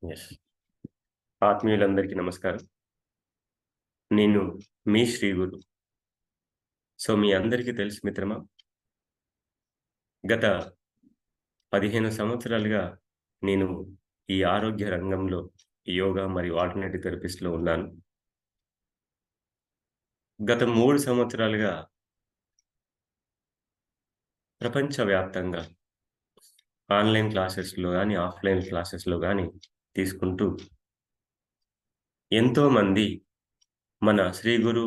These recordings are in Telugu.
యెస్. ఆత్మీయులందరికీ నమస్కారం. నేను మీ శ్రీ గురు. మీ అందరికీ తెలుసు మిత్రమా, గత 15 సంవత్సరాలుగా నేను ఈ ఆరోగ్య రంగంలో యోగా మరియు ఆల్టర్‌నేటివ్ థెరపీస్‌లో ఉన్నాను. గత 3 సంవత్సరాలుగా ప్రపంచవ్యాప్తంగా ఆన్‌లైన్ క్లాసెస్‌లో గాని, ఆఫ్‌లైన్ క్లాసెస్‌లో గాని తీసుకుంటూ ఎంతోమంది మన శ్రీ గురు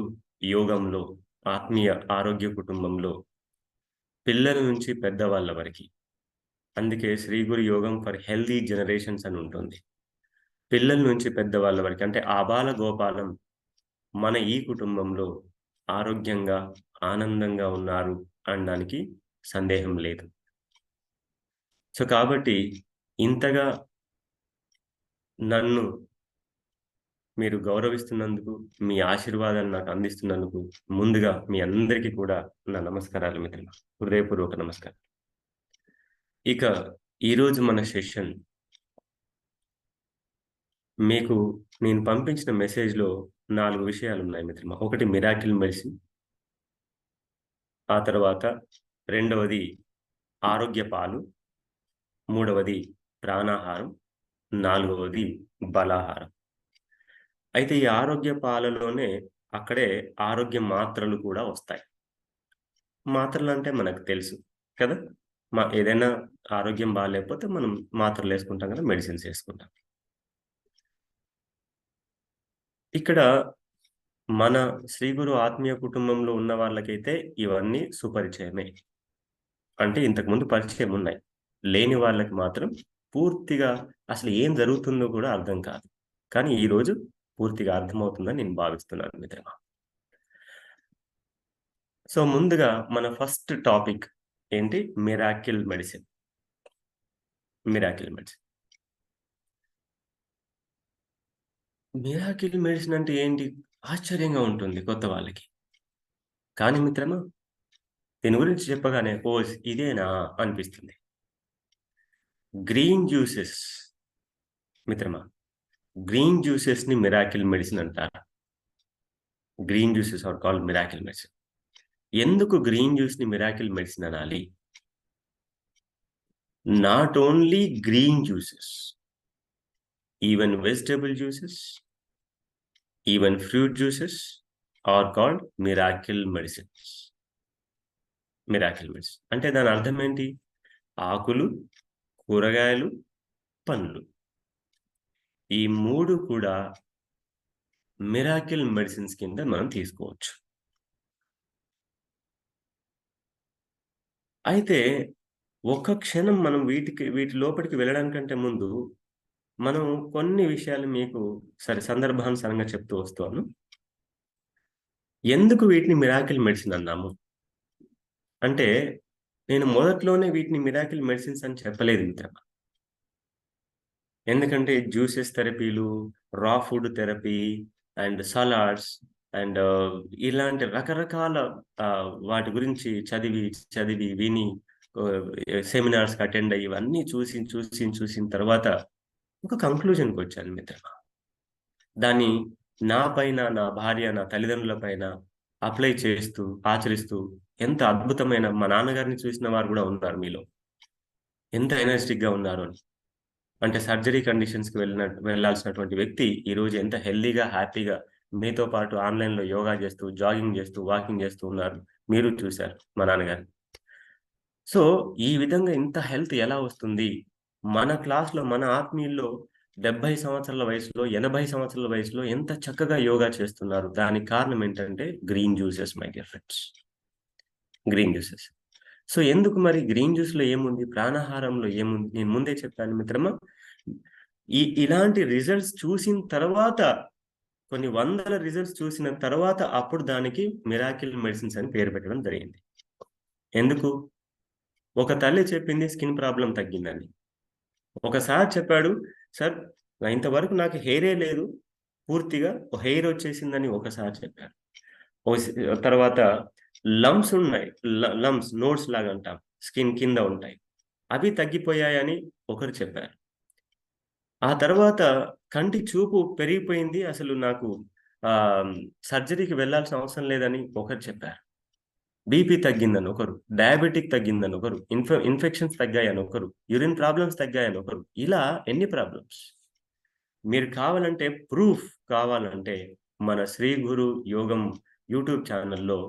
యోగంలో, ఆత్మీయ ఆరోగ్య కుటుంబంలో పిల్లల నుంచి పెద్దవాళ్ళ వరకి, అందుకే శ్రీ గురు యోగం ఫర్ హెల్తీ జనరేషన్స్ అని ఉంటుంది. పిల్లల నుంచి పెద్దవాళ్ళ వరకు అంటే ఆబాల గోపాలం మన ఈ కుటుంబంలో ఆరోగ్యంగా, ఆనందంగా ఉన్నారు అనడానికి సందేహం లేదు. కాబట్టి ఇంతగా నన్ను మీరు గౌరవిస్తున్నందుకు, మీ ఆశీర్వాదాలు నాకు అందిస్తున్నందుకు ముందుగా మీ అందరికీ కూడా నా నమస్కారాలు మిత్రులు. హృదయపూర్వక నమస్కారం. ఇక ఈరోజు మన సెషన్ మీకు నేను పంపించిన మెసేజ్‌లో 4 విషయాలున్నాయి మిత్రమా. ఒకటి మిరాకిల్ మెడిసిన్. ఆ తర్వాత రెండవది ఆరోగ్య పాలు. మూడవది ప్రాణాహారం. నాలుగవది బలాహారం. అయితే ఈ ఆరోగ్య పాలలోనే అక్కడే ఆరోగ్య మాత్రలు కూడా వస్తాయి. మాత్రలంటే మనకు తెలుసు కదా! ఏదైనా ఆరోగ్యం బాలేకపోతే మనం మాత్రలేసుకుంటాం కదా! మెడిసిన్స్ ఏసుకుంటాం. ఇక్కడ మన శ్రీ గురు ఆత్మీయ కుటుంబంలో ఉన్న వాళ్ళకైతే ఇవన్నీ సుపరిచయమే. అంటే ఇంతకుముందు పరిచయం ఉన్నాయి. లేని వాళ్ళకి మాత్రం పూర్తిగా అసలు ఏం జరుగుతుందో కూడా అర్థం కాదు. కానీ ఈరోజు పూర్తిగా అర్థమవుతుందని నేను భావిస్తున్నాను మిత్రమా. ముందుగా మన ఫస్ట్ టాపిక్ ఏంటి? Miracle medicine. Miracle medicine. Miracle medicine అంటే ఏంటి? ఆశ్చర్యంగా ఉంటుంది కొత్త వాళ్ళకి. కానీ మిత్రమా, దీని గురించి చెప్పగానే ఓహ్! ఇదేనా అనిపిస్తుంది. గ్రీన్ జ్యూసెస్ మిత్రమా, గ్రీన్ జ్యూసెస్‌ని మిరాకిల్ మెడిసిన్ అంటారు. Green juices are called miracle medicine. ఎందుకు గ్రీన్ జ్యూస్‌ని మిరాకిల్ మెడిసిన్ అనాలి? Not only green juices, even vegetable juices, even fruit juices are called miracle medicines. Miracle medicine. అంటే దాని అర్థం ఏంటి? ఆకులు, కూరగాయలు, పండ్లు. ఈ 3 కూడా మిరాకిల్ మెడిసిన్స్ కింద మనం తీసుకోవచ్చు. అయితే ఒక్క క్షణం మనం వీటి లోపటికి వెళ్ళడానికంటే ముందు, మనం కొన్ని విషయాలు మీకు సందర్భానుసారంగా చెప్తూ వస్తాను. ఎందుకు వీటిని మిరాకిల్ మెడిసిన్ అన్నాము? అంటే నేను మొదట్లోనే వీటిని మిరాకిల్ మెడిసిన్స్ అని చెప్పలేదు మిత్రమా. ఎందుకంటే జ్యూసెస్ థెరపీలు, raw food therapy and salads and ఇలాంటి రకరకాల వాటి గురించి చదివి, విని సెమినార్స్‌కి అటెండ్ అయ్యి ఇవన్నీ చూసిన తర్వాత ఒక కంక్లూజన్‌కొచ్చాను మిత్రమా. దాన్ని నా పైన, నా భార్య, నా తల్లిదండ్రుల పైన అప్లై చేస్తూ, ఆచరిస్తూ ఎంత అద్భుతమైన మా నాన్నగారిని చూసిన వారు గూడా ఉన్నారు మీలో. ఎంత ఎనర్జిటిక్‌గా ఉన్నారు అని. అంటే సర్జరీ కండిషన్స్‌కి వెళ్ళాల్సినటువంటి వ్యక్తి ఈరోజు ఎంత హెల్తీగా, హ్యాపీగా మీతో పాటు ఆన్‌లైన్‌లో యోగా చేస్తూ, జాగింగ్ చేస్తూ, వాకింగ్ చేస్తూ ఉన్నారు. మీరు చూసారు మా నాన్నగారిని. సో, ఈ విధంగా ఇంత హెల్త్ ఎలా వస్తుంది? మన క్లాస్‌లో, మన ఆత్మీయుల్లో 70 సంవత్సరాల వయసులో, 80 సంవత్సరాల వయసులో ఎంత చక్కగా యోగా చేస్తున్నారు. దానికి కారణం ఏంటంటే green juices my dear friends. Green juices. ఎందుకు మరి గ్రీన్ జ్యూస్‌లో ఏముంది? ప్రాణాహారంలో ఏముంది? నేను ముందే చెప్పాను మిత్రమా. ఇలాంటి రిజల్ట్స్ చూసిన తర్వాత, కొన్ని వందల రిజల్ట్స్ చూసిన తర్వాత అప్పుడు దానికి మిరాకిల్ మెడిసిన్స్ అని పేరు పెట్టడం జరిగింది. ఎందుకు? ఒక తల్లి చెప్పింది స్కిన్ ప్రాబ్లమ్ తగ్గిందని. ఒక సార్ చెప్పాడు, "సార్ ఇంతవరకు నాకు హెయిరే లేదు. పూర్తిగా హెయిర్ వచ్చేసిందని" ఒక సార్ చెప్పారు. ఓసి తర్వాత లంప్స్ ఉన్నాయి. లంప్స్ నోడ్స్ లాగా అంటాం. స్కిన్ కింద ఉంటాయి. అవి తగ్గిపోయాయని ఒకరు చెప్పారు. ఆ తర్వాత కంటి చూపు పెరిగిపోయింది. అసలు నాకు సర్జరీకి వెళ్ళాల్సిన అవసరం లేదని ఒకరు చెప్పారు. బీపీ తగ్గిందని ఒకరు, డయాబెటిక్ తగ్గిందని ఒకరు, ఇన్ఫెక్షన్స్ తగ్గాయని ఒకరు, యూరిన్ ప్రాబ్లమ్స్ తగ్గాయని ఒకరు. ఇలా ఎన్ని ప్రాబ్లమ్స్. మీరు కావాలంటే ప్రూఫ్ కావాలంటే మన శ్రీ గురు యోగం యూట్యూబ్ ఛానల్‌లో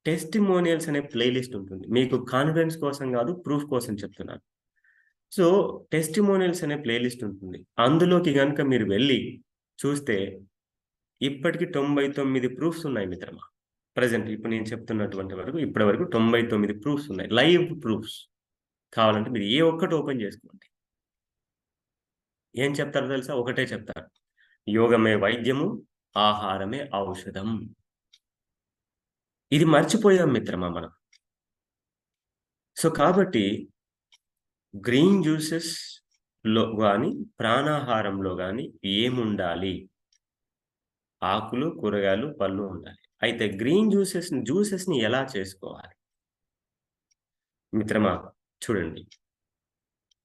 టెస్టిమోనియల్స్ అనే ప్లేలిస్ట్ ఉంటుంది. మీకు కాన్ఫిడెన్స్ కోసం కాదు, ప్రూఫ్ కోసం చెప్తున్నాను. సో, టెస్టిమోనియల్స్ అనే ప్లేలిస్ట్ ఉంటుంది. అందులోకి గనుక మీరు వెళ్లి చూస్తే ఇప్పటికి 99 ప్రూఫ్స్ ఉన్నాయి మిత్రమా. ప్రెజెంట్ ఇప్పుడు నేను చెప్తున్నటువంటి వరకు ఇప్పటి వరకు 99 ప్రూఫ్స్ ఉన్నాయి. Live proofs. కావాలంటే మీరు ఏ ఒక్కటి ఓపెన్ చేసుకోండి. ఏం చెప్తారో తెలుసా? ఒకటే చెప్తారు. యోగమే వైద్యము, ఆహారమే ఔషధం. ఇది మర్చిపోయాం మిత్రమా మనం. సో, కాబట్టి గ్రీన్ జ్యూసెస్‌లో గాని, ప్రాణాహారంలో గాని ఏముండాలి? ఆకులు, కూరగాయలు, పళ్ళు ఉండాలి. అయితే గ్రీన్ జ్యూసెస్‌ని ఎలా చేసుకోవాలి? మిత్రమా చూడండి.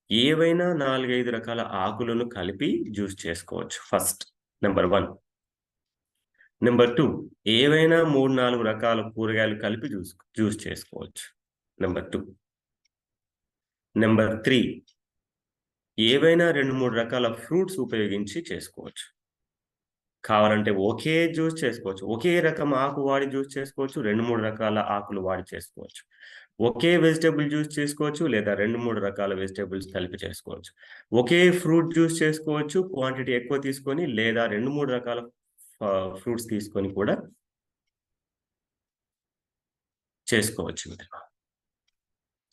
ఏవైనా 4, 5 రకాల ఆకులను కలిపి జ్యూస్ చేసుకోవచ్చు ఫస్ట్. నంబర్ 1. నంబర్ 2 ఏవైనా 3, 4 రకాల కూరగాయలు కలిపి జ్యూస్ చేసుకోవచ్చు. నంబర్ 2. నంబర్ 3 ఏవైనా 2, 3 రకాల ఫ్రూట్స్ ఉపయోగించి చేసుకోవచ్చు. కావాలంటే ఒకే జ్యూస్ చేసుకోవచ్చు. ఒకే రకం ఆకు వాడి జ్యూస్ చేసుకోవచ్చు. 2, 3 రకాల ఆకులు వాడి చేసుకోవచ్చు. ఒకే వెజిటబుల్ జ్యూస్ చేసుకోవచ్చు. లేదా 2, 3 రకాల వెజిటబుల్స్ కలిపి చేసుకోవచ్చు. ఒకే ఫ్రూట్ జ్యూస్ చేసుకోవచ్చు. క్వాంటిటీ ఎక్కువ తీసుకొని లేదా 2, 3 రకాల ఫ్రూట్స్ తీసుకొని కూడా చేసుకోవచ్చు మిత్రమా.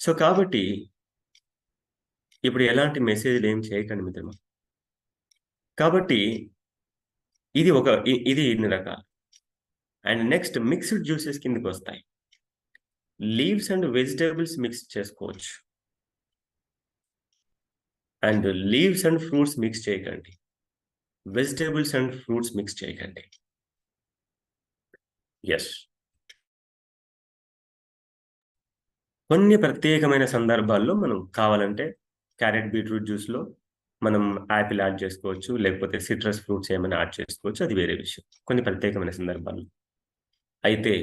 సో, కాబట్టి ఇప్పుడు ఎలాంటి మెసేజ్‌లేం చేయకండి మిత్రమా. కాబట్టి ఇది ఇన్ని రకాలు. అండ్ నెక్స్ట్ మిక్స్డ్ జ్యూసెస్ కిందకొస్తాయి. లీవ్స్ అండ్ వెజిటబుల్స్ మిక్స్ చేసుకోవచ్చు. And leaves and fruits mix చేయకండి. వెజిటబుల్స్ అండ్ ఫ్రూట్స్ మిక్స్ చేయకండి. యెస్. కొన్ని ప్రత్యేకమైన సందర్భాల్లో మనం కావాలంటే క్యారెట్, బీట్రూట్ జ్యూస్‌లో మనం యాపిల్ యాడ్ చేసుకోవచ్చు. లేకపోతే సిట్రస్ ఫ్రూట్స్ ఏమైనా యాడ్ చేసుకోవచ్చు. అది వేరే విషయం. కొన్ని ప్రత్యేకమైన సందర్భాల్లో. అయితే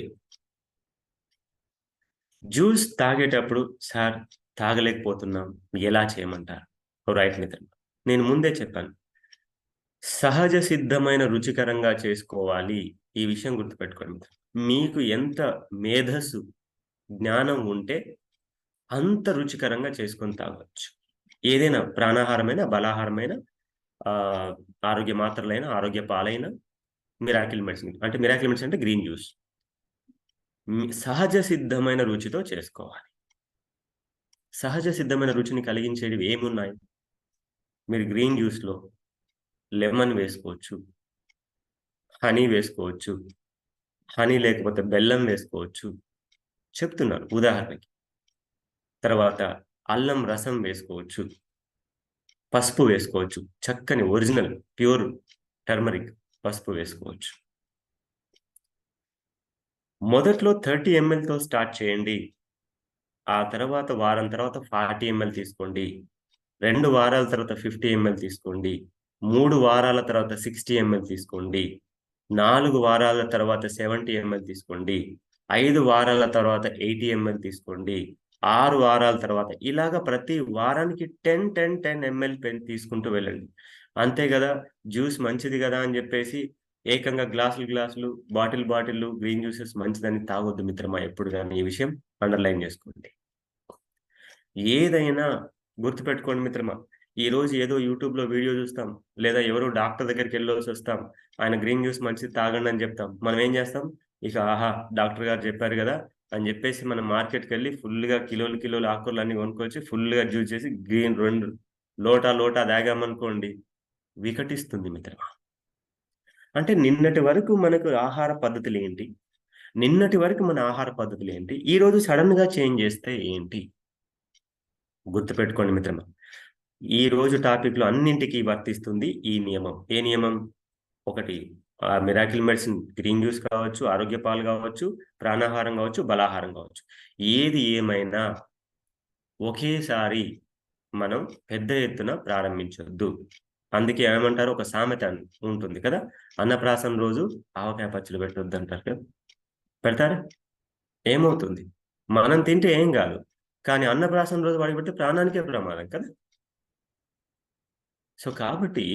జ్యూస్ తాగేటప్పుడు సార్ తాగలేకపోతున్నాం. ఎలా చేయమంటారు? రైట్ మిత్రమా. నేను ముందే చెప్పాను. సహజ సిద్ధమైన రుచికరంగా చేసుకోవాలి. ఈ విషయం గుర్తుపెట్టుకోండి మిత్రమా. మీకు ఎంత మేధస్సు, జ్ఞానం ఉంటే అంత రుచికరంగా చేసుకొని తాగొచ్చు. ఏదైనా ప్రాణాహారమైన, బలాహారమైన, ఆహ్, ఆరోగ్య మాత్రలైన, ఆరోగ్య పాలైన, మిరాకిల్ మెడిసిన్. అంటే మిరాకిల్ మెడిసిన్ అంటే గ్రీన్ జ్యూస్. సహజ సిద్ధమైన రుచితో చేసుకోవాలి. సహజ సిద్ధమైన రుచిని కలిగించేటివి ఏమున్నాయి? మీరు గ్రీన్ జ్యూస్‌లో లెమన్ వేసుకోవచ్చు. హనీ వేసుకోవచ్చు. హనీ లేకపోతే బెల్లం వేసుకోవచ్చు. చెప్తున్నాను ఉదాహరణకి. తర్వాత అల్లం రసం వేసుకోవచ్చు. పసుపు వేసుకోవచ్చు. చక్కని ఒరిజినల్ ప్యూర్ టర్మరిక్ పసుపు వేసుకోవచ్చు. మొదట్లో 30 ఎంఎల్‌తో స్టార్ట్ చేయండి. ఆ తర్వాత వారం తర్వాత 40 ఎంఎల్ తీసుకోండి. 2 వారాల తర్వాత 50 ఎంఎల్ తీసుకోండి. 3 వారాల తర్వాత 60 ఎంఎల్ తీసుకోండి. 4 వారాల తర్వాత 70 ఎంఎల్ తీసుకోండి. 5 వారాల తర్వాత 80 ఎంఎల్ తీసుకోండి. 6 వారాల తర్వాత ఇలాగ ప్రతి వారానికి 10, 10, 10 ఎంఎల్ తీసుకుంటూ వెళ్ళండి. అంతే గదా! జ్యూస్ మంచిది గదా! అని జెప్పేసి ఏకంగా గ్లాసులు, బాటిల్లు గ్రీన్ జ్యూసెస్ మంచిదని తాగొద్దు మిత్రమా ఎప్పుడు గాని. ఈ విషయం అండర్‌లైన్ జేసుకోండి. ఏదైనా గుర్తుపెట్టుకోండి మిత్రమా. ఈరోజు ఏదో యూట్యూబ్‌లో వీడియో జూస్తాం. లేదా ఎవరో డాక్టర్ దగ్గరికెళ్ళొసొస్తాం. ఆయన గ్రీన్ జ్యూస్ మంచిది తాగండని జెప్తాం. మనం ఏం జేస్తాం? ఇక ఆహా! డాక్టర్ గారు జెప్పారు గదా! అని జెప్పేసి మనం మార్కెట్‌కెళ్ళి ఫుల్‌గా కిలోలు ఆకుకూరలన్నీ కొనుక్కొచ్చి ఫుల్‌గా జ్యూస్ చేసి గ్రీన్ 2 లోటా తాగామనుకోండి వికటిస్తుంది మిత్రమా. అంటే నిన్నటి వరకు మనకు ఆహార పద్ధతులేంటి? నిన్నటి వరకు మన ఆహార పద్ధతులేంటి? ఈరోజు సడెన్‌గా చేంజ్ జేస్తే ఏంటి? గుర్తుపెట్టుకోండి మిత్రమా. ఈ రోజు టాపిక్‌లో అన్నింటికి వర్తిస్తుంది ఈ నియమం. ఏ నియమం? ఒకటి మిరాకిల్ మెడిసిన్ గ్రీన్ జ్యూస్ కావచ్చు, ఆరోగ్య పాలు గావచ్చు, ప్రాణాహారం గావచ్చు, బలాహారం గావచ్చు. ఏది ఏమైనా ఒకేసారి మనం పెద్ద ఎత్తున ప్రారంభించొద్దు. అందుకే ఏమంటారు, ఒక సామెత ఉంటుంది కదా, అన్నప్రాసన రోజు ఆవకాయ పచ్చడి పెట్టొద్దు అంటారు కదా. పెడతారా? ఏమవుతుంది? మనం తింటే ఏం కాదు, కానీ అన్నప్రాసన రోజు వాడికి పెడితే ప్రాణానికే ప్రమాదం కదా. సో కాబట్టి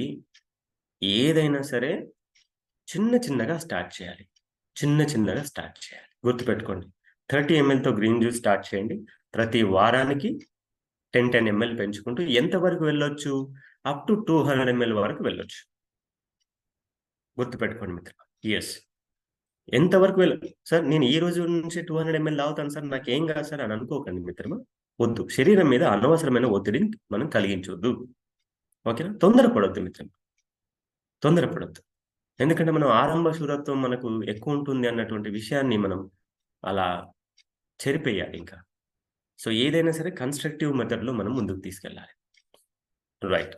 ఏదైనా సరే చిన్న చిన్నగా స్టార్ట్ చేయాలి. చిన్న చిన్నగా స్టార్ట్ చేయాలి. గుర్తుపెట్టుకోండి. 30 ఎంఎల్‌తో గ్రీన్ జ్యూస్ స్టార్ట్ చేయండి. ప్రతి వారానికి 10 ఎంఎల్ పెంచుకుంటూ ఎంత వరకు వెళ్ళొచ్చు? అప్ టు 200 ఎంఎల్ వరకు వెళ్ళొచ్చు. గుర్తుపెట్టుకోండి మిత్రమా. యెస్. ఎంత వరకు సార్ నేను ఈ రోజు నుంచి 200 ఎంఎల్ తాగుతాను సార్, నాకేం కాదు సార్ అని అనుకోకండి మిత్రమా. వద్దు. శరీరం మీద అనవసరమైన ఒత్తిడిని మనం కలిగించొద్దు. ఓకేనా? తొందరపడొద్దు మిత్రమా. తొందరపడొద్దు. ఎందుకంటే మనం ఆరంభ శూరత్వం మనకు ఎక్కువుంటుంది అన్నటువంటి విషయాన్ని మనం అలా చెరిపేయాలి ఇంకా. సో ఏదైనా సరే కన్‌స్ట్రక్టివ్ మెథడ్‌లో మనం ముందుకు తీసుకెళ్ళాలి. రైట్.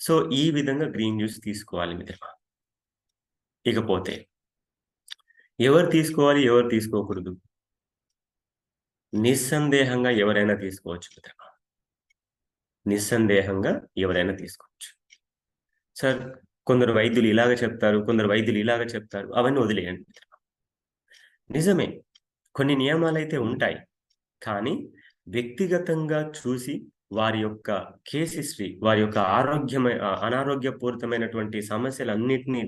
సో ఈ విధంగా గ్రీన్ జ్యూస్ తీసుకోవాలి మిత్రమా. ఇకపోతే ఎవరు తీసుకోవాలి? ఎవరు తీసుకోకూడదు? నిస్సందేహంగా ఎవరైనా తీసుకోవచ్చు మిత్రమా. నిస్సందేహంగా ఎవరైనా తీసుకోవచ్చు. సార్ కొందరు వైద్యులు ఇలాగ చెప్తారు, కొందరు వైద్యులు ఇలాగ చెప్తారు. అవన్నీ వదిలేయండి మిత్రమా. నిజమే. కొన్ని నియమాలైతే ఉంటాయి. కానీ వ్యక్తిగతంగా చూసి వారి యొక్క కేస్ హిస్టరీ, వారి యొక్క అనారోగ్యపూరితమైనటువంటి సమస్యలన్నిటిని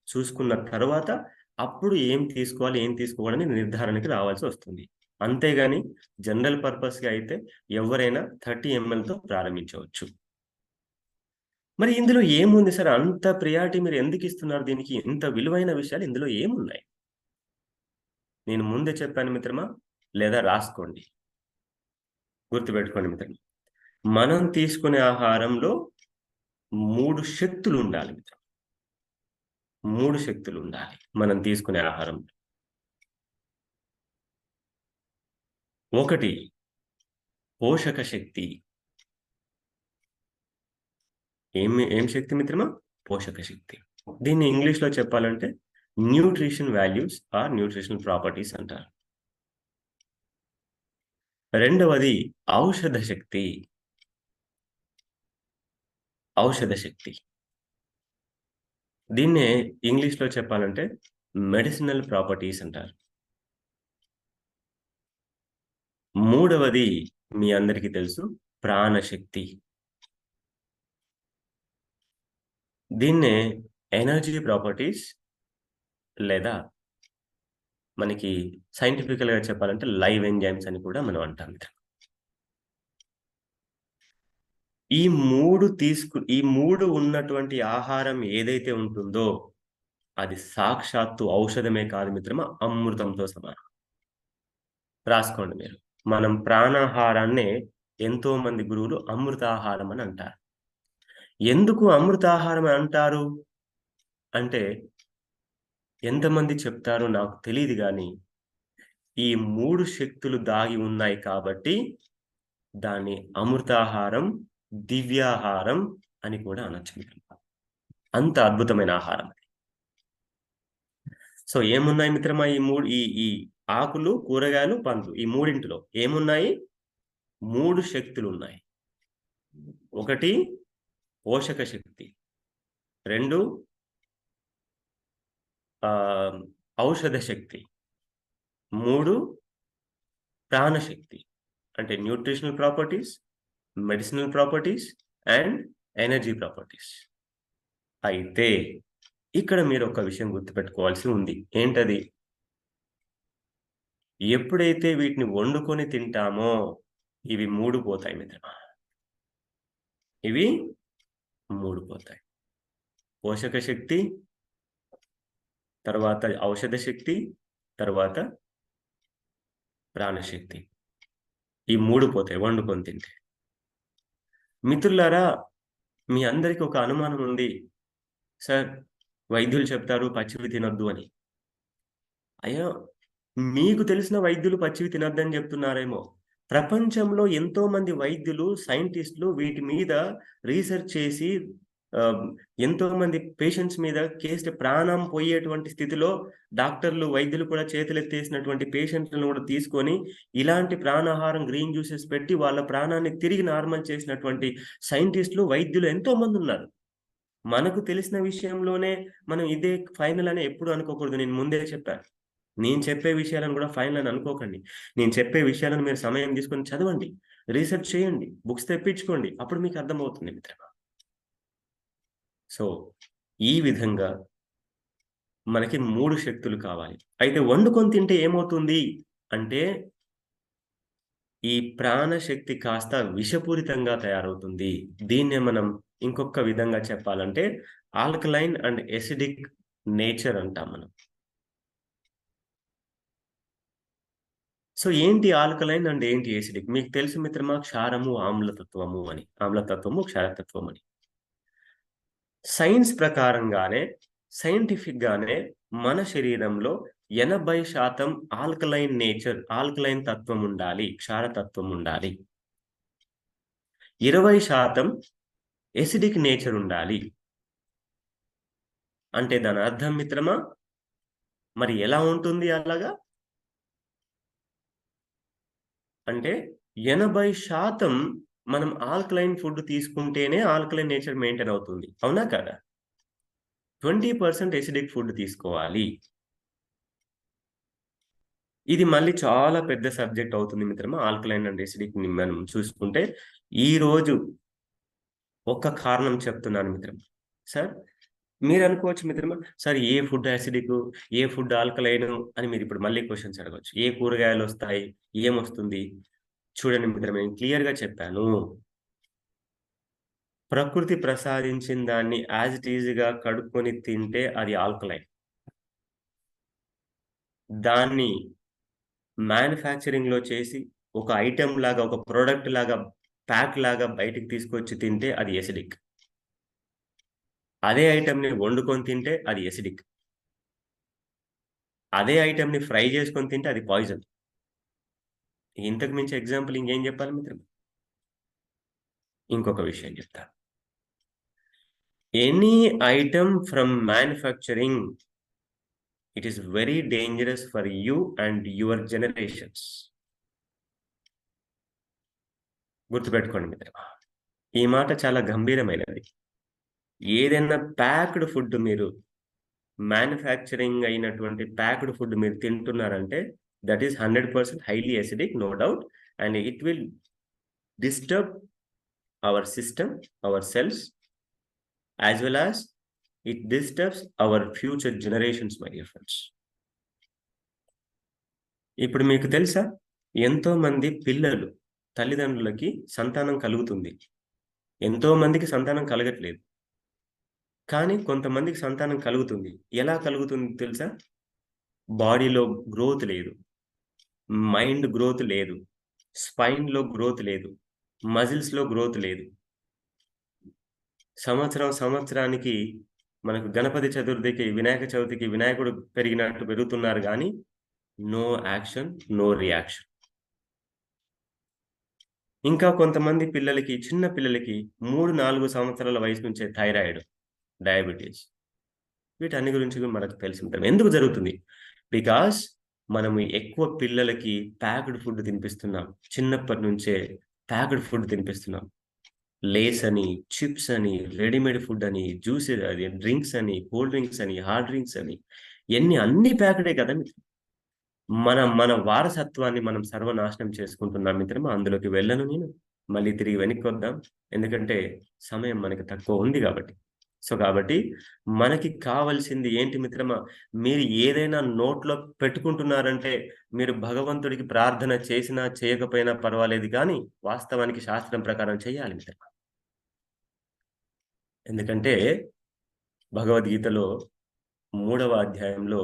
చూసుకున్న తర్వాత అప్పుడు ఏం తీసుకోవాలి, ఏం తీసుకోకూడదని నిర్ధారణకి రావాల్సి వస్తుంది. అంతేగాని జనరల్ పర్పస్‌గా అయితే ఎవరైనా 30 ఎంఎల్‌తో ప్రారంభించవచ్చు. మరి ఇందులో ఏముంది సార్? అంత ప్రియారిటీ మీరు ఎందుకిస్తున్నారు దీనికి? ఇంత విలువైన విషయాలు ఇందులో ఏమున్నాయి? నేను ముందే చెప్పాను మిత్రమా, లేదా రాసుకోండి. గుర్తుపెట్టుకోండి మిత్రమా. మనం తీసుకునే ఆహారంలో 3 శక్తులుండాలి మిత్రమా. 3 శక్తులుండాలి మనం తీసుకునే ఆహారంలో. ఒకటి పోషక శక్తి. ఏం శక్తి మిత్రమా? పోషక శక్తి. దీన్ని ఇంగ్లీష్‌లో చెప్పాలంటే nutrition values or nutritional properties అంటారు. రెండవది ఔషధ శక్తి. ఔషధ శక్తి. దీన్నే ఇంగ్లీష్‌లో చెప్పాలంటే మెడిసినల్ ప్రాపర్టీస్ అంటారు. మూడవది మీ అందరికీ తెలుసు, ప్రాణశక్తి. దీన్నే ఎనర్జీ ప్రాపర్టీస్ లేదా మనకి సైంటిఫికల్‌గా చెప్పాలంటే లైవ్ ఎంజైమ్స్ అని కూడా మనం అంటాం. ఈ 3 ఉన్నటువంటి ఆహారం ఏదైతే ఉంటుందో అది సాక్షాత్తు ఔషధమే కాదు మిత్రమా, అమృతంతో సమానం. రాసుకోండి మీరు. మనం ప్రాణాహారాన్నే ఎంతో మంది గురువులు అమృతాహారం అని అంటారు. ఎందుకు అమృతాహారం అని అంటారు? అంటే ఎంతమంది చెప్తారో నాకు తెలీదు గానీ, ఈ 3 శక్తులు దాగి ఉన్నాయి కాబట్టి దాన్ని అమృతాహారం, దివ్యాహారం అని కూడా అనొచ్చు మిత్రమా. అంత అద్భుతమైన ఆహారం. సో ఏమున్నాయి మిత్రమా ఈ ఆకులు, కూరగాయలు, పండ్లు ఈ మూడింటిలో ఏమున్నాయి? 3 శక్తులున్నాయి. ఒకటి పోషక శక్తి. 2 ఔషధ శక్తి. 3 ప్రాణశక్తి. అంటే nutritional properties, medicinal properties and energy properties. అయితే ఇక్కడ మీరు ఒక విషయం గుర్తుపెట్టుకోవాల్సి ఉంది. ఏంటది? ఎప్పుడైతే వీటిని వండుకొని తింటామో ఇవి 3 పోతాయి మిత్రమా. ఇవి 3 పోతాయి. పోషక శక్తి, తర్వాత ఔషధ శక్తి, తర్వాత ప్రాణశక్తి. ఈ 3 పోతాయి వండుకొని తింటే. మిత్రులారా, మీ అందరికి ఒక అనుమానం ఉంది. సార్ వైద్యులు చెప్తారు పచ్చివి తినొద్దు అని. అయ్యో! మీకు తెలిసిన వైద్యులు పచ్చివి తినొద్దని చెప్తున్నారేమో. ప్రపంచంలో ఎంతో మంది వైద్యులు, సైంటిస్ట్‌లు వీటి మీద రీసెర్చ్ చేసి ఆహ్, ఎంతో మంది పేషెంట్స్ మీద ప్రాణం పోయేటువంటి స్థితిలో డాక్టర్లు, వైద్యులు కూడా చేతులెత్తేసినటువంటి పేషెంట్‌లను కూడా తీసుకొని ఇలాంటి ప్రాణాహారం గ్రీన్ జ్యూసెస్ పెట్టి వాళ్ళ ప్రాణాన్ని తిరిగి నార్మల్ చేసినటువంటి సైంటిస్ట్‌లు, వైద్యులు ఎంతో మందున్నారు. మనకు తెలిసిన విషయంలోనే మనం ఇదే ఫైనల్ అని ఎప్పుడు అనుకోకూడదు. నేను ముందే చెప్పాను. నేను చెప్పే విషయాలను కూడా ఫైనల్ అని అనుకోకండి. నేను చెప్పే విషయాలను మీరు సమయం తీసుకొని చదవండి. రీసెర్చ్ చేయండి. బుక్స్ తెప్పించుకోండి. అప్పుడు మీకు అర్థమవుతుంది మిత్రమా. సో, ఈ విధంగా మనకి 3 శక్తులు కావాలి. అయితే వండుకొని తింటే ఏమవుతుంది అంటే, ఈ ప్రాణశక్తి కాస్త విషపూరితంగా తయారవుతుంది. దీన్నే మనం ఇంకొక విధంగా చెప్పాలంటే ఆల్కలైన్ అండ్ ఎసిడిక్ నేచర్ అంటాం మనం. సో, ఏంటి ఆల్కలైన్ అండ్ ఏంటి ఎసిడిక్? మీకు తెలుసు మిత్రమా క్షారము, ఆమ్లతత్వము అని. ఆమ్లతత్వము, క్షారతత్వం అని. సైన్స్ ప్రకారంగానే, సైంటిఫిక్‌గానే మన శరీరంలో 80% ఆల్కలైన్ నేచర్, ఆల్కలైన్ తత్వం ఉండాలి. క్షారతత్వం ఉండాలి. 20% ఎసిడిక్ నేచర్ ఉండాలి. అంటే దాని అర్థం మిత్రమా, మరి ఎలా ఉంటుంది అలాగా? అంటే 80% మనం ఆల్కలైన్ ఫుడ్ తీసుకుంటేనే ఆల్కలైన్ నేచర్ మెయింటైన్ అవుతుంది. అవునా కాదా? 20% ఎసిడిక్ ఫుడ్ తీసుకోవాలి. ఇది మళ్ళీ చాలా పెద్ద సబ్జెక్ట్ అవుతుంది మిత్రమా. ఆల్కలైన్ అండ్ ఎసిడిక్‌ని మనం చూసుకుంటే, ఈరోజు ఒక్క కారణం చెప్తున్నాను మిత్రమా. సార్ మీరనుకోవచ్చు మిత్రమా, సార్ ఏ ఫుడ్ యాసిడికు, ఏ ఫుడ్ ఆల్కలైను అని మీరిప్పుడు మళ్ళీ క్వెషన్స్ అడగొచ్చు. ఏ కూరగాయలొస్తాయి? ఏమొస్తుంది? చూడండి మిత్రమా, నేను క్లియర్‌గా చెప్పాను. ప్రకృతి ప్రసాదించిన దాన్ని యాజ్ ఇట్ ఈజ్‌గా కడుక్కొని తింటే అది ఆల్కలైన్. దాన్ని మ్యానుఫ్యాక్చరింగ్‌లో చేసి ఒక ఐటెమ్ లాగా, ఒక ప్రొడక్ట్ లాగా, ప్యాక్ లాగా బయటికి తీసుకొచ్చి తింటే అది ఎసిడిక్. అదే ఐటెమ్‌ని వండుకొని తింటే అది ఎసిడిక్. అదే ఐటెమ్‌ని ఫ్రై చేసుకొని తింటే అది పాయిజన్. ఇంతకు మించి ఎగ్జాంపుల్ ఇంకేం చెప్పాలి మిత్రమా? ఇంకొక విషయం చెప్తా. Any item from manufacturing, it is very dangerous for you and your generations. గుర్తుపెట్టుకోండి మిత్రమా. ఈ మాట చాలా గంభీరమైనది. ఏదైనా ప్యాక్డ్ ఫుడ్ మీరు మ్యానుఫ్యాక్చరింగ్ అయినటువంటి ప్యాక్డ్ ఫుడ్ మీరు తింటున్నారంటే that is 100% highly acidic, no doubt. And it will disturb our system, our cells, as well as it disturbs our future generations my dear friends. ఇప్పుడు మీకు తెలుసా? ఎంతోమంది పిల్లలు తల్లిదండ్రులకి సంతానం కలుగుతుంది. ఎంతో మందికి సంతానం కలగట్లేదు. కానీ కొంతమందికి సంతానం కలుగుతుంది. ఎలా కలుగుతుంది తెలుసా? బాడీలో గ్రోత్ లేదు. మైండ్ గ్రోత్ లేదు. స్పైన్‌లో గ్రోత్ లేదు. మజిల్స్‌లో గ్రోత్ లేదు. సంవత్సరానికి మనకు గణపతి చతుర్థికి, వినాయక చవితికి వినాయకుడు పెరిగినట్టు పెరుగుతున్నారు గానీ, నో యాక్షన్, నో రియాక్షన్. ఇంకా కొంతమంది పిల్లలకి, చిన్న పిల్లలకి 3, 4 సంవత్సరాల వయసు నుంచే థైరాయిడ్, డయాబెటిస్ వీటన్ని గురించి కూడా మనకు తెలిసి ఉంటుంది. ఎందుకు జరుగుతుంది? బికాజ్ మనము ఎక్కువ పిల్లలకి ప్యాక్డ్ ఫుడ్ తినిపిస్తున్నాం. చిన్నప్పటి నుంచే ప్యాక్డ్ ఫుడ్ తినిపిస్తున్నాం. లేస్ అని, చిప్స్ అని, రెడీమేడ్ ఫుడ్ అని, డ్రింక్స్ అని, కూల్ డ్రింక్స్ అని, హార్డ్ డ్రింక్స్ అని అన్నీ ప్యాక్డే కదా! మన మన వారసత్వాన్ని మనం సర్వనాశనం చేసుకుంటున్నాం మిత్రమా. అందులోకి వెళ్ళను నేను. మళ్ళీ తిరిగి వెనక్కొద్దాం. ఎందుకంటే సమయం మనకి తక్కువ ఉంది గాబట్టి. సో, కాబట్టి మనకి కావాల్సింది ఏంటి మిత్రమా? మీరు ఏదైనా నోట్లో పెట్టుకుంటున్నారంటే మీరు భగవంతుడికి ప్రార్థన చేసినా, చేయకపోయినా పర్వాలేదు గానీ, వాస్తవానికి శాస్త్రం ప్రకారం చేయాలి మిత్రమా. ఎందుకంటే భగవద్గీతలో 3వ అధ్యాయంలో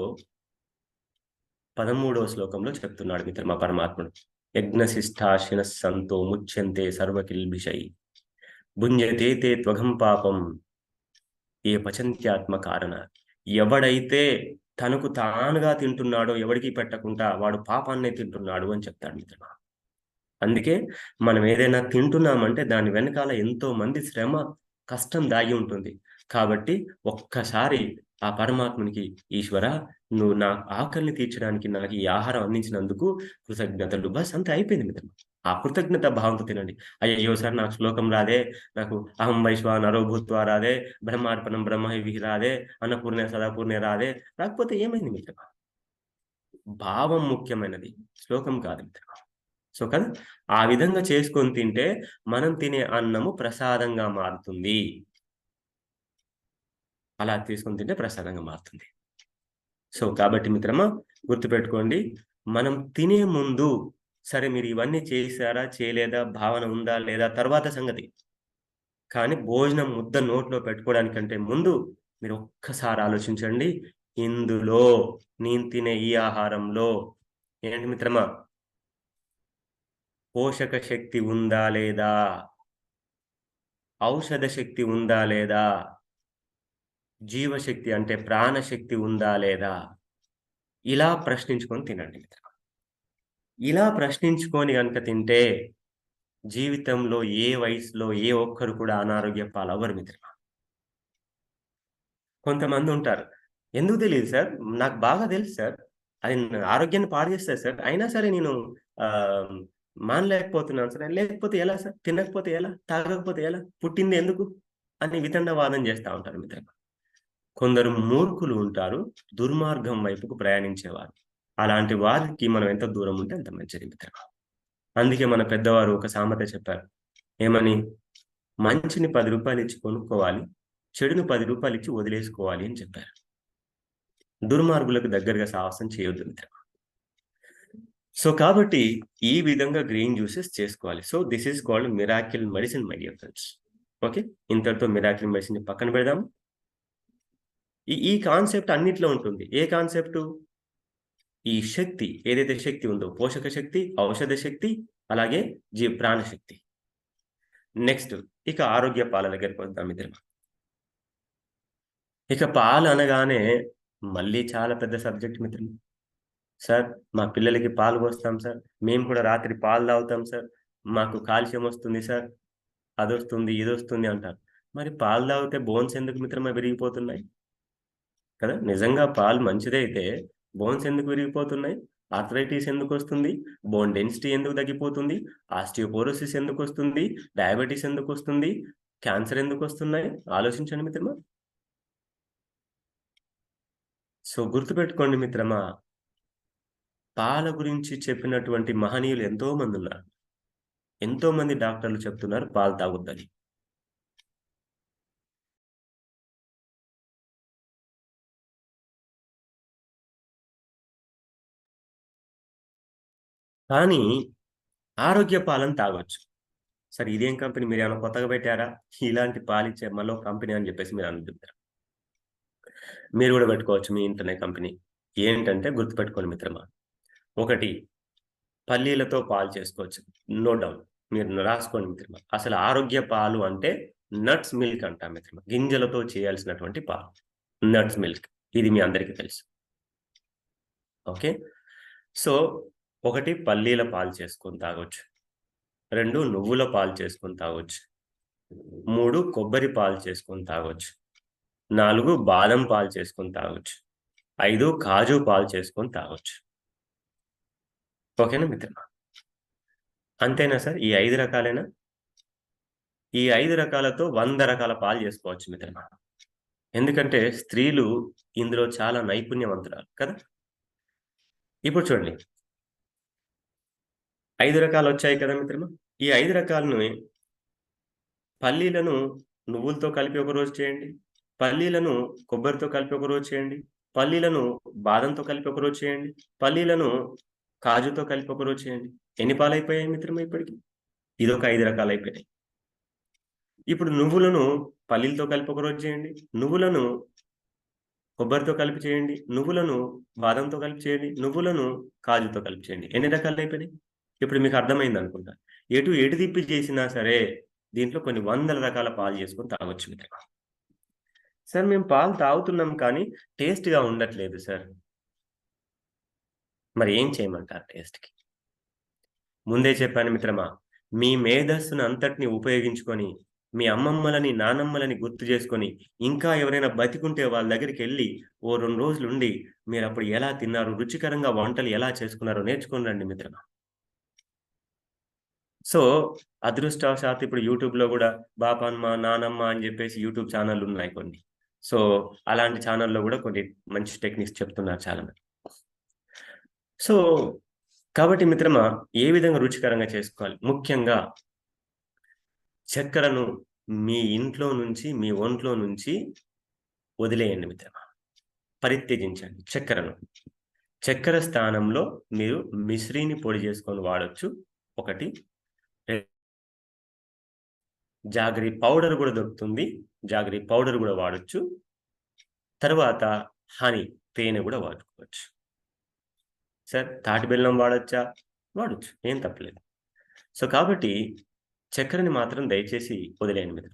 13వ శ్లోకంలో చెప్తున్నాడు మిత్రమా పరమాత్ముడు. యజ్ఞశిష్టాశినః సంతో ముచ్యంతే సర్వకిల్బిషై భుంజతే తే త్వఘం పాపం ఏ పచంత్యాత్మ కారణ. ఎవడైతే తనకు తానుగా తింటున్నాడో ఎవడికి పెట్టకుండా వాడు పాపాన్నే తింటున్నాడు అని చెప్తాడు మిత్రమా. అందుకే మనం ఏదైనా తింటున్నామంటే దాని వెనకాల ఎంతో మంది శ్రమ, కష్టం దాగి ఉంటుంది. కాబట్టి ఒక్కసారి ఆ పరమాత్మునికి, ఈశ్వరా! నువ్వు నా ఆకలిని తీర్చడానికి నాకు ఈ ఆహారం అందించినందుకు కృతజ్ఞతలు. బస్ అంతే అయిపోయింది మిత్రమా. ఆ కృతజ్ఞత భావంతో తినండి. అయ్యయ్యో! సార్ నాకు శ్లోకం రాదే, నాకు అహం వైశ్వానరో భూత్వా రాదే, బ్రహ్మార్పణం బ్రహ్మైవిః రాదే, అన్నపూర్ణే సదాపూర్ణే రాదే. రాకపోతే ఏమైంది మిత్రమా? భావం ముఖ్యమైనది. శ్లోకం కాదు మిత్రమా. సో, కదా! ఆ విధంగా చేసుకొని తింటే మనం తినే అన్నము ప్రసాదంగా మారుతుంది. అలా తీసుకొని తింటే ప్రసాదంగా మారుతుంది. సో, కాబట్టి మిత్రమా గుర్తుపెట్టుకోండి. మనం తినే ముందు సరే మీరు ఇవన్నీ చేశారా? చేయలేదా? భావన ఉందా? లేదా? తర్వాత సంగతి. కానీ భోజనం ముద్ద నోట్లో పెట్టుకోవడానికంటే ముందు మీరు ఒక్కసారి ఆలోచించండి. ఇందులో నేను తినే ఈ ఆహారంలో ఏంటి మిత్రమా? పోషక శక్తి ఉందా? లేదా? ఔషధ శక్తి ఉందా? లేదా? జీవశక్తి అంటే ప్రాణశక్తి ఉందా? లేదా? ఇలా ప్రశ్నించుకొని తినండి మిత్రమా. ఇలా ప్రశ్నించుకొని గనుక తింటే జీవితంలో ఏ వయసులో ఏ ఒక్కరు కూడా అనారోగ్య పాలవ్వరు మిత్రమా. కొంతమందుంటారు. ఎందుకు తెలీదు సార్. నాకు బాగా తెలుసు సార్. అది నా ఆరోగ్యాన్ని పాడు చేస్తది సార్. అయినా సరే నేను ఆహ్, మానలేకపోతున్నాను సార్. లేకపోతే ఎలా సార్? తినకపోతే ఎలా? తాగకపోతే ఎలా? పుట్టింది ఎందుకు? అని వితండవాదం చేస్తా ఉంటారు మిత్రమా. కొందరు మూర్ఖులు ఉంటారు. దుర్మార్గం వైపుకు ప్రయాణించేవారు. అలాంటి వారికి మనం ఎంత దూరం ఉంటే అంత మంచిది మిత్రమా. అందుకే మన పెద్దవారు ఒక సామెత చెప్పారు. ఏమని? మంచిని రూ. 10 ఇచ్చి కొనుక్కోవాలి. చెడుని రూ. 10 ఇచ్చి వదిలేసుకోవాలి అని చెప్పారు. దుర్మార్గులకు దగ్గరగా సాహసం చేయొద్దు మిత్రమా. సో, కాబట్టి ఈ విధంగా గ్రీన్ జ్యూసెస్ చేసుకోవాలి. So, this is called miracle medicine my dear friends. Okay. ఇంతటితో మిరాకిల్ మెడిసిన్‌ని పక్కన పెడదాం. ఈ కాన్సెప్ట్ అన్నిట్లో ఉంటుంది. ఏ కాన్సెప్టు? ఈ శక్తి ఏదైతే శక్తి ఉందో పోషక శక్తి, ఔషధ శక్తి, అలాగే ప్రాణశక్తి. నెక్స్ట్ ఇక ఆరోగ్య పాల దగ్గరికొద్దాం మిత్రమా. ఇక పాలు అనగానే మళ్ళీ చాలా పెద్ద సబ్జెక్ట్ మిత్రమా. సార్ మా పిల్లలకి పాలు పోస్తాం సార్. మేము కూడా రాత్రి పాలు తాగుతాం సార్. మాకు కాల్షియం వస్తుంది సార్. అదొస్తుంది, ఇదొస్తుంది అంటారు. మరి పాలు తాగితే బోన్స్ ఎందుకు మిత్రమా విరిగిపోతున్నాయి? కదా! నిజంగా పాలు మంచిదైతే బోన్స్ ఎందుకు విరిగిపోతున్నాయి? ఆర్థరైటిస్ ఎందుకొస్తుంది? బోన్ డెన్సిటీ ఎందుకు తగ్గిపోతుంది? ఆస్టియోపోరోసిస్ ఎందుకొస్తుంది? డయాబెటిస్ ఎందుకొస్తుంది? క్యాన్సర్ ఎందుకొస్తున్నాయి? ఆలోచించండి మిత్రమా. సో, గుర్తుపెట్టుకోండి మిత్రమా. పాల గురించి చెప్పినటువంటి మహనీయులు ఎంతో మందున్నారు. ఎంతో మంది డాక్టర్లు చెప్తున్నారు పాలు తాగొద్దని. కానీ ఆరోగ్య పాలను తాగొచ్చు. సరే ఇదేం కంపెనీ మీరేమైనా కొత్తగా పెట్టారా? ఇలాంటి పాలిచ్చే మళ్ళో కంపెనీ అని జెప్పేసి మీరనుకుంటారు. మీరు గూడా పెట్టుకోవచ్చు మీ ఇంట్లోనే కంపెనీ. ఏంటంటే గుర్తుపెట్టుకోండి మిత్రమా. ఒకటి పల్లీలతో పాలు చేసుకోవచ్చు. No doubt. మీరు రాసుకోండి మిత్రమా. అసలు ఆరోగ్య పాలు అంటే నట్స్ మిల్క్ అంటాం మిత్రమా. గింజలతో చేయాల్సినటువంటి పాలు. Nuts milk. ఇది మీ అందరికీ తెలుసు. ఓకే. సో, ఒకటి పల్లీల పాలు చేసుకొని తాగొచ్చు. 2 నువ్వుల పాలు చేసుకొని తాగొచ్చు. 3 కొబ్బరి పాలు చేసుకొని తాగొచ్చు. 4 బాదం పాలు చేసుకొని తాగొచ్చు. 5 కాజు పాలు చేసుకొని తాగొచ్చు. ఓకేనా మిత్రమా? అంతేనా సార్? ఈ 5 రకాలేనా? ఈ 5 రకాలతో 100 రకాల పాలు చేసుకోవచ్చు మిత్రమా. ఎందుకంటే స్త్రీలు ఇందులో చాలా నైపుణ్యవంతురాలు కదా! ఇప్పుడు చూడండి 5 రకాలొచ్చాయి కదా మిత్రమా. ఈ 5 రకాలని పల్లీలను నువ్వులతో కలిపి ఒకరోజు చేయండి. పల్లీలను కొబ్బరితో కలిపి ఒకరోజు చేయండి. పల్లీలను బాదంతో కలిపి ఒకరోజు చేయండి. పల్లీలను కాజుతో కలిపి ఒకరోజు చేయండి. ఎన్ని పాలైపోయాయి మిత్రమా ఇప్పటికి? ఇదొక 5 రకాలైపోయినాయి. ఇప్పుడు నువ్వులను పల్లీలతో కలిపి ఒకరోజు చేయండి. నువ్వులను కొబ్బరితో కలిపి చేయండి. నువ్వులను బాదంతో కలిపి చేయండి. నువ్వులను కాజుతో కలిపి చేయండి. ఎన్ని రకాలైపోయినాయి? ఇప్పుడు మీకు అర్థమైందనుకుంటా. ఎటు తిప్పి చేసినా సరే దీంట్లో కొన్ని వందల రకాల పాలు చేసుకొని తాగొచ్చు మిత్రమా. సార్ మేము పాలు తాగుతున్నాం కానీ టేస్ట్‌గా ఉండట్లేదు సార్. మరి ఏం చేయమంటారు టేస్ట్‌కి? ముందే చెప్పాను మిత్రమా. మీ మేధస్సును అంతటిని ఉపయోగించుకొని మీ అమ్మమ్మలని, నానమ్మలని గుర్తు చేసుకొని, ఇంకా ఎవరైనా బతికుంటే వాళ్ళ దగ్గరికెళ్ళి ఓ 2 రోజులుండి, మీరప్పుడు ఎలా తిన్నారు, రుచికరంగా వంటలు ఎలా చేసుకున్నారో నేర్చుకొని రండి మిత్రమా. సో, అదృష్టవశాత్తు ఇప్పుడు యూట్యూబ్‌లో గూడా బాపమ్మ, నానమ్మ అని జెప్పేసి యూట్యూబ్ ఛానెల్లున్నాయి కొన్ని. సో, అలాంటి ఛానెల్‌లో గూడా కొన్ని మంచి టెక్నిక్స్ చెప్తున్నారు చాలామంది. సో, కాబట్టి మిత్రమా, ఏ విధంగా రుచికరంగా చేసుకోవాలి? ముఖ్యంగా చక్కెరను మీ ఇంట్లో నుంచి, మీ ఒంట్లో నుంచి వదిలేయండి మిత్రమా. పరిత్యజించండి చక్కెరను. చక్కెర స్థానంలో మీరు మిశ్రీని పొడి చేసుకొని వాడొచ్చు. ఒకటి. రె జాగరి పౌడర్ గూడా దొరుకుతుంది. జాగరి పౌడర్ గూడా వాడొచ్చు. తరువాత హనీ, తేనె గూడా వాడుకోవచ్చు. సార్ తాటి బెల్లం వాడొచ్చా? వాడొచ్చు. ఏం తప్పులేదు. సో, కాబట్టి చక్కెరని మాత్రం దయచేసి వదిలేయండి మీరు.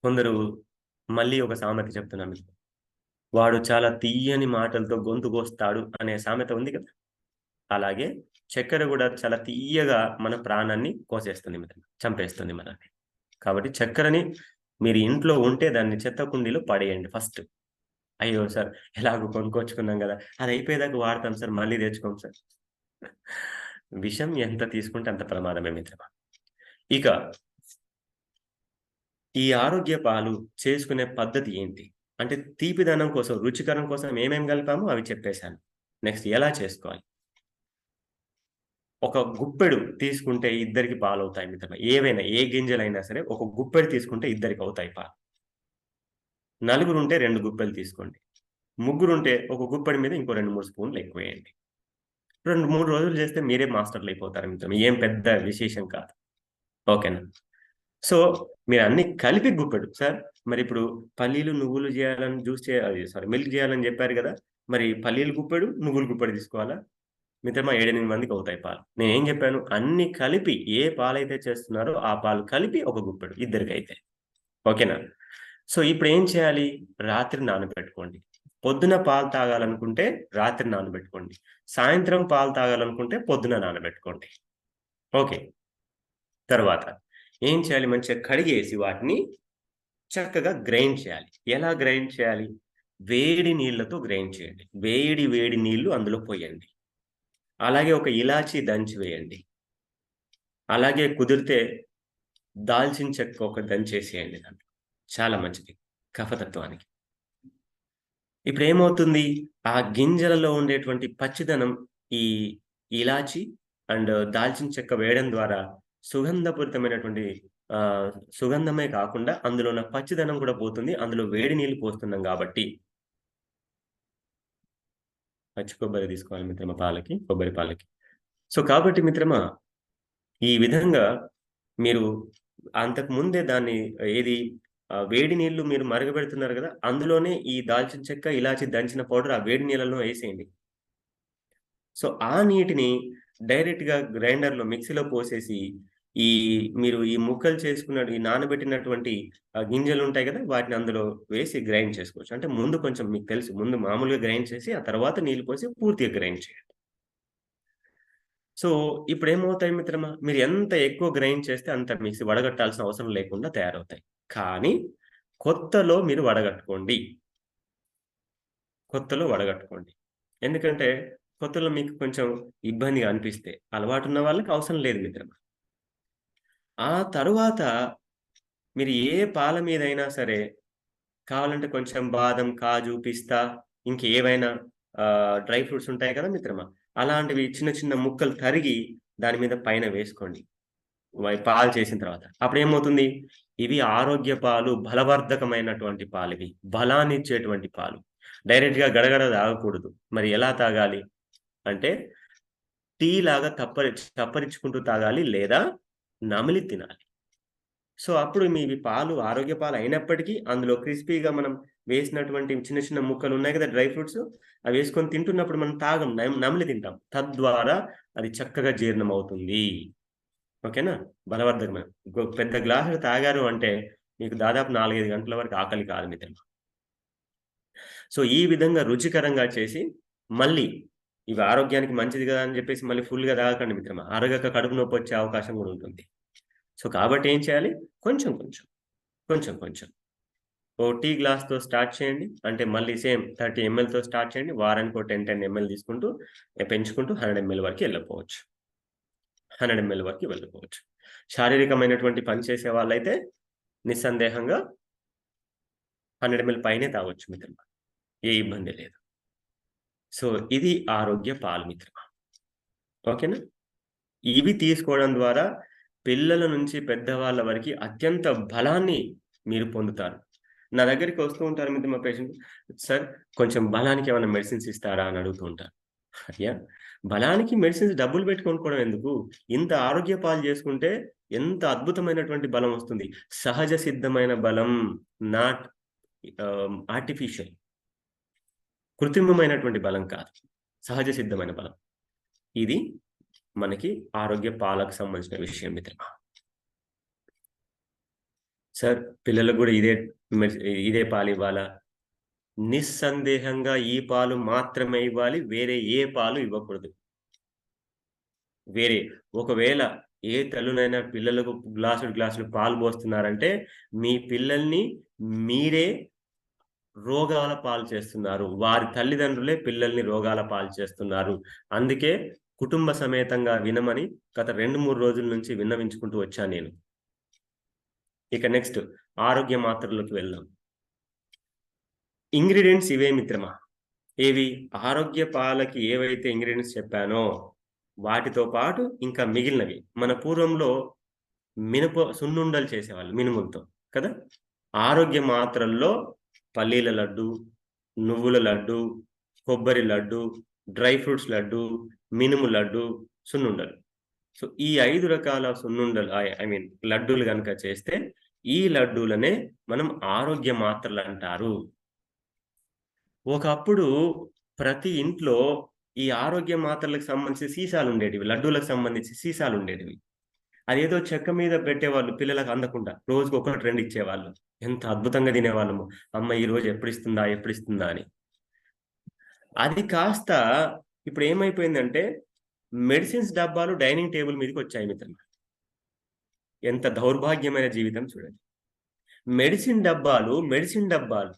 కొందరు మళ్ళీ ఒక సామెత చెప్తున్నా మీకు. వాడు చాలా తియ్యని మాటలతో గొంతు కోస్తాడు అనే సామెత ఉంది కదా! అలాగే చక్కెర గూడా చాలా తియ్యగా మన ప్రాణాన్ని కోసేస్తుంది మిత్రమా. చంపేస్తుంది మనల్ని. కాబట్టి చక్కెరని మీరు ఇంట్లో ఉంటే దాన్ని చెత్త కుండీలో పడేయండి ఫస్ట్. అయ్యో! సార్ ఎలాగో కొనుక్కొచ్చుకున్నాం గదా! అది అయిపోయేదాకా వాడతాం సార్. మళ్ళీ తెచ్చుకోం సార్. విషం ఎంత తీసుకుంటే అంత ప్రమాదమే మిత్రమా. ఇక ఈ ఆరోగ్య పాలు చేసుకునే పద్ధతి ఏంటి? అంటే తీపిదనం కోసం, రుచికరం కోసం ఏమేం కలిపామో అవి చెప్పేసాను. నెక్స్ట్ ఎలా చేసుకోవాలి? ఒక గుప్పెడు తీసుకుంటే ఇద్దరికి పాలవుతాయి మిత్రమా. ఏవైనా ఏ గింజలైనా సరే ఒక గుప్పెడు తీసుకుంటే ఇద్దరికవుతాయి పాలు. నలుగురుంటే 2 గుప్పెలు తీసుకోండి. ముగ్గురుంటే ఒక గుప్పెడు మీద ఇంకో 2, 3 స్పూన్లు ఎక్కువేయండి. 2, 3 రోజులు చేస్తే మీరే మాస్టర్‌లయిపోతారు మిత్రమా. ఏం పెద్ద విశేషం కాదు. ఓకేనా? సో, మీరన్నీ కలిపి గుప్పెడు. సార్ మరిప్పుడు పల్లీలు, నువ్వులు జేయాలని మిల్క్ జేయాలని జెప్పారు గదా! మరి పల్లీలు గుప్పెడు, నువ్వులు గుప్పెడు తీసుకోవాలా? మిత్రమా 7, 8 మందికవుతాయి పాలు. నేనేం జెప్పాను? అన్నీ కలిపి ఏ పాలైతే చేస్తున్నారో ఆ పాలు కలిపి ఒక గుప్పెడు ఇద్దరికైతే. ఓకేనా? సో, ఇప్పుడేం చేయాలి? రాత్రి నానబెట్టుకోండి. పొద్దున పాలు తాగాలనుకుంటే రాత్రి నానబెట్టుకోండి. సాయంత్రం పాలు తాగాలనుకుంటే పొద్దున నానబెట్టుకోండి. ఓకే. తరువాత ఏం చేయాలి? మంచిగా కడిగేసి వాటిని చక్కగా గ్రైండ్ చేయాలి. ఎలా గ్రైండ్ చేయాలి? వేడి నీళ్ళతో గ్రైండ్ చేయండి. వేడి వేడి నీళ్లు అందులో పొయ్యండి. అలాగే ఒక ఇలాచీ దంచి వేయండి. అలాగే కుదిరితే దాల్చిన చెక్క ఒక దంచేసేయండి దాంట్లో. చాలా మంచిది కఫతత్వానికి. ఇప్పుడేమవుతుంది? ఆ గింజలలో ఉండేటువంటి పచ్చిదనం ఈ ఇలాచి దాల్చిన చెక్క వేయడం ద్వారా సుగంధపూరితమైనటువంటి ఆహ్, సుగంధమే కాకుండా అందులో ఉన్న పచ్చిదనం కూడా పోతుంది. అందులో వేడి నీళ్లు పోస్తున్నాం గాబట్టి పచ్చి కొబ్బరి తీసుకోవాలి మిత్రమా పాలకి, కొబ్బరి పాలకి. సో, కాబట్టి మిత్రమా ఈ విధంగా మీరు అంతకు ముందే దాన్ని ఏది వేడి నీళ్లు మీరు మరగబెడుతున్నారు గదా! అందులోనే ఈ దాల్చిన చెక్క, ఇలాచి దంచిన పౌడర్ ఆ వేడి నీళ్ళలో ఏసేయండి. సో, ఆ నీటిని డైరెక్ట్‌గా గ్రైండర్‌లో మిక్సీలో పోసేసి, ఈ మీరు ఈ ముక్కలు చేసుకున్న ఈ నానబెట్టినటువంటి గింజలుంటాయి గదా! వాటిని అందులో వేసి గ్రైండ్ చేసుకోవచ్చు. అంటే ముందు కొంచెం మీకు తెలుసు. ముందు మామూలుగా గ్రైండ్ చేసి, ఆ తర్వాత నీళ్లు పోసి పూర్తిగా గ్రైండ్ చేయండి. సో, ఇప్పుడేమవుతాయి మిత్రమా, మీరు ఎంత ఎక్కువ గ్రైండ్ చేస్తే అంత మిక్సీ వడగట్టాల్సిన అవసరం లేకుండా తయారవుతాయి. కానీ కొత్తలో మీరు వడగట్టుకోండి. కొత్తలో వడగట్టుకోండి. ఎందుకంటే, కొత్తలో మీకు కొంచెం ఇబ్బందిగా అనిపిస్తే, అలవాటున్న వాళ్ళకి అవసరం లేదు మిత్రమా. ఆ తరువాత మీరు ఏ పాల మీదైనా సరే, కావాలంటే కొంచెం బాదం, కాజు, పిస్తా ఇంకేవైనా డ్రై ఫ్రూట్స్ ఉంటాయి కదా మిత్రమా! అలాంటివి చిన్న చిన్న ముక్కలు తరిగి దాని మీద పైన వేసుకోండి. పాలు చేసిన తర్వాత. అప్పుడేమవుతుంది? ఇవి ఆరోగ్య పాలు, బలవర్ధకమైనటువంటి పాలివి. బలాన్నిచ్చేటువంటి పాలు. డైరెక్ట్‌గా గడగడ తాగకూడదు. మరి ఎలా తాగాలి? అంటే టీ లాగా చప్పరించుకుంటూ తాగాలి లేదా నమిలి తినాలి. సో, అప్పుడు మీవి పాలు ఆరోగ్య పాలు అయినప్పటికీ అందులో క్రిస్పీగా మనం వేసినటువంటి చిన్న చిన్న ముక్కలున్నాయి కదా! డ్రై ఫ్రూట్స్ అవేసుకొని తింటున్నప్పుడు మనం తాగం. నమిలి తింటాం. తద్వారా అది చక్కగా జీర్ణమవుతుంది. ఓకేనా? బలవర్ధకమే. పెద్ద గ్లాసులు తాగారు అంటే మీకు దాదాపు 4, 5 గంటల వరకు ఆకలి కాదు మిత్రమా. సో, ఈ విధంగా రుచికరంగా చేసి మళ్ళీ ఇవి ఆరోగ్యానికి మంచిది కదా అని చెప్పేసి మళ్ళీ ఫుల్‌గా తాగకండి మిత్రమా. అరగక కడుపు నొప్పి వచ్చే అవకాశం కూడా ఉంటుంది. సో, కాబట్టి ఏం చేయాలి? కొంచెం కొంచెం, కొంచెం కొంచెం. ఓ టీ గ్లాస్‌తో స్టార్ట్ చేయండి. అంటే మళ్ళీ సేమ్ 30 ఎంఎల్‌తో స్టార్ట్ చేయండి. వారానికి ఓ 10 ఎంఎల్ తీసుకుంటూ పెంచుకుంటూ 100 ఎంఎల్ వరకు వెళ్ళిపోవచ్చు. 100 ఎంఎల్ వరకు వెళ్ళిపోవచ్చు. శారీరకమైనటువంటి పని చేసే వాళ్ళైతే నిస్సందేహంగా 100 ఎంఎల్ పైనే తాగొచ్చు మిత్రమా. ఏ ఇబ్బంది లేదు. సో, ఇది ఆరోగ్య పాలు మిత్రమా. ఓకేనా? ఇవి తీసుకోవడం ద్వారా పిల్లల నుంచి పెద్దవాళ్ళ వరకి అత్యంత బలాన్ని మీరు పొందుతారు. నా దగ్గరికి వస్తూ ఉంటారు మిత్రమా పేషెంట్. "సార్ కొంచెం బలానికి ఏమైనా మెడిసిన్స్ ఇస్తారా?" అని అడుగుతూ ఉంటారు. అయ్యా! బలానికి మెడిసిన్స్ డబ్బులు పెట్టి కొనుక్కోవడం ఎందుకు? ఇంత ఆరోగ్య పాలు చేసుకుంటే ఎంత అద్భుతమైనటువంటి బలం వస్తుంది. సహజ సిద్ధమైన బలం. Not artificial. కృత్రిమమైనటువంటి బలం కాదు. సహజ సిద్ధమైన బలం. ఇది మనకి ఆరోగ్య పాలకు సంబంధించిన విషయం మిత్రమా. సార్ పిల్లలకు గూడా ఇదే పాలివ్వాలా? నిస్సందేహంగా ఈ పాలు మాత్రమే ఇవ్వాలి. వేరే ఏ పాలు ఇవ్వకూడదు. వేరే ఒకవేళ ఏ తల్లులైనా పిల్లలకు గ్లాసులు పాలు పోస్తున్నారంటే, మీ పిల్లల్ని మీరే రోగాల పాలు చేస్తున్నారు. వారి తల్లిదండ్రులే పిల్లల్ని రోగాల పాలు చేస్తున్నారు. అందుకే కుటుంబ సమేతంగా వినమని గత 2, 3 రోజుల నుంచి విన్నవించుకుంటూ వచ్చాను నేను. ఇక నెక్స్ట్ ఆరోగ్య మాత్రలకు వెళ్దాం. ఇంగ్రీడియెంట్స్ ఇవే మిత్రమా. ఏవి? ఆరోగ్య పాలకి ఏవైతే ఇంగ్రీడియెంట్స్ చెప్పానో, వాటితో పాటు ఇంకా మిగిలినవి. మన పూర్వంలో సున్నుండలు చేసేవాళ్ళు మినుములతో కదా! ఆరోగ్య మాత్రల్లో పల్లీల లడ్డు, నువ్వుల లడ్డు, కొబ్బరి లడ్డు, డ్రై ఫ్రూట్స్ లడ్డు, మినుము లడ్డు, సున్నుండలు. సో, ఈ 5 రకాల సున్నుండలు ఐ మీన్ లడ్డూలు గనక చేస్తే, ఈ లడ్డూలనే మనం ఆరోగ్య మాత్రలంటారు. ఒకప్పుడు ప్రతి ఇంట్లో ఈ ఆరోగ్య మాత్రలకు సంబంధించి సీసాలుండేటివి. లడ్డూలకు సంబంధించి సీసాలుండేటివి. అదేదో చెక్క మీద పెట్టేవాళ్ళు పిల్లలకు అందకుండా. రోజుకి 1, 2 ఇచ్చేవాళ్ళు. ఎంత అద్భుతంగా తినేవాళ్ళమో. అమ్మ ఈరోజు ఎప్పుడిస్తుందా? ఎప్పుడిస్తుందా? అని. అది కాస్త ఇప్పుడేమైపోయిందంటే మెడిసిన్స్ డబ్బాలు డైనింగ్ టేబుల్ మీదకొచ్చాయి మిత్రమా. ఎంత దౌర్భాగ్యమైన జీవితం చూడండి. మెడిసిన్ డబ్బాలు.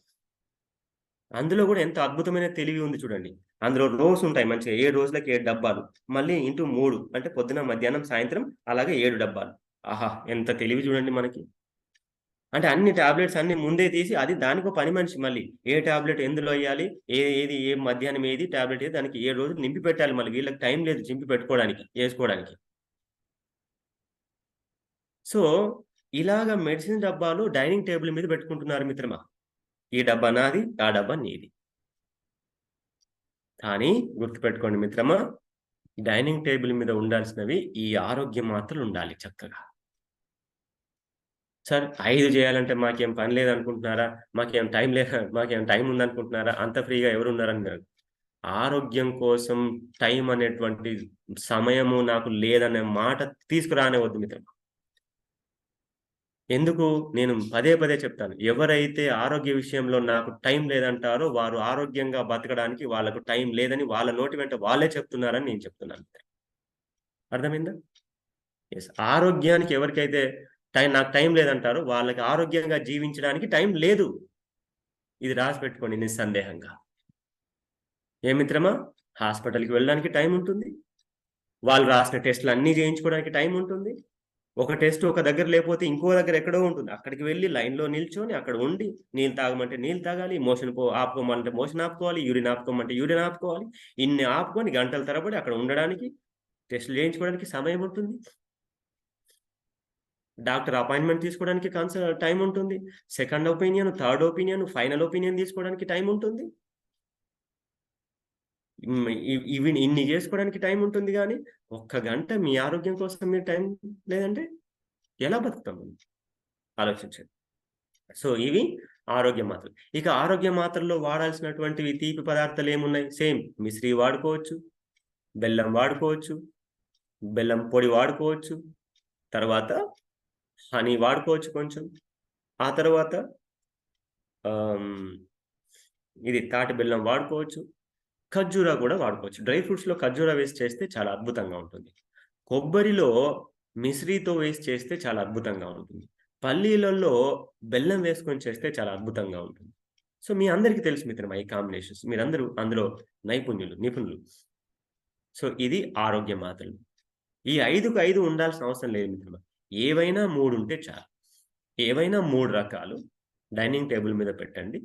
అందులో గూడా ఎంత అద్భుతమైన తెలివి ఉంది చూడండి. అందులో రోస్ ఉంటాయి మంచిగా. 7 రోజులకి 7 డబ్బాలు. మళ్ళీ ఇంటూ 3 అంటే పొద్దున, మధ్యాహ్నం, సాయంత్రం అలాగే 7 డబ్బాలు. ఆహా! ఎంత తెలివి చూడండి మనకి. అంటే అన్ని టాబ్లెట్స్ అన్నీ ముందే తీసి అది దానికో పని మనిషి మళ్ళీ. ఏ టాబ్లెట్ ఎందులో ఎయ్యాలి? ఏ మధ్యాహ్నం ఏది టాబ్లెట్ ఏది దానికి 7 రోజులు నింపి పెట్టాలి మళ్ళీ. వీళ్ళకి టైం లేదు చింపి పెట్టుకోవడానికి, ఏసుకోవడానికి. సో, ఇలాగ మెడిసిన్ డబ్బాలు డైనింగ్ టేబుల్ మీద పెట్టుకుంటున్నారు మిత్రమా. ఈ డబ్బా నాది, ఆ డబ్బా నీది. కానీ గుర్తుపెట్టుకోండి మిత్రమా, డైనింగ్ టేబుల్ మీద ఉండాల్సినవి ఈ ఆరోగ్య మాత్రలుండాలి చక్కగా. సార్ 5 జేయాలంటే మాకేం పని లేదనుకుంటున్నారా? మాకేం టైం ఉందనుకుంటున్నారా? అంత ఫ్రీగా ఎవరున్నారని మీరు ఆరోగ్యం కోసం టైం అనేటువంటి సమయము నాకు లేదనే మాట తీసుకురానివద్దు మిత్రమా. ఎందుకు? నేను పదే పదే చెప్తాను. ఎవరైతే ఆరోగ్య విషయంలో నాకు టైం లేదంటారో వారు ఆరోగ్యంగా బతకడానికి వాళ్ళకు టైం లేదని వాళ్ళ నోటి వెంట వాళ్ళే చెప్తున్నారని నేను చెప్తున్నాను. అర్థమైందా? యెస్. ఆరోగ్యానికి ఎవరికైతే నాకు టైం లేదంటారో వాళ్ళకి ఆరోగ్యంగా జీవించడానికి టైం లేదు. ఇది రాసి పెట్టుకోండి నిస్సందేహంగా. ఏ మిత్రమా? హాస్పిటల్‌కి వెళ్ళడానికి టైం ఉంటుంది. వాళ్ళు రాసిన టెస్ట్‌లన్నీ చేయించుకోవడానికి టైం ఉంటుంది. ఒక టెస్ట్ ఒక దగ్గర లేపోతే ఇంకో దగ్గర ఎక్కడో ఉంటుంది. అక్కడికి వెళ్లి లైన్‌లో నిల్చొని అక్కడ ఉండి నీళ్ళు తాగమంటే నీళ్ళు తాగాలి. ఆపుకోమంటే మోషన్ ఆపుకోవాలి. యూరిన్ ఆపుకోమంటే యూరిన్ ఆపుకోవాలి. ఇన్ని ఆపుకొని గంటల తరబడి అక్కడ ఉండడానికి, టెస్ట్‌లు చేయించుకోవడానికి సమయం ఉంటుంది. డాక్టర్ అపాయింట్‌మెంట్ తీసుకోవడానికి టైమ్ ఉంటుంది. Second opinion, third opinion, final opinion తీసుకోవడానికి టైమ్ ఉంటుంది. హ్మ్. ఇవి ఇన్ని జేసుకోవడానికి టైమ్ ఉంటుంది గానీ, ఒక్క గంట మీ ఆరోగ్యం కోసం మీరు టైం లేదంటే ఎలా బతుకుతాం మనం? ఆలోచించండి. సో, ఇవి ఆరోగ్య మాత్రలు. ఇక ఆరోగ్య మాత్రల్లో వాడాల్సినటువంటివి తీపి పదార్థాలేమున్నాయి? సేమ్ మిశ్రీ వాడుకోవచ్చు, బెల్లం వాడుకోవచ్చు, బెల్లం పొడి వాడుకోవచ్చు, తర్వాత హనీ వాడుకోవచ్చు కొంచెం. ఆ తర్వాత ఆహ్, ఇది తాటి బెల్లం వాడుకోవచ్చు. ఖర్జూరా కూడా వాడుకోవచ్చు. డ్రై ఫ్రూట్స్‌లో ఖర్జూరా వేసి చేస్తే చాలా అద్భుతంగా ఉంటుంది. కొబ్బరిలో మిశ్రీతో వేసి చేస్తే చాలా అద్భుతంగా ఉంటుంది. పల్లీలలో బెల్లం వేసుకొని చేస్తే చాలా అద్భుతంగా ఉంటుంది. సో, మీ అందరికీ తెలుసు మిత్రమా ఈ కాంబినేషన్స్. మీరందరూ అందులో నిపుణులు. సో, ఇది ఆరోగ్య మాత్రలు. ఈ 5కు 5 ఉండాల్సిన అవసరం లేదు మిత్రమా. ఏవైనా 3 ఉంటే చాలు. ఏవైనా 3 రకాలు డైనింగ్ టేబుల్ మీద పెట్టండి.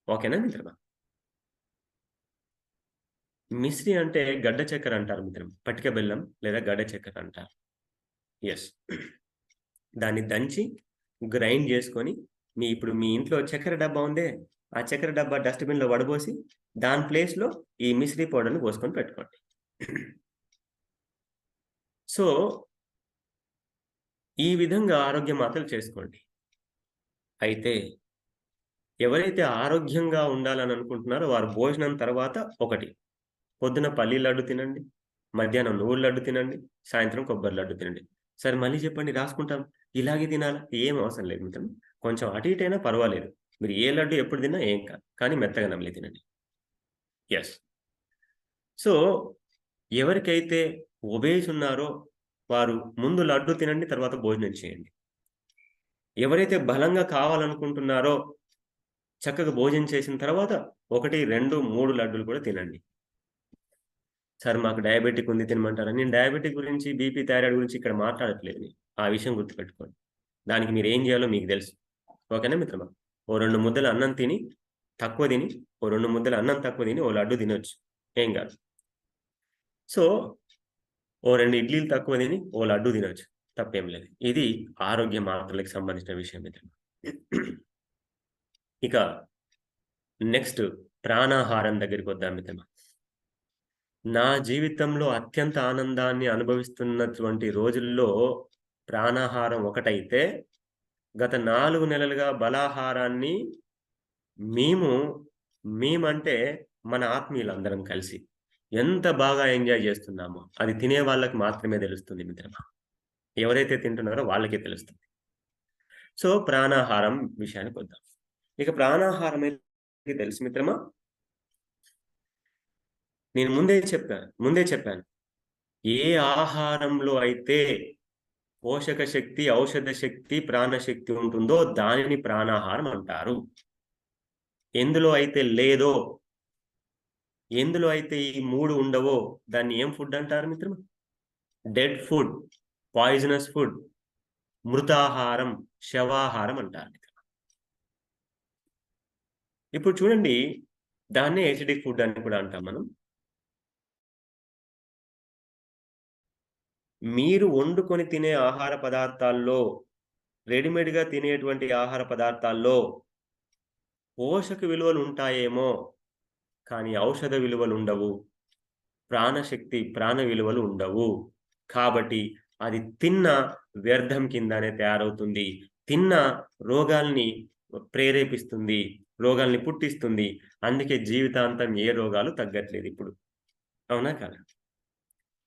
ఓకేనా మిత్రమా? మిశ్రీ అంటే గడ్డ చక్కెర అంటారు మిత్రమా. పటిక బెల్లం లేదా గడ్డ చక్కెర అంటారు. యెస్. దాన్ని దంచి, గ్రైండ్ జేసుకొని, ఇప్పుడు మీ ఇంట్లో చక్కెర డబ్బా ఉందే, ఆ చక్కెర డబ్బా డస్ట్‌బిన్‌లో పడబోసి, దాని ప్లేస్‌లో ఈ మిశ్రీ పౌడర్‌ని పోసుకొని పెట్టుకోండి. సో, ఈ విధంగా ఆరోగ్య మాత్రలు చేసుకోండి. అయితే ఎవరైతే ఆరోగ్యంగా ఉండాలని అనుకుంటున్నారో వారు భోజనం తర్వాత ఒకటి, పొద్దున పల్లి లడ్డు తినండి, మధ్యాహ్నం నువ్వుల లడ్డు తినండి, సాయంత్రం కొబ్బరి లడ్డు తినండి. సరే మళ్ళీ చెప్పండి రాసుకుంటాం. ఇలాగే తినాలా? ఏం అవసరం లేదు మిత్రమా. కొంచెం అటు ఇటు అయినా పర్వాలేదు. మీరు ఏ లడ్డు ఎప్పుడు తిన్నా ఏం కాదు. కానీ మెత్తగా నమిలి తినండి. యెస్. సో, ఎవరికైతే ఒబేస్ ఉన్నారో వారు ముందు లడ్డు తినండి. తర్వాత భోజనం చేయండి. ఎవరైతే బలంగా కావాలనుకుంటున్నారో చక్కగా భోజనం చేసిన తర్వాత 1, 2, 3 లడ్డూలు కూడా తినండి. సార్ మాకు డయాబెటిక్ ఉంది తినమంటారా? నేను డయాబెటిక్ గురించి, బీపీ, థైరాయిడ్ గురించి ఇక్కడ మాట్లాడట్లేదు నేను. ఆ విషయం గుర్తుపెట్టుకోండి. దానికి మీరేం జేయాలో మీకు తెలుసు. ఓకేనా మిత్రమా? ఓ 2 ముద్దలు అన్నం తిని, తక్కువ తిని, ఓ 2 ముద్దలు అన్నం తక్కువ తిని, ఓ లడ్డు తినొచ్చు. ఏం గాదు. సో, ఓ 2 ఇడ్లీలు తక్కువ తిని, ఓ లడ్డు తినొచ్చు. తప్పేం లేదు. ఇది ఆరోగ్య మార్పులకు సంబంధించిన విషయం మిత్రమా. ఇక నెక్స్ట్ ప్రాణాహారం దగ్గరికొద్దాం మిత్రమా. నా జీవితంలో అత్యంత ఆనందాన్ని అనుభవిస్తున్నటువంటి రోజుల్లో ప్రాణాహారం ఒకటైతే, గత 4 నెలలుగా బలాహారాన్ని మేము, మేమంటే మన ఆత్మీయులందరం కలిసి ఎంత బాగా ఎంజాయ్ జేస్తున్నామో, అది తినే వాళ్ళకి మాత్రమే తెలుస్తుంది మిత్రమా. ఎవరైతే తింటున్నారో వాళ్ళకే తెలుస్తుంది. సో, ప్రాణాహారం విషయానికొద్దాం. ఇక ప్రాణాహారం అయితే తెలుసు మిత్రమా, నేను ముందే చెప్పాను. ఏ ఆహారంలో అయితే పోషక శక్తి, ఔషధ శక్తి, ప్రాణశక్తి ఉంటుందో దానిని ప్రాణాహారం అంటారు. ఎందులో అయితే లేదో, ఎందులో అయితే ఈ 3 ఉండవో దాన్ని ఏం ఫుడ్ అంటారు మిత్రమా? డెడ్ ఫుడ్, పాయిజనస్ ఫుడ్, మృతాహారం, శవాహారం అంటారు. ఇప్పుడు చూడండి, దాన్నే ఎసిడిక్ ఫుడ్ అని కూడా అంటాం మనం. మీరు వండుకొని తినే ఆహార పదార్థాల్లో, రెడీమేడ్‌గా తినేటువంటి ఆహార పదార్థాల్లో పోషక విలువలుంటాయేమో, కానీ ఔషధ విలువలుండవు. ప్రాణశక్తి, ప్రాణ విలువలు ఉండవు. కాబట్టి అది తిన్న వ్యర్థం కిందనే తయారవుతుంది. తిన్న రోగాల్ని ప్రేరేపిస్తుంది. రోగాల్ని పుట్టిస్తుంది. అందుకే జీవితాంతం ఏ రోగాలు తగ్గట్లేదిప్పుడు. అవునా కాదా?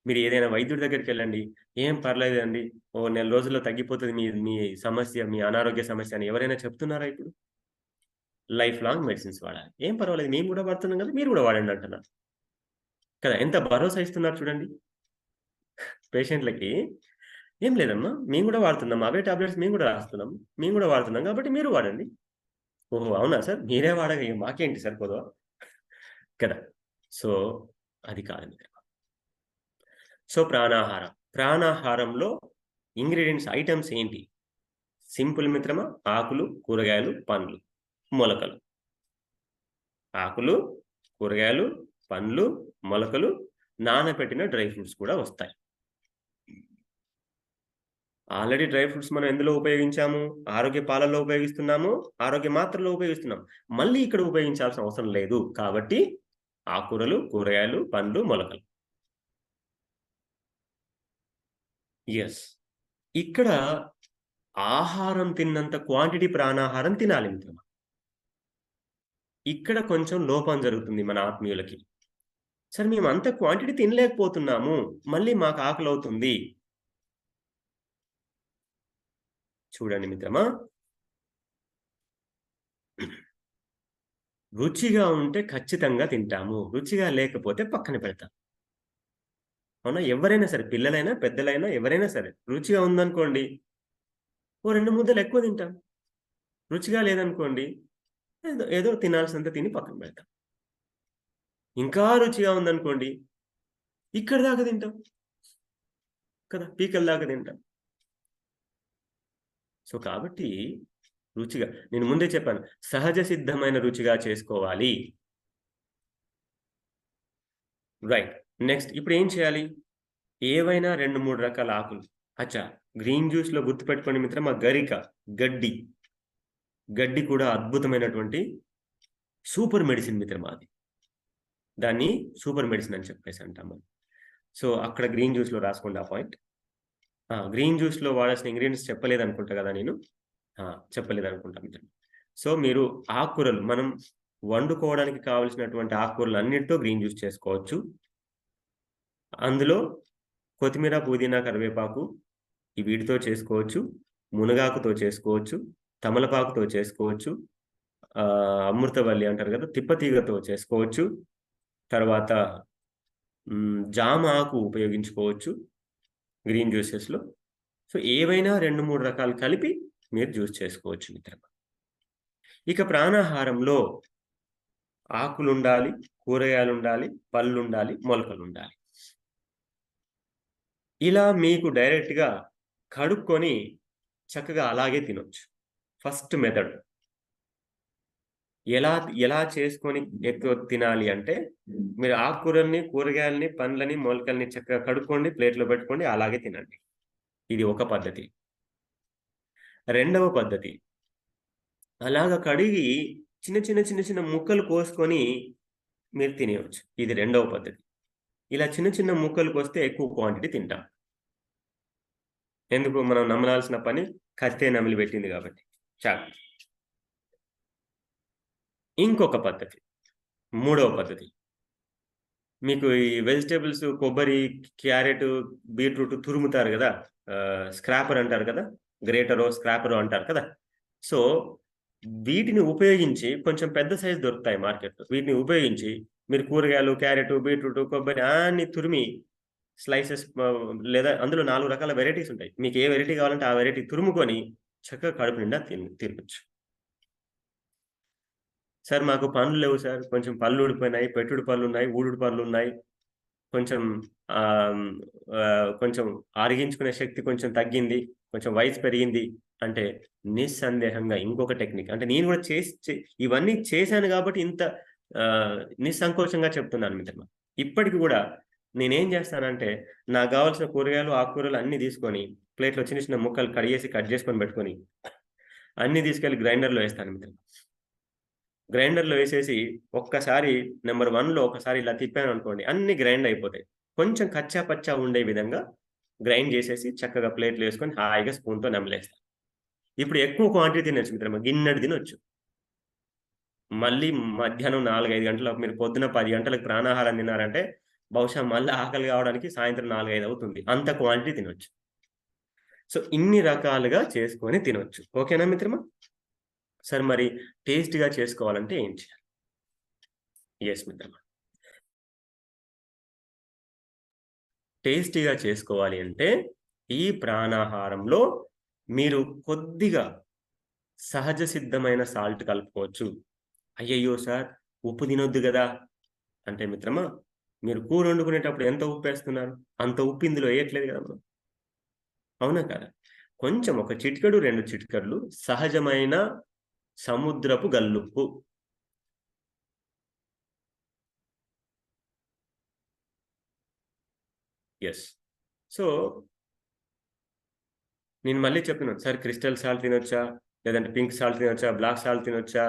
మీరు ఏదైనా వైద్యుడి దగ్గరికెళ్ళండి. "ఏం పర్లేదండి. ఓ నెల రోజుల్లో తగ్గిపోతది మీ మీ సమస్య, మీ అనారోగ్య సమస్య" అని ఎవరైనా చెప్తున్నారా ఇప్పుడు? లైఫ్ లాంగ్ మెడిసిన్స్ వాడాలి. ఏం పర్వాలేదు మేము గూడా వాడుతున్నాం గదా! మీరు గూడా వాడండి అంటున్నా. కదా! ఎంత భరోసా ఇస్తున్నారు చూడండి పేషెంట్‌లకి. "ఏం లేదమ్మా మేము గూడా వాడుతున్నాం. అవే టాబ్లెట్స్ మేము గూడా రాస్తున్నాం. మేము గూడా వాడుతున్నాం కాబట్టి మీరు వాడండి." "ఓహో! అవునా సార్? మీరే వాడగా ఇగ మాకేంటి సరిపోదా?" కదా! సో, అది కాదు మిత్రమా. సో, ప్రాణాహారం. ప్రాణాహారంలో ఇంగ్రీడియెంట్స్ ఐటెమ్స్ ఏంటి? సింపుల్ మిత్రమా. ఆకులు, కూరగాయలు, పండ్లు, మొలకలు. ఆకులు, కూరగాయలు, పండ్లు, మొలకలు, నానబెట్టిన డ్రై ఫ్రూట్స్ కూడా వస్తాయి. ఆల్రెడీ డ్రై ఫ్రూట్స్ మనం ఎందులో ఉపయోగించాము? ఆరోగ్య పాలల్లో ఉపయోగిస్తున్నాము. ఆరోగ్య మాత్రల్లో ఉపయోగిస్తున్నాం. మళ్ళీ ఇక్కడ ఉపయోగించాల్సిన అవసరం లేదు. కాబట్టి ఆకుకూరలు, కూరగాయలు, పండ్లు, మొలకలు. యెస్. ఇక్కడ ఆహారం తిన్నంత క్వాంటిటీ ప్రాణాహారం తినాలి మిత్రమా. ఇక్కడ కొంచెం లోపం జరుగుతుంది మన ఆత్మీయులకి. సరే మేమంత క్వాంటిటీ తినలేకపోతున్నాము. మళ్ళీ మాకు ఆకలవుతుంది. చూడండి మిత్రమా, రుచిగా ఉంటే ఖచ్చితంగా తింటాము. రుచిగా లేకపోతే పక్కన పెడతాం. అవునా? ఎవరైనా సరే పిల్లలైనా, పెద్దలైనా ఎవరైనా సరే. రుచిగా ఉందనుకోండి, ఓ 2 ముద్దలు ఎక్కువ తింటాం. రుచిగా లేదనుకోండి, ఏదో ఏదో తినాల్సినంత తిని పక్కన పెడతాం. ఇంకా రుచిగా ఉందనుకోండి, ఇక్కడి దాకా తింటాం కదా! పీకల దాకా తింటాం. సో, కాబట్టి రుచిగా నేను ముందే చెప్పాను. సహజ సిద్ధమైన రుచిగా చేసుకోవాలి. రైట్. నెక్స్ట్ ఇప్పుడేం చేయాలి? ఏవైనా 2, 3 రకాల ఆకులు. అచ్చా! గ్రీన్ జ్యూస్‌లో గుర్తుపెట్టుకోండి మిత్రమా గరిక, గడ్డి. గడ్డి కూడా అద్భుతమైనటువంటి సూపర్ మెడిసిన్ మిత్రమా అది. దాన్ని సూపర్ మెడిసిన్ అని చెప్పేసి అంటాం మనం. సో, అక్కడ గ్రీన్ జ్యూస్‌లో రాసుకోండి ఆ పాయింట్. గ్రీన్ జ్యూస్‌లో వాడాల్సిన ఇంగ్రీడియెంట్స్ చెప్పలేదనుకుంటా గదా నేను? ఆ! చెప్పలేదనుకుంటా మిత్రమా. సో, మీరు ఆకుకూరలు మనం వండుకోవడానికి కావాల్సినటువంటి ఆకుకూరలన్నిటితో గ్రీన్ జ్యూస్ చేసుకోవచ్చు. అందులో కొత్తిమీర, పుదీనా, కరివేపాకు వీటితో చేసుకోవచ్చు. మునగాకుతో చేసుకోవచ్చు. తమలపాకుతో చేసుకోవచ్చు. అమృతవల్లి అంటారు కదా! తిప్పతీగతో చేసుకోవచ్చు. తర్వాత జామ ఆకు ఉపయోగించుకోవచ్చు గ్రీన్ జ్యూసెస్‌లో. సో, ఏవైనా 2, 3 రకాలు కలిపి మీరు జ్యూస్ చేసుకోవచ్చు మిత్రమా. ఇక ప్రాణాహారంలో ఆకులుండాలి, కూరగాయలుండాలి, పళ్ళుండాలి, మొలకలుండాలి. ఇలా మీకు డైరెక్ట్‌గా కడుక్కొని చక్కగా అలాగే తినొచ్చు. First method. ఎలా ఎలా చేసుకొని ఎక్కువ తినాలి అంటే, మీరు ఆకుకూరల్ని, కూరగాయలని, పండ్లని, మొలకల్ని చక్కగా కడుక్కోండి, ప్లేట్‌లో పెట్టుకోండి, అలాగే తినండి. ఇది ఒక పద్ధతి. రెండవ పద్ధతి, అలాగా కడిగి చిన్న చిన్న ముక్కలు కోసుకొని మీరు తినేయొచ్చు. ఇది రెండవ పద్ధతి. ఇలా చిన్న చిన్న ముక్కలు కోస్తే ఎక్కువ క్వాంటిటీ తింటాం. ఎందుకు మనం నమలాల్సిన పని కత్తే నమిలి పెట్టింది కాబట్టి. చాలు. ఇంకొక పద్ధతి. మూడవ పద్ధతి. మీకు ఈ వెజిటబుల్స్ కొబ్బరి, క్యారెటు, బీట్రూట్ తురుముతారు గదా! స్క్రాపర్ అంటారు కదా! గ్రేటరో, స్క్రాపరో అంటారు కదా! సో, వీటిని ఉపయోగించి కొంచెం పెద్ద సైజ్ దొరుకుతాయి మార్కెట్‌లో. వీటిని ఉపయోగించి మీరు కూరగాయలు, క్యారెటు, బీట్రూటు, కొబ్బరి అన్ని తురిమి స్లైసెస్ లేదా అందులో 4 రకాల వెరైటీస్ ఉంటాయి. మీకు ఏ వెరైటీ కావాలంటే ఆ వెరైటీ తురుముకొని చక్కగా కడుపు నిండా తినొచ్చు. సార్ మాకు పనులు లేవు సార్. కొంచెం పళ్ళు ఊడిపోయినాయి, పెట్టుడు పళ్ళున్నాయి, ఊడుడు పళ్ళున్నాయి. కొంచెం ఆహ్, హ్మ్, కొంచెం ఆరగించుకునే శక్తి కొంచెం తగ్గింది. కొంచెం వయసు పెరిగింది అంటే నిస్సందేహంగా ఇంకొక టెక్నిక్. అంటే నేను గూడా ఇవన్నీ చేశాను గాబట్టి ఇంత నిస్సంకోచంగా చెప్తున్నాను మిత్రమా. ఇప్పటికి గూడా నేనేం జేస్తానంటే నాకు గావాల్సిన కూరగాయలు, ఆకుకూరలు అన్నీ తీసుకొని ప్లేట్‌లో చిన్న చిన్న ముక్కలు కట్ జేసుకొని పెట్టుకొని అన్నీ తీసుకెళ్ళి గ్రైండర్‌లో ఏస్తాను మిత్రమా. గ్రైండర్‌లో ఏసేసి ఒక్కసారి నంబర్ 1లో ఒకసారి ఇలా తిప్పాననుకోండి అన్నీ గ్రైండ్ అయిపోతాయి. కొంచెం కచ్చా పచ్చా ఉండే విధంగా గ్రైండ్ జేసేసి చక్కగా ప్లేట్‌లో ఏసుకొని హాయిగా స్పూన్‌తో నమిలేస్తా. ఇప్పుడు ఎక్కువ క్వాంటిటీ తినొచ్చు మిత్రమా. గిన్నెడు తినొచ్చు. మళ్ళీ మధ్యాహ్నం 4, 5 గంటలకు మీరు పొద్దున 10 గంటలకు ప్రాణాహారం తిన్నారంటే బహుశా మళ్ళా ఆకలి కావడానికి సాయంత్రం 4, 5 అవుతుంది. అంత క్వాంటిటీ తినొచ్చు. సో, ఇన్ని రకాలుగా చేసుకొని తినొచ్చు. ఓకేనా మిత్రమా? సరే మరి టేస్టీగా చేసుకోవాలంటే ఏం చేయాలి? యెస్ మిత్రమా. టేస్టీగా చేసుకోవాలి అంటే, ఈ ప్రాణాహారంలో మీరు కొద్దిగా సహజ సిద్ధమైన సాల్ట్ కలుపుకోవచ్చు. అయ్యయ్యో! సార్ ఉప్పు తినొద్దు గదా! అంటే మిత్రమా, మీరు కూర వండుకునేటప్పుడు ఎంత ఉప్పేస్తున్నారు? అంత ఉప్పు ఇందులో ఎయట్లేదు గదా మనం. అవునా కాదా? కొంచెం ఒక చిటికెడు, 2 చిటికెడులు సహజమైన సముద్రపు గల్లుప్పు. యెస్. సో, నేను మళ్ళీ చెప్తున్నాను. సార్ క్రిస్టల్ సాల్ట్ తినొచ్చా? లేదంటే పింక్ సాల్ట్ తినొచ్చా? బ్లాక్ సాల్ట్ తినొచ్చా?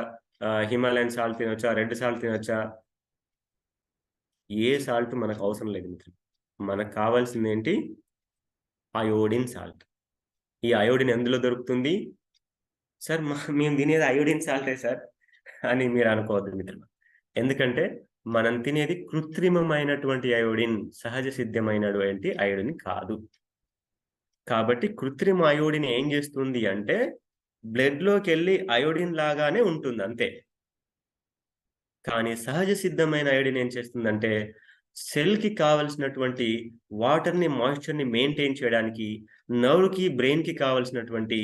హిమాలయన్ సాల్ట్ తినొచ్చా? రెడ్ సాల్ట్ తినొచ్చా? ఏ సాల్ట్ మనకవసరం లేదు మిత్రులు. మనకు కావాల్సిందేంటి? Iodine salt. ఈ అయోడిన్ ఎందులో దొరుకుతుంది? సార్ మేము తినేది అయోడిన్ సాల్టే సార్ అని మీరనుకోవద్దు మిత్రులు. ఎందుకంటే మనం తినేది కృత్రిమమైనటువంటి అయోడిన్. సహజ సిద్ధమైనటువంటి అయోడిన్ కాదు. కాబట్టి కృత్రిమ అయోడిన్ ఏం జేస్తుంది అంటే బ్లడ్‌లోకెళ్ళి అయోడిన్ లాగానే ఉంటుంది అంతే. కానీ సహజ సిద్ధమైన అయోడిన్ ఏం చేస్తుందంటే, సెల్‌కి కావాల్సినటువంటి వాటర్‌ని, మాయిశ్చర్‌ని మెయింటైన్ చేయడానికి, నర్వ్‌కి, బ్రెయిన్‌కి కావాల్సినటువంటి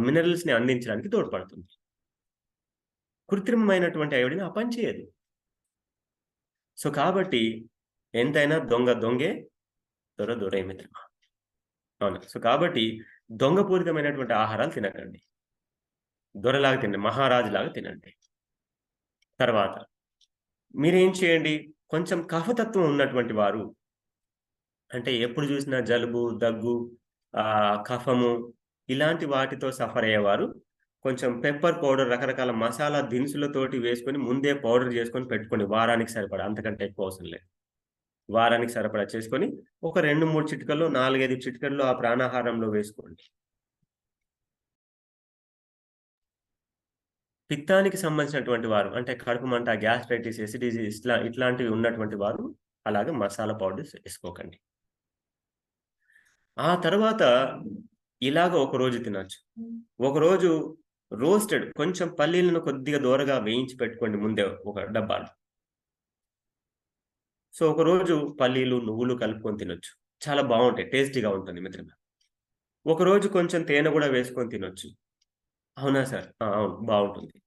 మినరల్స్‌ని అందించడానికి తోడ్పడుతుంది. కృత్రిమమైనటువంటి అయోడిన్ ఆ పని చేయదు. సో, కాబట్టి ఎంతైనా దొంగ దొంగే, దొర దొరే మిత్రమా. అవును. సో, కాబట్టి దొంగపూరితమైనటువంటి ఆహారాలు తినకండి. దొరలాగా తినండి. మహారాజులాగా తినండి. తర్వాత మీరేం చేయండి, కొంచెం కఫతత్వం ఉన్నటువంటి వారు, అంటే ఎప్పుడు చూసినా జలుబు, దగ్గు, కఫము ఇలాంటి వాటితో సఫర్ అయ్యేవారు కొంచెం పెప్పర్ పౌడర్ రకరకాల మసాలా దినుసులతోటి వేసుకొని ముందే పౌడర్ చేసుకొని పెట్టుకోండి. వారానికి సరిపడా. అంతకంటే ఎక్కువ అవసరం లేదు. వారానికి సరిపడా చేసుకొని ఒక 2, 3 చిటికల్లో, 4, 5 చిటికల్లో ఆ ప్రాణాహారంలో వేసుకోండి. పిత్తానికి సంబంధించినటువంటి వారు అంటే కడుపు మంట, గ్యాస్ట్రైటిస్, ఎసిడిటీస్ ఇట్లాంటివి ఉన్నటువంటి వారు అలాగే మసాలా పౌడర్స్ ఏసుకోకండి. ఆ తర్వాత ఇలాగ ఒకరోజు తినొచ్చు. ఒకరోజు రోస్టెడ్ కొంచెం పల్లీలను కొద్దిగా దోరగా వేయించి పెట్టుకోండి ముందే ఒక డబ్బాలో. సో, ఒకరోజు పల్లీలు, నువ్వులు కలుపుకొని తినొచ్చు. చాలా బావుంటాయి. టేస్టీగా ఉంటుంది మిత్రమా. ఒకరోజు కొంచెం తేనె గూడా వేసుకొని తినొచ్చు. అవునా సార్? ఆ! అవును. బావుంటుంది.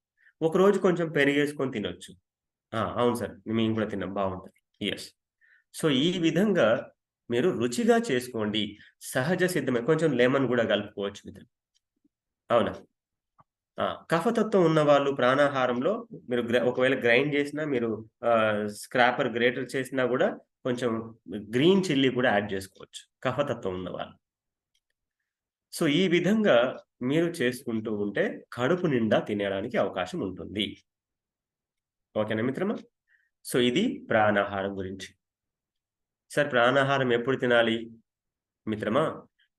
ఒకరోజు కొంచెం పెరిగేసుకొని తినొచ్చు. ఆ! అవును సార్. మేము కూడా తిన్నాం. బావుంటది. యెస్. సో, ఈ విధంగా మీరు రుచిగా చేసుకోండి. సహజ సిద్ధమే కొంచెం లెమన్ గూడా కలుపుకోవచ్చు మిత్రమా. అవునా? కఫతత్వం ఉన్నవాళ్ళు ప్రాణాహారంలో మీరు ఒకవేళ గ్రైండ్ చేసినా మీరు స్క్రాపర్ గ్రేటర్ చేసినా గూడా కొంచెం గ్రీన్ చిల్లీ కూడా యాడ్ జేసుకోవచ్చు. కఫతత్వం ఉన్నవాళ్ళు. సో, ఈ విధంగా మీరు చేసుకుంటూ ఉంటే కడుపు నిండా తినడానికి అవకాశం ఉంటుంది. ఓకేనా మిత్రమా? సో, ఇది ప్రాణాహారం గురించి. సార్ ప్రాణాహారం ఎప్పుడు తినాలి? మిత్రమా,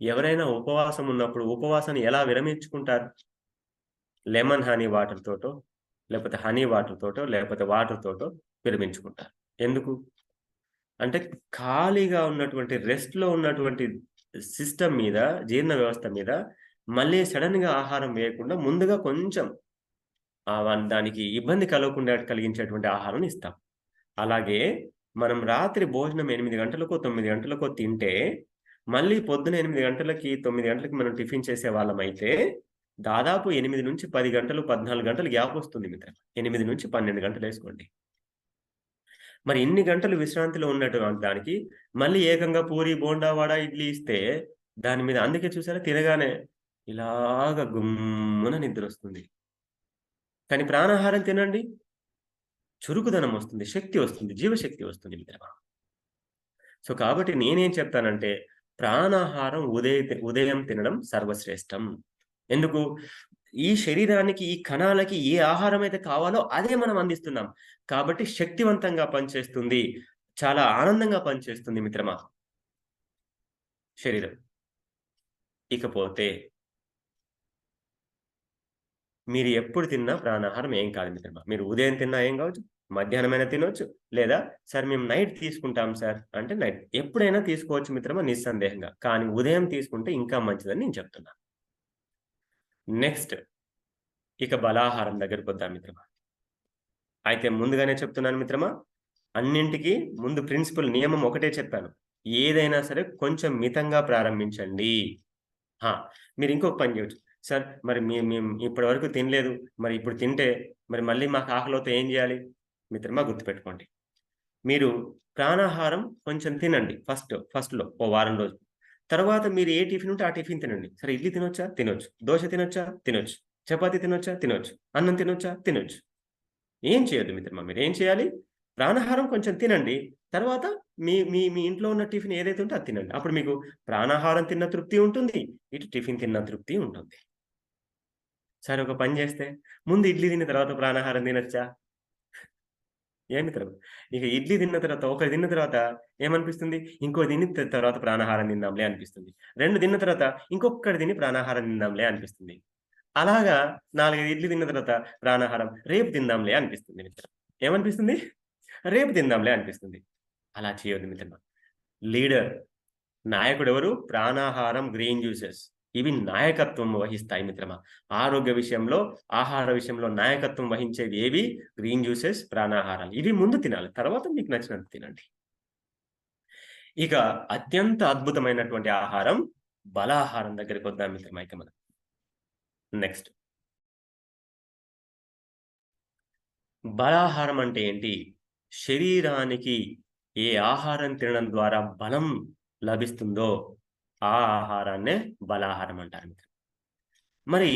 ఎవరైనా ఉపవాసం ఉన్నప్పుడు ఉపవాసాన్ని ఎలా విరమించుకుంటారు? లెమన్ హనీ వాటర్ తోటో, లేకపోతే హనీ వాటర్ తోటో, లేకపోతే వాటర్ తోటో విరమించుకుంటారు. ఎందుకు? అంటే ఖాళీగా ఉన్నటువంటి రెస్ట్‌లో ఉన్నటువంటి సిస్టమ్ మీద, జీర్ణ వ్యవస్థ మీద మళ్ళీ సడెన్‌గా ఆహారం వేయకుండా ముందుగా కొంచెం దానికి ఇబ్బంది కలగకుండా కలిగించేటువంటి ఆహారాన్ని ఇస్తాం. అలాగే మనం రాత్రి భోజనం 8 గంటలకో, 9 గంటలకో తింటే, మళ్ళీ పొద్దున 8 గంటలకి, 9 గంటలకి మనం టిఫిన్ చేసేవాళ్ళమైతే, దాదాపు 8-10 గంటలు, 14 గంటలు గ్యాపొస్తుంది మిత్రమా. 8-12 గంటలేసుకోండి. మరి ఇన్ని గంటలు విశ్రాంతిలో ఉన్నటువంటి దానికి, మళ్ళీ ఏకంగా పూరి, బోండా, వడ, ఇడ్లీ ఇస్తే, దాని మీద అందుకే చూసారా తినగానే ఇలాగ గుమ్మున నిద్రొస్తుంది. కానీ ప్రాణాహారం తినండి, చురుకుదనం వస్తుంది, శక్తి వస్తుంది, జీవశక్తి వస్తుంది మిత్రమా. సో, కాబట్టి నేనేం చెప్తానంటే, ప్రాణాహారం ఉదయం తినడం సర్వశ్రేష్టం. ఎందుకు? ఈ శరీరానికి, ఈ కణాలకి ఏ ఆహారమైతే కావాలో అదే మనం అందిస్తున్నాం. కాబట్టి శక్తివంతంగా పనిచేస్తుంది. చాలా ఆనందంగా పనిచేస్తుంది మిత్రమా శరీరం. ఇకపోతే మీరు ఎప్పుడు తిన్నా ప్రాణాహారం ఏం కాదు మిత్రమా. మీరు ఉదయం తిన్నా ఏం కావచ్చు, మధ్యాహ్నమైనా తినొచ్చు, లేదా సార్ మేము నైట్ తీసుకుంటాం సార్ అంటే నైట్. ఎప్పుడైనా తీసుకోవచ్చు మిత్రమా నిస్సందేహంగా. కానీ ఉదయం తీసుకుంటే ఇంకా మంచిదని నేను చెప్తున్నా. నెక్స్ట్ ఇక బలాహారం దగ్గరికొద్దాం మిత్రమా. అయితే ముందుగానే చెప్తున్నాను మిత్రమా, అన్నింటికి ముందు నియమం ఒకటే చెప్పాను. ఏదైనా సరే కొంచెం మితంగా ప్రారంభించండి. ఆ! మీరు ఇంకొక పని చేయొచ్చు. సార్ మరి మేము ఇప్పటి వరకు తినలేదు. మరి ఇప్పుడు తింటే మరి మళ్ళీ మాకు ఆకలవుతే ఏం చేయాలి? మిత్రమా గుర్తుపెట్టుకోండి. మీరు ప్రాణాహారం కొంచెం తినండి ఫస్ట్‌లో ఓ వారం రోజులు. తర్వాత మీరు ఏ టిఫిన్ ఉంటే ఆ టిఫిన్ తినండి. సరే ఇడ్లీ తినొచ్చా? తినొచ్చు. దోస తినొచ్చా? తినొచ్చు. చపాతీ తినొచ్చా? తినొచ్చు. అన్నం తినొచ్చా? తినొచ్చు. ఏం చేయొద్దు మిత్రమా. మీరేం చేయాలి? ప్రాణాహారం కొంచెం తినండి. తర్వాత మీ మీ మీ ఇంట్లో ఉన్న టిఫిన్ ఏదైతే ఉంటే అది తినండి. అప్పుడు మీకు ప్రాణాహారం తిన్న తృప్తి ఉంటుంది. ఇటు టిఫిన్ తిన్న తృప్తి ఉంటుంది. సరే ఒక పని చేస్తే ముందు ఇడ్లీ తిన్న తర్వాత ప్రాణాహారం తినొచ్చా? ఏం మిత్రమా? ఇక ఇడ్లీ తిన్న తర్వాత ఒకటి తిన్న తర్వాత ఏమనిపిస్తుంది? ఇంకోటి తిని తర్వాత ప్రాణాహారం తిందాంలే అనిపిస్తుంది. 2 తిన్న తర్వాత ఇంకొక్కటి తిని ప్రాణాహారం తిందాంలే అనిపిస్తుంది. అలాగా 4, 5 ఇడ్లీ తిన్న తర్వాత ప్రాణాహారం రేపు తిందాంలే అనిపిస్తుంది మిత్రమా. ఏమనిపిస్తుంది? రేపు తిందాంలే అనిపిస్తుంది. అలా చేయొద్దు మిత్రమా. లీడర్ నాయకుడెవరు? ప్రాణాహారం గ్రీన్ జ్యూసెస్. ఇవి నాయకత్వం వహిస్తాయి మిత్రమా. ఆరోగ్య విషయంలో, ఆహార విషయంలో నాయకత్వం వహించేవి ఏవి? గ్రీన్ జ్యూసెస్, ప్రాణాహారాలు. ఇవి ముందు తినాలి. తర్వాత మీకు నచ్చినంత తినండి. ఇక అత్యంత అద్భుతమైనటువంటి ఆహారం బలాహారం దగ్గరికొద్దాం మిత్రమా ఇక మనం. నెక్స్ట్. బలాహారం అంటే ఏంటి? శరీరానికి ఏ ఆహారం తినడం ద్వారా బలం లభిస్తుందో, ఆ ఆహారాన్నే బలాహారం అంటారు మిత్రమా. మరి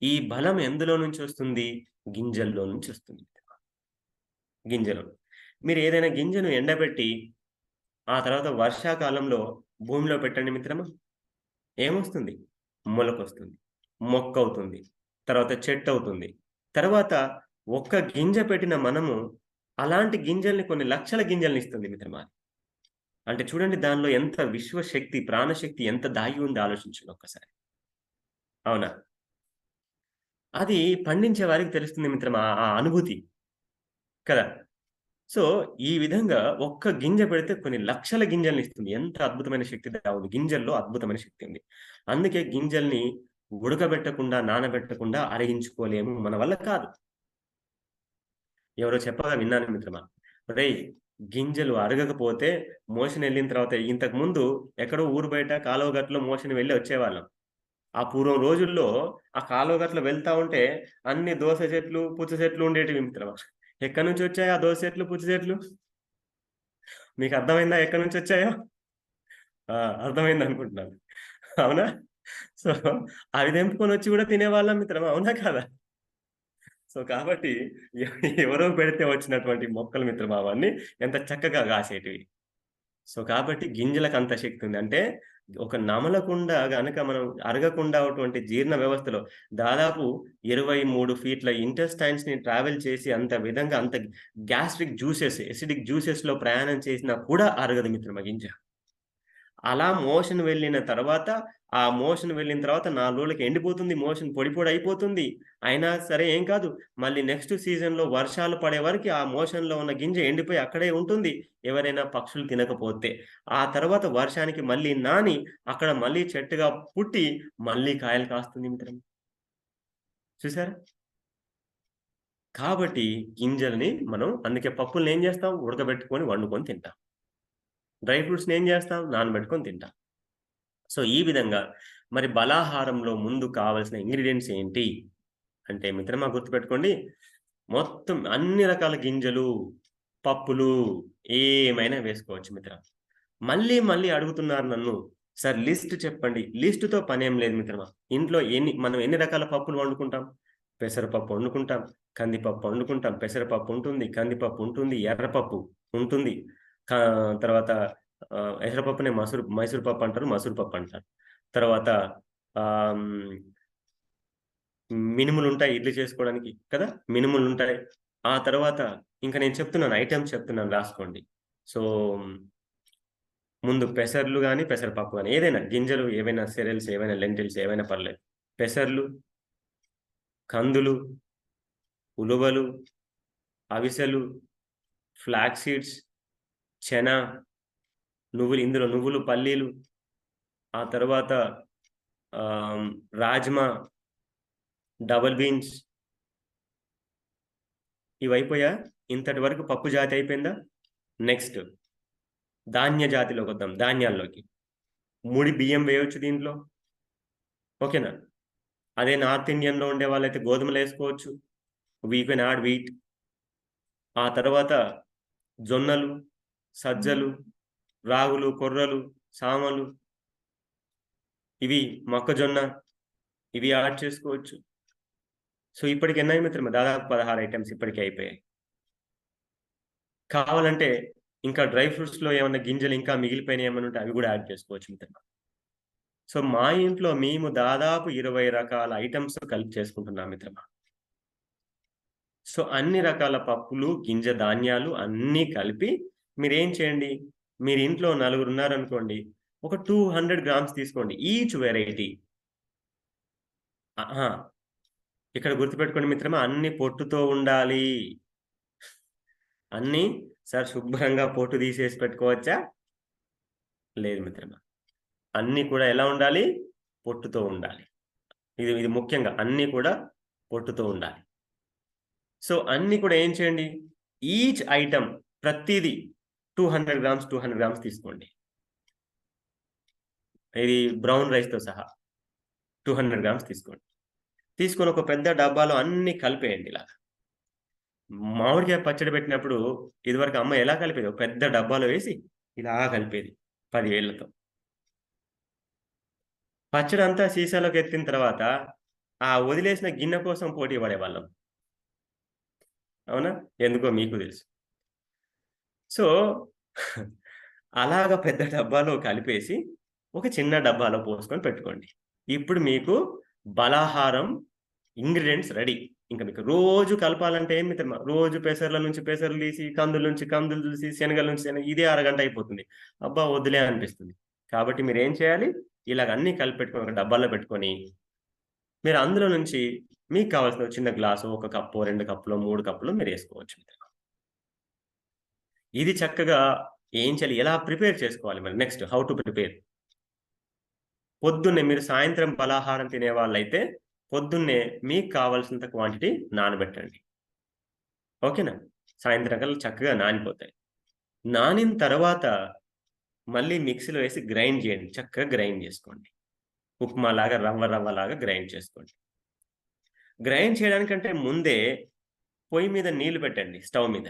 ఈ బలం ఎందులో నుంచొస్తుంది? గింజల్లో నుంచొస్తుంది మిత్రమా. గింజలు. మీరేదైనా గింజను ఎండబెట్టి, ఆ తర్వాత వర్షాకాలంలో భూమిలో పెట్టండి మిత్రమా. ఏమొస్తుంది? మొలకొస్తుంది. మొక్కవుతుంది. తర్వాత చెట్టవుతుంది. తర్వాత ఒక్క గింజ పెట్టిన మనము, అలాంటి గింజల్ని కొన్ని లక్షల గింజలనిస్తుంది మిత్రమా. అంటే చూడండి దానిలో ఎంత విశ్వశక్తి, ప్రాణశక్తి ఎంత దాగి ఉందో ఆలోచించండి ఒక్కసారి. అవునా? అది పండించే వారికి తెలుస్తుంది మిత్రమా ఆ అనుభూతి. కదా! సో, ఈ విధంగా ఒక్క గింజ పెడితే కొన్ని లక్షల గింజలనిస్తుంది. ఎంత అద్భుతమైన శక్తి ఉంది. గింజల్లో అద్భుతమైన శక్తి ఉంది. అందుకే గింజల్ని ఉడకబెట్టకుండా, నానబెట్టకుండా అరిగించుకోలేము. మన వల్ల కాదు. ఎవరో చెప్పగా విన్నాను మిత్రమా. "ఒరేయ్! గింజలు అరగకపోతే మోషన్ ఎళ్ళిన తర్వాత ఇంతకుముందు ఎక్కడో ఊరు బయట కాలువ గట్టులో మోషన్ వెళ్ళి వచ్చేవాళ్ళం. ఆ పూర్వం రోజుల్లో ఆ కాలువ గట్ల వెళ్తా ఉంటే అన్ని దోస చెట్లు, పుచ్చ చెట్లు ఉండేటివి మిత్రమా. ఎక్కడి నుంచొచ్చాయి ఆ దోస చెట్లు, పుచ్చ చెట్లు? మీకు అర్థమైందా ఎక్కడి నుంచొచ్చాయో? ఆ! అర్థమైందనుకుంటున్నాను. అవునా? సో, అవి తెంపుకొనొచ్చి గూడా తినేవాళ్ళం మిత్రమా. అవునా కాదా? సో, కాబట్టి ఎవరో పెడితే వచ్చినటువంటి మొక్కలు మిత్రమా అవన్నీ ఎంత చక్కగా కాసేటివి. సో, కాబట్టి గింజలకంత శక్తి ఉంది. అంటే ఒక నమలకుండా గనక మనం అరగకుండా అటువంటి జీర్ణ వ్యవస్థలో దాదాపు 23 ఫీట్ల ఇంటెస్టైన్స్‌ని ట్రావెల్ చేసి అంత విధంగా అంత గ్యాస్ట్రిక్ జ్యూసెస్, అసిడిక్ జ్యూసెస్‌లో ప్రయాణం చేసినా కూడా అరగదు మిత్రమా గింజ. అలా మోషన్ వెళ్ళిన తర్వాత, ఆ మోషన్ వెళ్ళిన తర్వాత 4 రోజులకి ఎండిపోతుంది. మోషన్ పొడి పొడి అయిపోతుంది. అయినా సరే ఏం కాదు. మళ్ళీ నెక్స్ట్ సీజన్‌లో వర్షాలు పడే వరకి ఆ మోషన్‌లో ఉన్న గింజ ఎండిపోయి అక్కడే ఉంటుంది. ఎవరైనా పక్షులు తినకపోతే. ఆ తర్వాత వర్షానికి మళ్ళీ నాని, అక్కడ మళ్ళీ చెట్టుగా పుట్టి, మళ్ళీ కాయలు కాస్తుంది మిత్రమా. చూసారా? కాబట్టి గింజల్ని మనం అందుకే పప్పుల్ని ఏం చేస్తాం? ఉడకబెట్టుకొని, వండుకొని తింటాం. డ్రై ఫ్రూట్స్‌ని ఏం చేస్తాం? నానబెట్టుకొని తింటాం. సో, ఈ విధంగా మరి బలాహారంలో ముందు కావాల్సిన ఇంగ్రీడియెంట్స్ ఏంటి? అంటే మిత్రమా గుర్తుపెట్టుకోండి. మొత్తం అన్ని రకాల గింజలు, పప్పులు ఏమైనా వేసుకోవచ్చు మిత్రమా. మళ్ళీ మళ్ళీ అడుగుతున్నారు నన్ను. సార్ లిస్ట్ చెప్పండి. లిస్ట్‌తో పనేం లేదు మిత్రమా. ఇంట్లో మనం ఎన్ని రకాల పప్పులు వండుకుంటాం? పెసరపప్పు వండుకుంటాం, కందిపప్పు వండుకుంటాం, పెసరపప్పు ఉంటుంది, కందిపప్పు ఉంటుంది, ఎర్రపప్పు ఉంటుంది. కా తర్వాత ఎర్రపప్పునే మైసూర్ పప్పు అంటారు, మసూరు పప్పు అంటారు. తర్వాత ఆహ్, హ్మ్, మినుములుంటాయి ఇడ్లీ చేసుకోవడానికి కదా! మినుములుంటాయి. ఆ తర్వాత ఇంక నేను చెప్తున్నాను ఐటెమ్స్ చెప్తున్నాను రాసుకోండి. సో, ముందు పెసర్లు గాని, పెసరపప్పు గాని ఏదైనా గింజలు ఏవైనా సెరెల్స్ ఏవైనా లెంటిల్స్ ఏవైనా పర్లేదు. పెసర్లు, కందులు, ఉలువలు, అవిసెలు, ఫ్లాక్స్ సీడ్స్, చెన, ఇందులో నువ్వులు, పల్లీలు, ఆ తరువాత ఆహ్, రాజ్మా, డబుల్ బీన్స్ ఇవయిపోయా? ఇంతటి వరకు పప్పు జాతి అయిపోయిందా? నెక్స్ట్ ధాన్య జాతిలోకొద్దాం. ధాన్యాల్లోకి. ముడి బియ్యం వేయొచ్చు దీంట్లో. ఓకేనా? అదే నార్త్ ఇండియన్‌లో ఉండేవాళ్ళైతే గోధుమలేసుకోవచ్చు. We can add wheat. ఆ తర్వాత జొన్నలు, సజ్జలు, రాగులు, కొర్రలు, సామలు ఇవి మొక్కజొన్న ఇవి యాడ్ చేసుకోవచ్చు. సో, ఇప్పటికి ఎన్నయి మిత్రమా? దాదాపు 16 ఐటెమ్స్ ఇప్పటికే అయిపోయాయి. కావాలంటే ఇంకా డ్రై ఫ్రూట్స్‌లో ఏమన్నా గింజలు ఇంకా మిగిలిపోయినయి ఏమన్నా ఉంటే అవి గూడా యాడ్ చేసుకోవచ్చు మిత్రమా. సో, మా ఇంట్లో మేము దాదాపు 20 రకాల ఐటెమ్స్ కలిపి చేసుకుంటున్నాం మిత్రమా. సో, అన్ని రకాల పప్పులు, గింజ ధాన్యాలు అన్నీ కలిపి మీరేం చేయండి, మీరు ఇంట్లో నలుగురున్నారనుకోండి, ఒక 200 గ్రామ్స్ తీసుకోండి. Each variety. అహా! ఇక్కడ గుర్తుపెట్టుకోండి మిత్రమా అన్నీ పొట్టుతో ఉండాలి. అన్నీ సార్ శుభ్రంగా పొట్టు తీసేసి పెట్టుకోవచ్చా? లేదు మిత్రమా. అన్నీ కూడా ఎలా ఉండాలి? పొట్టుతో ఉండాలి. ఇది ముఖ్యంగా అన్నీ కూడా పొట్టుతో ఉండాలి. సో, అన్నీ కూడా ఏం చేయండి, ఈచ్ ఐటెమ్ ప్రతీదీ 200 గ్రామ్స్, 200 గ్రామ్స్ తీసుకోండి. ఇది బ్రౌన్ రైస్‌తో సహా 200 గ్రామ్స్ తీసుకోండి. తీసుకొని ఒక పెద్ద డబ్బాలో అన్నీ కలిపేయండి ఇలాగ. మామిడికాయ పచ్చడి పెట్టినప్పుడు ఇదివరకు అమ్మ ఎలా కలిపేది? ఒక పెద్ద డబ్బాలో వేసి ఇలా కలిపేది 10 వేళ్ళతో. పచ్చడంతా సీసాలోకి ఎత్తిన తర్వాత ఆ వదిలేసిన గిన్నె కోసం పోటీ పడేవాళ్ళం. అవునా? ఎందుకో మీకు తెలుసు. సో, అలాగా పెద్ద డబ్బాలో కలిపేసి ఒక చిన్న డబ్బాలో పోసుకొని పెట్టుకోండి. ఇప్పుడు మీకు బలాహారం ఇంగ్రీడియెంట్స్ రెడీ. ఇంక మీకు రోజు కలపాలంటే ఏం మిత్రమా, రోజు పెసర్ల నుంచి పెసర్లు తీసి, కందుల నుంచి కందులు తీసి, శనగల నుంచి శనగ ఇదే అరగంట అయిపోతుంది. అబ్బా! వద్దులే అనిపిస్తుంది. కాబట్టి మీరేం చేయాలి? ఇలాగ అన్నీ కలిపి పెట్టుకొని ఒక డబ్బాలో పెట్టుకొని, మీరు అందులో నుంచి మీకు కావాల్సిన చిన్న గ్లాసు, 1 కప్పో, 2 కప్పులో, 3 కప్పులో మీరేసుకోవచ్చు. ఇది చక్కగా ఏం చేయాలి? ఎలా ప్రిపేర్ చేసుకోవాలి మరి నెక్స్ట్ హౌ టు ప్రిపేర్? పొద్దున్నే మీరు సాయంత్రం పలహారం తినేవాళ్ళైతే పొద్దున్నే మీకు కావాల్సినంత క్వాంటిటీ నానబెట్టండి. ఓకేనా? సాయంత్రం కల్లా చక్కగా నానిపోతాయి. నానిన తర్వాత మళ్ళీ మిక్సీలో వేసి గ్రైండ్ చేయండి. చక్కగా గ్రైండ్ చేసుకోండి. ఉప్మాలాగా రవ్వలాగా గ్రైండ్ చేసుకోండి. గ్రైండ్ చేయడానికంటే ముందే పొయ్యి మీద నీళ్లు పెట్టండి స్టవ్ మీద.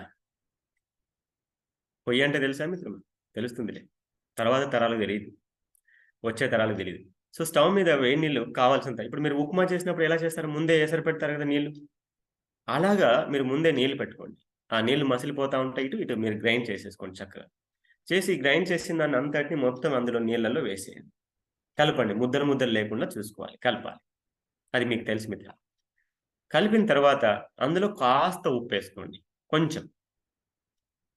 పొయ్యి అంటే తెలుసా మిత్రమా? తెలుస్తుందిలే. తర్వాత తరాలకు తెలీదు. వచ్చే తరాలకు తెలీదు. సో, స్టవ్ మీద వేడి నీళ్లు కావాల్సినంత ఇప్పుడు మీరు ఉప్మా చేసినప్పుడు ఎలా చేస్తారు? ముందే ఎసరు పెడతారు కదా నీళ్లు. అలాగా మీరు ముందే నీళ్లు పెట్టుకోండి. ఆ నీళ్లు మసిలిపోతా ఉంటాయి. ఇటు మీరు గ్రైండ్ చేసేసుకోండి చక్కగా. చేసి గ్రైండ్ చేసిన దాన్ని అంతటిని మొత్తం అందులో నీళ్లలో వేసేయండి. కలపండి. ముద్దలు లేకుండా చూసుకోవాలి. కలపాలి. అది మీకు తెలుసు మిత్రులారా. కలిపిన తర్వాత అందులో కాస్త ఉప్పేసుకోండి. కొంచెం.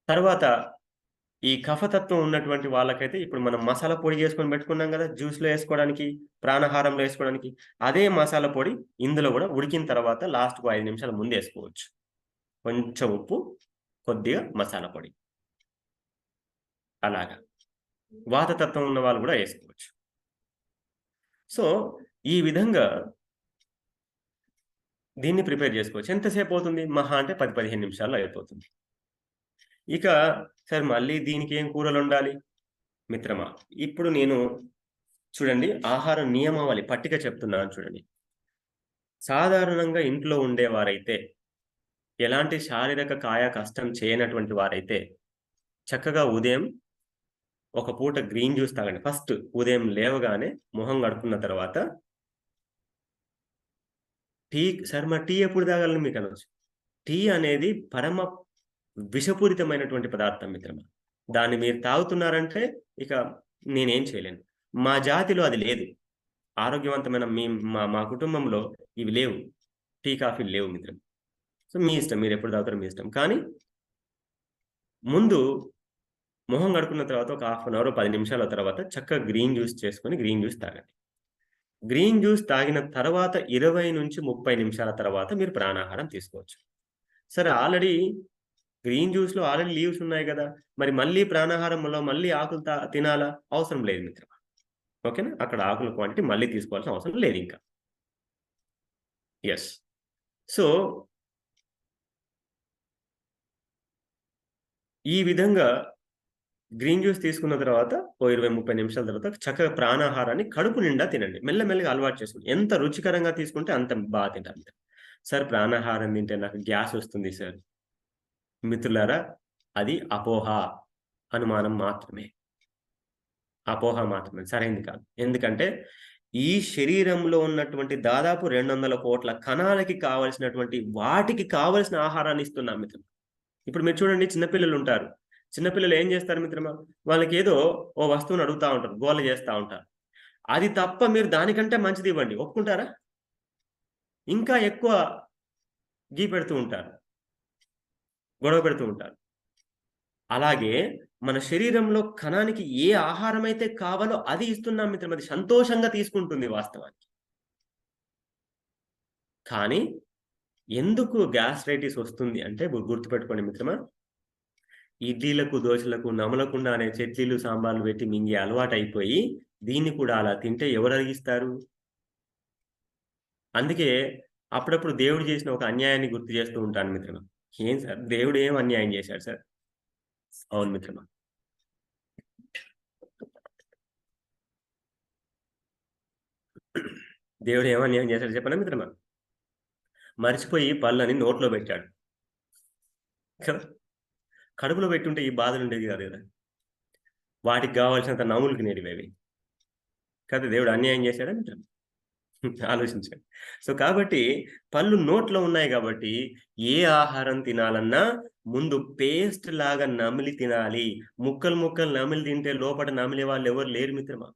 తర్వాత ఈ కఫతత్వం ఉన్నటువంటి వాళ్ళకైతే ఇప్పుడు మనం మసాలా పొడి చేసుకొని పెట్టుకున్నాం గదా! జ్యూస్‌లో ఏసుకోవడానికి, ప్రాణాహారంలో ఏసుకోవడానికి. అదే మసాలా పొడి ఇందులో గూడా ఉడికిన తర్వాత లాస్ట్‌కు 5 నిమిషాల ముందేసుకోవచ్చు. కొంచెం ఉప్పు, కొద్దిగా మసాలా పొడి. అలాగా. వాతతత్వం ఉన్న వాళ్ళు గూడా ఏసుకోవచ్చు. సో, ఈ విధంగా దీన్ని ప్రిపేర్ జేసుకోవచ్చు. ఎంతసేపవుతుంది? మహా అంటే 10, 15 నిమిషాల్లో అయిపోతుంది. ఇక సరే మళ్ళీ దీనికేం కూరలొండాలి? మిత్రమా, ఇప్పుడు నేను చూడండి ఆహార నియమావళి పట్టిక చెప్తున్నాను చూడండి. సాధారణంగా ఇంట్లో ఉండేవారైతే, ఎలాంటి శారీరక కాయ కష్టం చేయనటువంటి వారైతే, చక్కగా ఉదయం ఒక పూట గ్రీన్ జ్యూస్ తాగండి. ఫస్ట్ ఉదయం లేవగానే మొహం కడుక్కున్న తర్వాత టీ సార్ మరి టీ ఎప్పుడు తాగాలని మీకనొచ్చు. టీ అనేది పరమ విషపూరితమైనటువంటి పదార్థం మిత్రమా. దాన్ని మీరు తాగుతున్నారంటే ఇక నేనేం చేయలేను. మా జాతిలో అది లేదు. ఆరోగ్యవంతమైన మా మా కుటుంబంలో ఇవి లేవు. టీ, కాఫీలు లేవు మిత్రమా. సో, మీ ఇష్టం. మీరెప్పుడు తాగుతారో మీ ఇష్టం. కానీ ముందు మొహం కడుక్కున్న తర్వాత ఒక హాఫ్ అన్ అవర్, 10 నిమిషాల తర్వాత చక్కగా గ్రీన్ జ్యూస్ చేసుకొని గ్రీన్ జ్యూస్ తాగండి. గ్రీన్ జ్యూస్ తాగిన తర్వాత 20-30 నిమిషాల తర్వాత మీరు ప్రాణాహారం తీసుకోవచ్చు. సరే ఆల్రెడీ గ్రీన్ జ్యూస్‌లో ఆల్రెడీ లీవ్స్ ఉన్నాయి గదా! మరి మళ్ళీ ప్రాణాహారంలో మళ్ళీ ఆకులు తినాలా? అవసరం లేదు మిత్రమా. ఓకేనా? అక్కడ ఆకుల క్వాంటిటీ మళ్ళీ తీసుకోవాల్సిన అవసరం లేదింక. యెస్. సో, ఈ విధంగా గ్రీన్ జ్యూస్ తీసుకున్న తర్వాత ఓ 20, 30 నిమిషాల తర్వాత చక్కగా ప్రాణాహారాన్ని కడుపు నిండా తినండి. మెల్లమెల్లగా అలవాటు చేసుకోండి. ఎంత రుచికరంగా తీసుకుంటే అంత తింటారు మీరు. సార్ ప్రాణాహారం తింటే నాకు గ్యాస్ వస్తుంది సార్. మిత్రులారా అది అపోహ, అనుమానం మాత్రమే. అపోహ మాత్రమే. సరైంది కాదు. ఎందుకంటే ఈ శరీరంలో ఉన్నటువంటి దాదాపు 200,00,00,000 కణాలకి కావాల్సినటువంటి వాటికి కావాల్సిన ఆహారాన్ని ఇస్తున్నాం మిత్రమా. ఇప్పుడు మీరు చూడండి చిన్న పిల్లలుంటారు. చిన్న పిల్లలు ఏం జేస్తారు మిత్రమా? వాళ్ళకేదో ఓ వస్తువుని అడుగుతా ఉంటారు. గోల జేస్తా ఉంటారు. అది తప్ప మీరు దానికంటే మంచిదివ్వండి. ఒప్పుకుంటారా? ఇంకా ఎక్కువ పెడుతూ ఉంటారు. గొడవ పెడుతూ ఉంటారు. అలాగే మన శరీరంలో కణానికి ఏ ఆహారమైతే కావాలో అది ఇస్తున్నాం మిత్రమా. అది సంతోషంగా తీసుకుంటుంది వాస్తవానికి. కానీ ఎందుకు గ్యాస్ట్రైటిస్ వస్తుంది అంటే గుర్తుపెట్టుకోండి మిత్రమా. ఇడ్లీలకు, దోసలకు నమలకుండా అనే చట్నీలు, సాంబార్లు పెట్టి మింగే అలవాటయిపోయి, దీన్ని కూడా అలా తింటే ఎవరు అరిగిస్తారు? అందుకే అప్పుడప్పుడు దేవుడు చేసిన ఒక అన్యాయాన్ని గుర్తు చేస్తూ ఉంటాను మిత్రమా. ఏం సార్ దేవుడు ఏం అన్యాయం చేశాడు సార్? అవును మిత్రమా. దేవుడు ఏం అన్యాయం చేశాడో చెప్పనా మిత్రమా? మర్చిపోయి పళ్ళని నోట్లో పెట్టాడు కదా! కడుపులో పెట్టుంటే ఈ బాధలుండేవి కాదు కదా! వాటికి కావాల్సినంత నములు తినేటివవి. కదా దేవుడు అన్యాయం చేశాడా మిత్రమా? ఆలోచించండి. సో, కాబట్టి పళ్ళు నోట్లో ఉన్నాయి గాబట్టి, ఏ ఆహారం తినాలన్నా ముందు పేస్ట్ లాగా నమిలి తినాలి. ముక్కలు, ముక్కలు నమిలి తింటే లోపట నమిలే వాళ్ళెవరు లేరు మిత్రమా.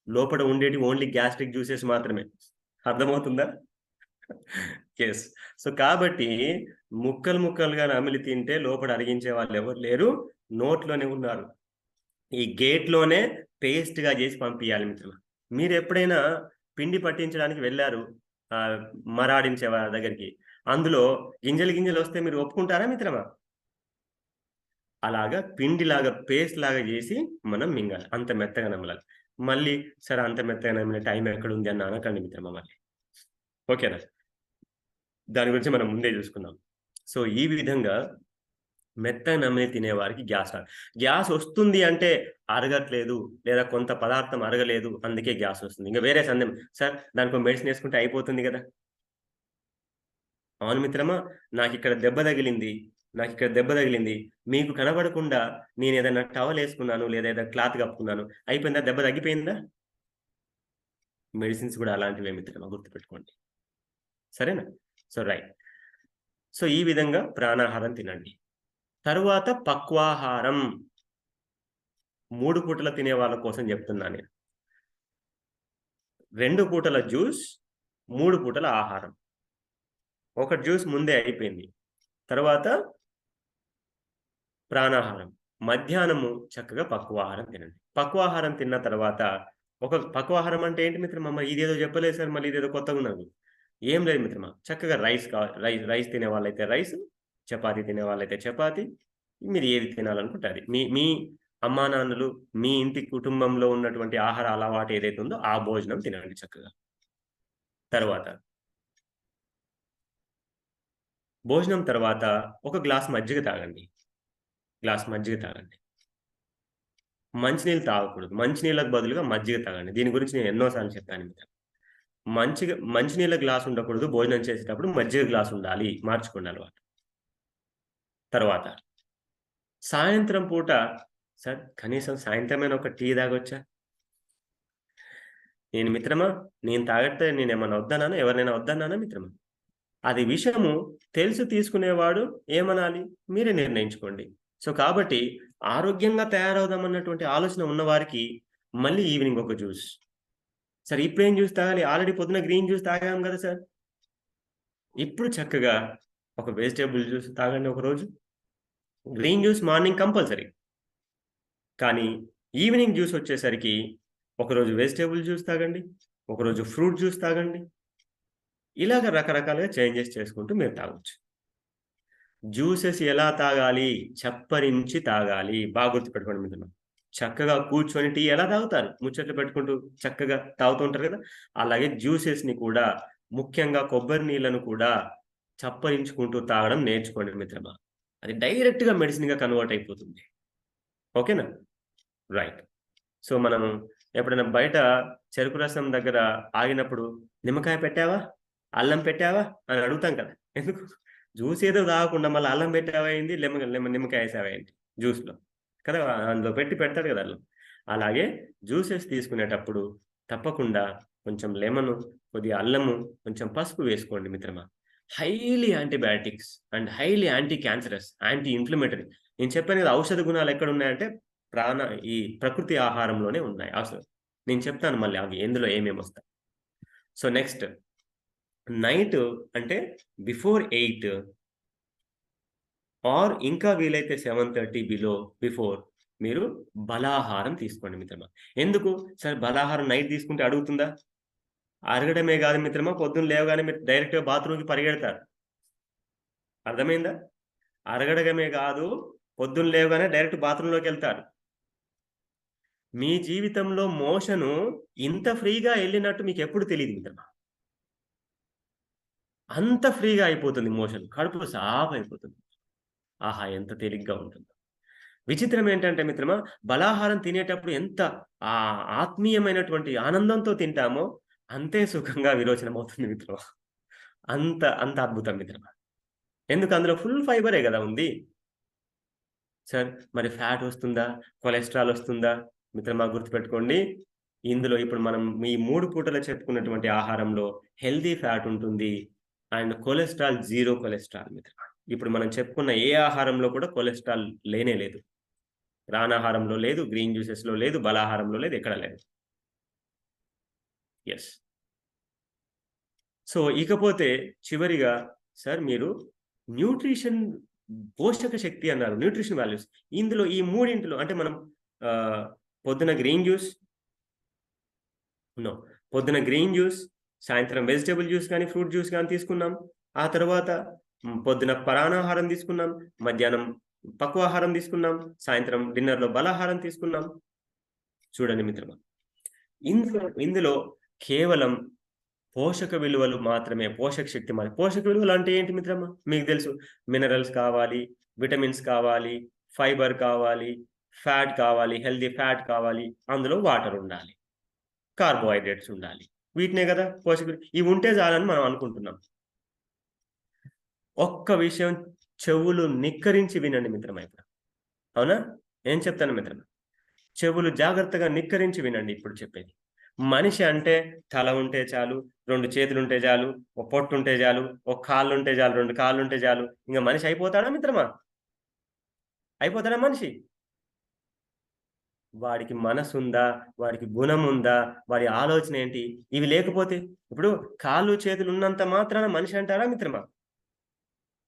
లోపట ఉండేటివి ఓన్లీ గ్యాస్ట్రిక్ జ్యూసెస్ మాత్రమే. అర్థమవుతుందా? యెస్. సో, కాబట్టి ముక్కలు, ముక్కలుగా నమిలి తింటే లోపట అరిగించే వాళ్ళెవరు లేరు. నోట్లోనే ఉన్నారు. ఈ గేట్‌లోనే పేస్ట్‌గా జేసి పంపియాలి మిత్రమా. మీరెప్పుడైనా పిండి పట్టించడానికి వెళ్లారు మరాడించే వారి దగ్గరికి. అందులో గింజలు గింజలొస్తే మీరు ఒప్పుకుంటారా మిత్రమా? అలాగా పిండిలాగా పేస్ట్‌లాగా జేసి మనం మింగాలి. అంత మెత్తగా నమలాలి. మళ్ళీ సరే అంత మెత్తగా నమిలే టైం ఎక్కడుంది అని అనకండి మిత్రమా మళ్ళీ. ఓకేనా? దాని గురించి మనం ముందే జూసుకుందాం. సో, ఈ విధంగా మెత్తగా నమిలి తినేవారికి గ్యాస్ రాదు. గ్యాస్ ఒస్తుంది అంటే అరగట్లేదు, లేదా కొంత పదార్థం అరగలేదు అందుకే గ్యాస్ ఒస్తుంది. ఇంక వేరే సందేహం సార్ దానికో మెడిసిన్ యేసుకుంటే అయిపోతుంది గదా! అవును మిత్రమా, నాకిక్కడ దెబ్బ తగిలింది, నాకిక్కడ దెబ్బ తగిలింది. మీకు కనబడకుండా నేనేదైనా టవలేసుకున్నాను, లేదా ఏదైనా క్లాత్ కప్పుకున్నాను. అయిపోయిందా? దెబ్బ తగ్గిపోయిందా? మెడిసిన్స్ గూడా అలాంటివే మిత్రమా గుర్తుపెట్టుకోండి. సరేనా? So, right. సో, ఈ విధంగా ప్రాణాహారం తినండి. తరువాత పక్వాహారం. 3 పూటల తినే వాళ్ళ కోసం జెప్తున్నా నేను. 2 పూటల జ్యూస్, 3 పూటల ఆహారం. ఒక జ్యూస్ ముందే అయిపోయింది. తర్వాత ప్రాణాహారం. మధ్యాహ్నము చక్కగా పక్వాహారం తినండి. పక్వాహారం తిన్న తర్వాత పక్వాహారం అంటే ఏంటి మిత్రమా? ఇదేదో చెప్పలేదు సార్ మళ్ళీ ఇదేదో కొత్తగున్నది. ఏం లేదు మిత్రమా. చక్కగా రైస్ తినేవాళ్ళైతే రైసు, చపాతీ తినేవాళ్ళైతే చపాతీ. మీరు ఏది తినాలనుకుంటే అది. మీ మీ అమ్మానాన్నలు, మీ ఇంటి కుటుంబంలో ఉన్నటువంటి ఆహార అలవాటు ఏదైతే ఉందో ఆ భోజనం తినండి చక్కగా. తర్వాత భోజనం తర్వాత ఒక గ్లాస్ మజ్జిగ తాగండి. గ్లాస్ మజ్జిగ తాగండి. మంచినీళ్ళు తాగకూడదు. మంచినీళ్ళకి బదులుగా మజ్జిగ తాగండి. దీని గురించి నేను ఎన్నో సార్లు చెప్పాను మీకు. మంచినీళ్ళ గ్లాస్ ఉండకూడదు. భోజనం చేసేటప్పుడు మజ్జిగ గ్లాస్ ఉండాలి. మార్చుకోండి అలవాటు. తర్వాత సాయంత్రం పూట సార్ కనీసం సాయంత్రమైనా ఒక టీ తాగొచ్చా? నేను మిత్రమా, నేను తాగట్లే నేనేమన్నా వద్దన్నానా? ఎవరినైనా వద్దన్నానా మిత్రమా? అది విషము తెలిసి తీసుకునేవాడు ఏమనాలి? మీరే నిర్ణయించుకోండి. సో, కాబట్టి ఆరోగ్యంగా తయారవుదామన్నటువంటి ఆలోచన ఉన్నవారికి మళ్ళీ ఈవినింగ్ ఒక జ్యూస్. సార్ ఇప్పుడేం జ్యూస్ తాగాలి? ఆల్రెడీ పొద్దున గ్రీన్ జ్యూస్ తాగాం గదా సార్! ఇప్పుడు చక్కగా ఒక వెజిటబుల్ జ్యూస్ తాగండి ఒకరోజు. Green juice morning compulsory. కానీ ఈవినింగ్ జ్యూస్ వచ్చేసరికి ఒకరోజు వెజిటబుల్ జ్యూస్ తాగండి. ఒకరోజు ఫ్రూట్ జ్యూస్ తాగండి. ఇలాగ రకరకాలుగా చేంజెస్ చేసుకుంటూ మీరు తాగొచ్చు. జ్యూసెస్ ఎలా తాగాలి? చప్పరించి తాగాలి. బాగా గుర్తుపెట్టుకోండి మిత్రులారా. చక్కగా కూర్చొని టీ ఎలా తాగుతారు? ముచ్చట్లు పెట్టుకుంటూ చక్కగా తాగుతూ ఉంటారు గదా! అలాగే జ్యూసెస్‌ని కూడా ముఖ్యంగా కొబ్బరి నీళ్ళను కూడా చప్పరించుకుంటూ తాగడం నేర్చుకోండి మిత్రమా. అది డైరెక్ట్‌గా మెడిసిన్‌గా కన్వర్ట్ అయిపోతుంది. ఓకేనా? రైట్. సో, మనం ఎప్పుడైనా బయట చెరుకు రసం దగ్గర ఆగినప్పుడు "నిమ్మకాయ పెట్టావా? అల్లం పెట్టావా?" అని అడుగుతాం కదా! ఎందుకు? జ్యూస్ ఏదో తాగకుండా మళ్ళా అల్లం పెట్టావా ఏంది? నిమ్మకాయ ఏసావా ఏంటి జ్యూస్‌లో? కదా! అందులో పెడతాడు కదా! అల్లం. అలాగే జ్యూసెస్ తీసుకునేటప్పుడు తప్పకుండా కొంచెం లెమను, కొద్దిగా అల్లము, కొంచెం పసుపు వేసుకోండి మిత్రమా. Highly antibiotics and highly anti cancerous, anti inflammatory. నేను చెప్పాను కదా! ఔషధ గుణాలు ఎక్కడున్నాయంటే ప్రాణ ఈ ప్రకృతి ఆహారంలోనే ఉన్నాయి. నేను చెప్తాను మళ్ళీ అవి ఎందులో ఏమేమొస్తాయి. సో, నెక్స్ట్ నైట్ అంటే బిఫోర్ 8 ఆర్ ఇంకా వీలైతే 7:30 బిఫోర్ మీరు బలాహారం తీసుకోండి మిత్రమా. ఎందుకు? సరే బలాహారం నైట్ తీసుకుంటే అడుగుతుందా? అరగడమే గాదు మిత్రమా, పొద్దున్న లేవగానే మీరు డైరెక్ట్‌గా బాత్రూమ్‌కి పరిగెడతారు. అర్థమైందా? అరగడమే గాదు, పొద్దున్న లేవగానే డైరెక్ట్ బాత్రూమ్‌లోకెళ్తారు. మీ జీవితంలో మోషను ఇంత ఫ్రీగా ఎళ్ళినట్టు మీకెప్పుడు తెలీదు మిత్రమా. అంత ఫ్రీగా అయిపోతుంది మోషన్. కడుపు సాఫయిపోతుంది. ఆహా! ఎంత తేలిగ్గా ఉంటుందో. విచిత్రం ఏంటంటే మిత్రమా, బలాహారం తినేటప్పుడు ఎంత ఆత్మీయమైనటువంటి ఆనందంతో తింటామో, అంతే సుఖంగా విరోచనమవుతుంది మిత్రమా. అంత అద్భుతం మిత్రమా. ఎందుకు అందులో ఫుల్ ఫైబరే గదా ఉంది. సార్ మరి ఫ్యాట్ వస్తుందా? కొలెస్ట్రాల్ వస్తుందా? మిత్రమా గుర్తుపెట్టుకోండి. ఇందులో ఇప్పుడు మనం ఈ 3 పూటలు చెప్పుకున్నటువంటి ఆహారంలో హెల్తీ ఫ్యాట్ ఉంటుంది. అండ్ కొలెస్ట్రాల్ జీరో కొలెస్ట్రాల్ మిత్రమా. ఇప్పుడు మనం చెప్పుకున్న ఏ ఆహారంలో కూడా కొలెస్ట్రాల్ లేనే లేదు. రానాహారంలో లేదు, గ్రీన్ జ్యూసెస్‌లో లేదు, బలాహారంలో లేదు, ఎక్కడ లేదు. యెస్. సో, ఇకపోతే చివరిగా సార్ మీరు న్యూట్రిషన్ పోషక శక్తి అన్నారు. Nutrition values. ఇందులో ఈ మూడింటిలో అంటే మనం ఆహ్, పొద్దున గ్రీన్ జ్యూస్ నో. పొద్దున గ్రీన్ జ్యూస్, సాయంత్రం వెజిటబుల్ జ్యూస్ గాని, ఫ్రూట్ జ్యూస్ గాని తీసుకున్నాం. ఆ తర్వాత పొద్దున పరాన్నాహారం తీసుకున్నాం. మధ్యాహ్నం పక్వాహారం తీసుకున్నాం. సాయంత్రం డిన్నర్‌లో బలాహారం తీసుకున్నాం. చూడండి మిత్రమా. ఇందులో కేవలం పోషక విలువలు మాత్రమే, పోషక శక్తి పోషక విలువలు అంటే ఏంటి మిత్రమా? మీకు తెలుసు. మినరల్స్ కావాలి, విటమిన్స్ కావాలి, ఫైబర్ కావాలి, ఫ్యాట్ కావాలి, హెల్తీ ఫ్యాట్ కావాలి, అందులో వాటర్ ఉండాలి, కార్బోహైడ్రేట్స్ ఉండాలి. వీటినే గదా ఇవి ఉంటే చాలని మనం అనుకుంటున్నాం. ఒక్క విషయం చెవులు నిక్కరించి వినండి మిత్రమా ఇప్పుడు. అవునా? ఏం చెప్తాను మిత్రమా? చెవులు జాగ్రత్తగా నిక్కరించి వినండి ఇప్పుడు చెప్పేది. మనిషి అంటే తల ఉంటే చాలు, 2 చేతులుంటే చాలు, ఒక పొట్టుంటే చాలు, ఒక కాళ్ళుంటే చాలు, 2 కాళ్ళుంటే చాలు. ఇంక మనిషి అయిపోతాడా మిత్రమా? అయిపోతాడా మనిషి? వాడికి మనసుందా? వాడికి గుణముందా? వాడి ఆలోచన ఏంటి? ఇవి లేకపోతే ఇప్పుడు కాళ్ళు, చేతులు ఉన్నంత మాత్రాన మనిషి అంటారా మిత్రమా?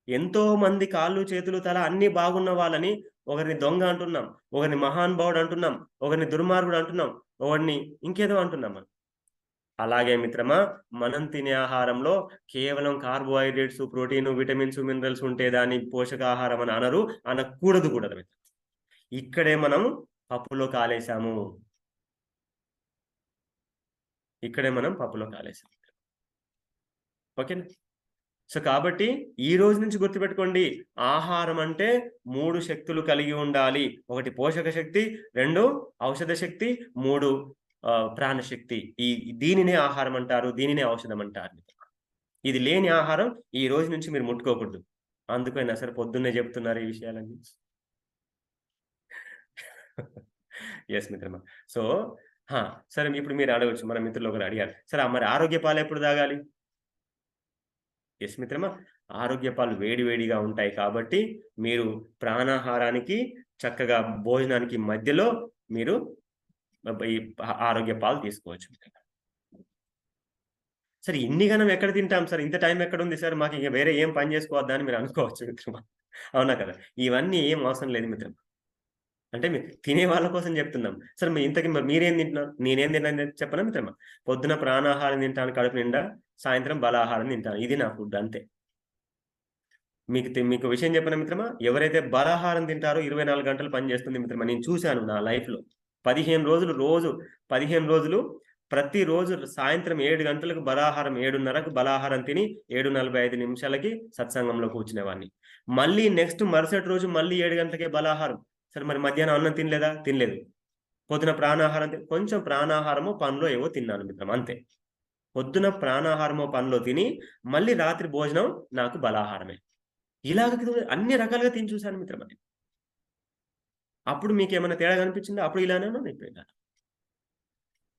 ఎంతో మంది కాళ్ళు, చేతులు, తల అన్నీ బాగున్న వాళ్ళని ఒకరిని దొంగ అంటున్నాం. ఒకరిని మహానుభావుడు అంటున్నాం. ఒకరిని దుర్మార్గుడు అంటున్నాం. ఒకడిని ఇంకేదో అంటున్నాం మనం. అలాగే మిత్రమా, మనం తినే ఆహారంలో కేవలం కార్బోహైడ్రేట్స్, ప్రోటీను, విటమిన్స్, మినరల్స్ ఉంటే దాన్ని పోషకాహారం అని అనరు. అనకూడదు కూడా మిత్రమా. ఇక్కడే మనం పప్పులో కాలేసాము. ఇక్కడే మనం పప్పులో కాలేసాం. ఓకేనా? సో, కాబట్టి ఈ రోజు నుంచి గుర్తుపెట్టుకోండి. ఆహారం అంటే 3 శక్తులు కలిగి ఉండాలి. 1 పోషక శక్తి, 2 ఔషధ శక్తి, 3 ప్రాణశక్తి. దీనినే ఆహారం అంటారు. దీనినే ఔషధం అంటారు. ఇది లేని ఆహారం ఈ రోజు నుంచి మీరు ముట్టుకోకూడదు. అందుకైనా సరే పొద్దున్నే చెప్తున్నారు ఈ విషయాలన్నీ. యెస్ మిత్రమా. సో, ఆ! సరే ఇప్పుడు మీరు అడగొచ్చు. మన మిత్రులు ఒకరు అడిగారు. సరే మరి ఆరోగ్య పాలెప్పుడు తాగాలి? యెస్ మిత్రమా. ఆరోగ్య పాలు వేడి వేడిగా ఉంటాయి కాబట్టి, మీరు ప్రాణాహారానికి, చక్కగా భోజనానికి మధ్యలో మీరు ఈ ఆరోగ్య పాలు తీసుకోవచ్చు. సరే ఇన్ని గనం ఎక్కడ తింటాం సార్? ఇంత టైం ఎక్కడుంది సార్? మాకింక వేరే ఏం పని చేసుకోవద్దా అని మీరు అనుకోవచ్చు మిత్రమా. అవునా కదా! ఇవన్నీ ఏం అవసరం లేదు మిత్రమా. అంటే తినే వాళ్ళ కోసం చెప్తున్నాం. సరే ఇంతకి మరి మీరేం తింటున్నారు? నేనేం తిన్నాను చెప్పనా మిత్రమా? పొద్దున ప్రాణాహారం తింటాను కడుపు నిండా, సాయంత్రం బలాహారం తింటాను. ఇది నా ఫుడ్ అంతే. మీకు విషయం చెప్పనా మిత్రమా? ఎవరైతే బలాహారం తింటారో 24 గంటలు పని చేస్తుంది మిత్రమా. నేను చూసాను నా లైఫ్‌లో. 15 రోజులు 15 రోజులు ప్రతిరోజు సాయంత్రం 7 గంటలకు బలాహారం 7:30కు బలాహారం తిని 7:45 నిమిషాలకి సత్సంగంలో కూర్చునేవాడిని. మళ్ళీ నెక్స్ట్ మరుసటి రోజు మళ్ళీ 7 గంటలకే బలాహారం. సరే మరి మధ్యాహ్నం అన్నం తినలేదా? తినలేదు. పొద్దున ప్రాణాహారం కొంచెం ప్రాణాహారమో, పండ్లో ఏవో తిన్నాను మిత్రమా అంతే. పొద్దున ప్రాణాహారమో, పండ్లో తిని మళ్ళీ రాత్రి భోజనం నాకు బలాహారమే. ఇలాగ అన్ని రకాలుగా తిని చూసాను మిత్రమా నేను. అప్పుడు మీకేమైనా తేడా కనిపించిందా? అప్పుడు ఇలానే ఉన్నాను ఇప్పుడు ఇలా.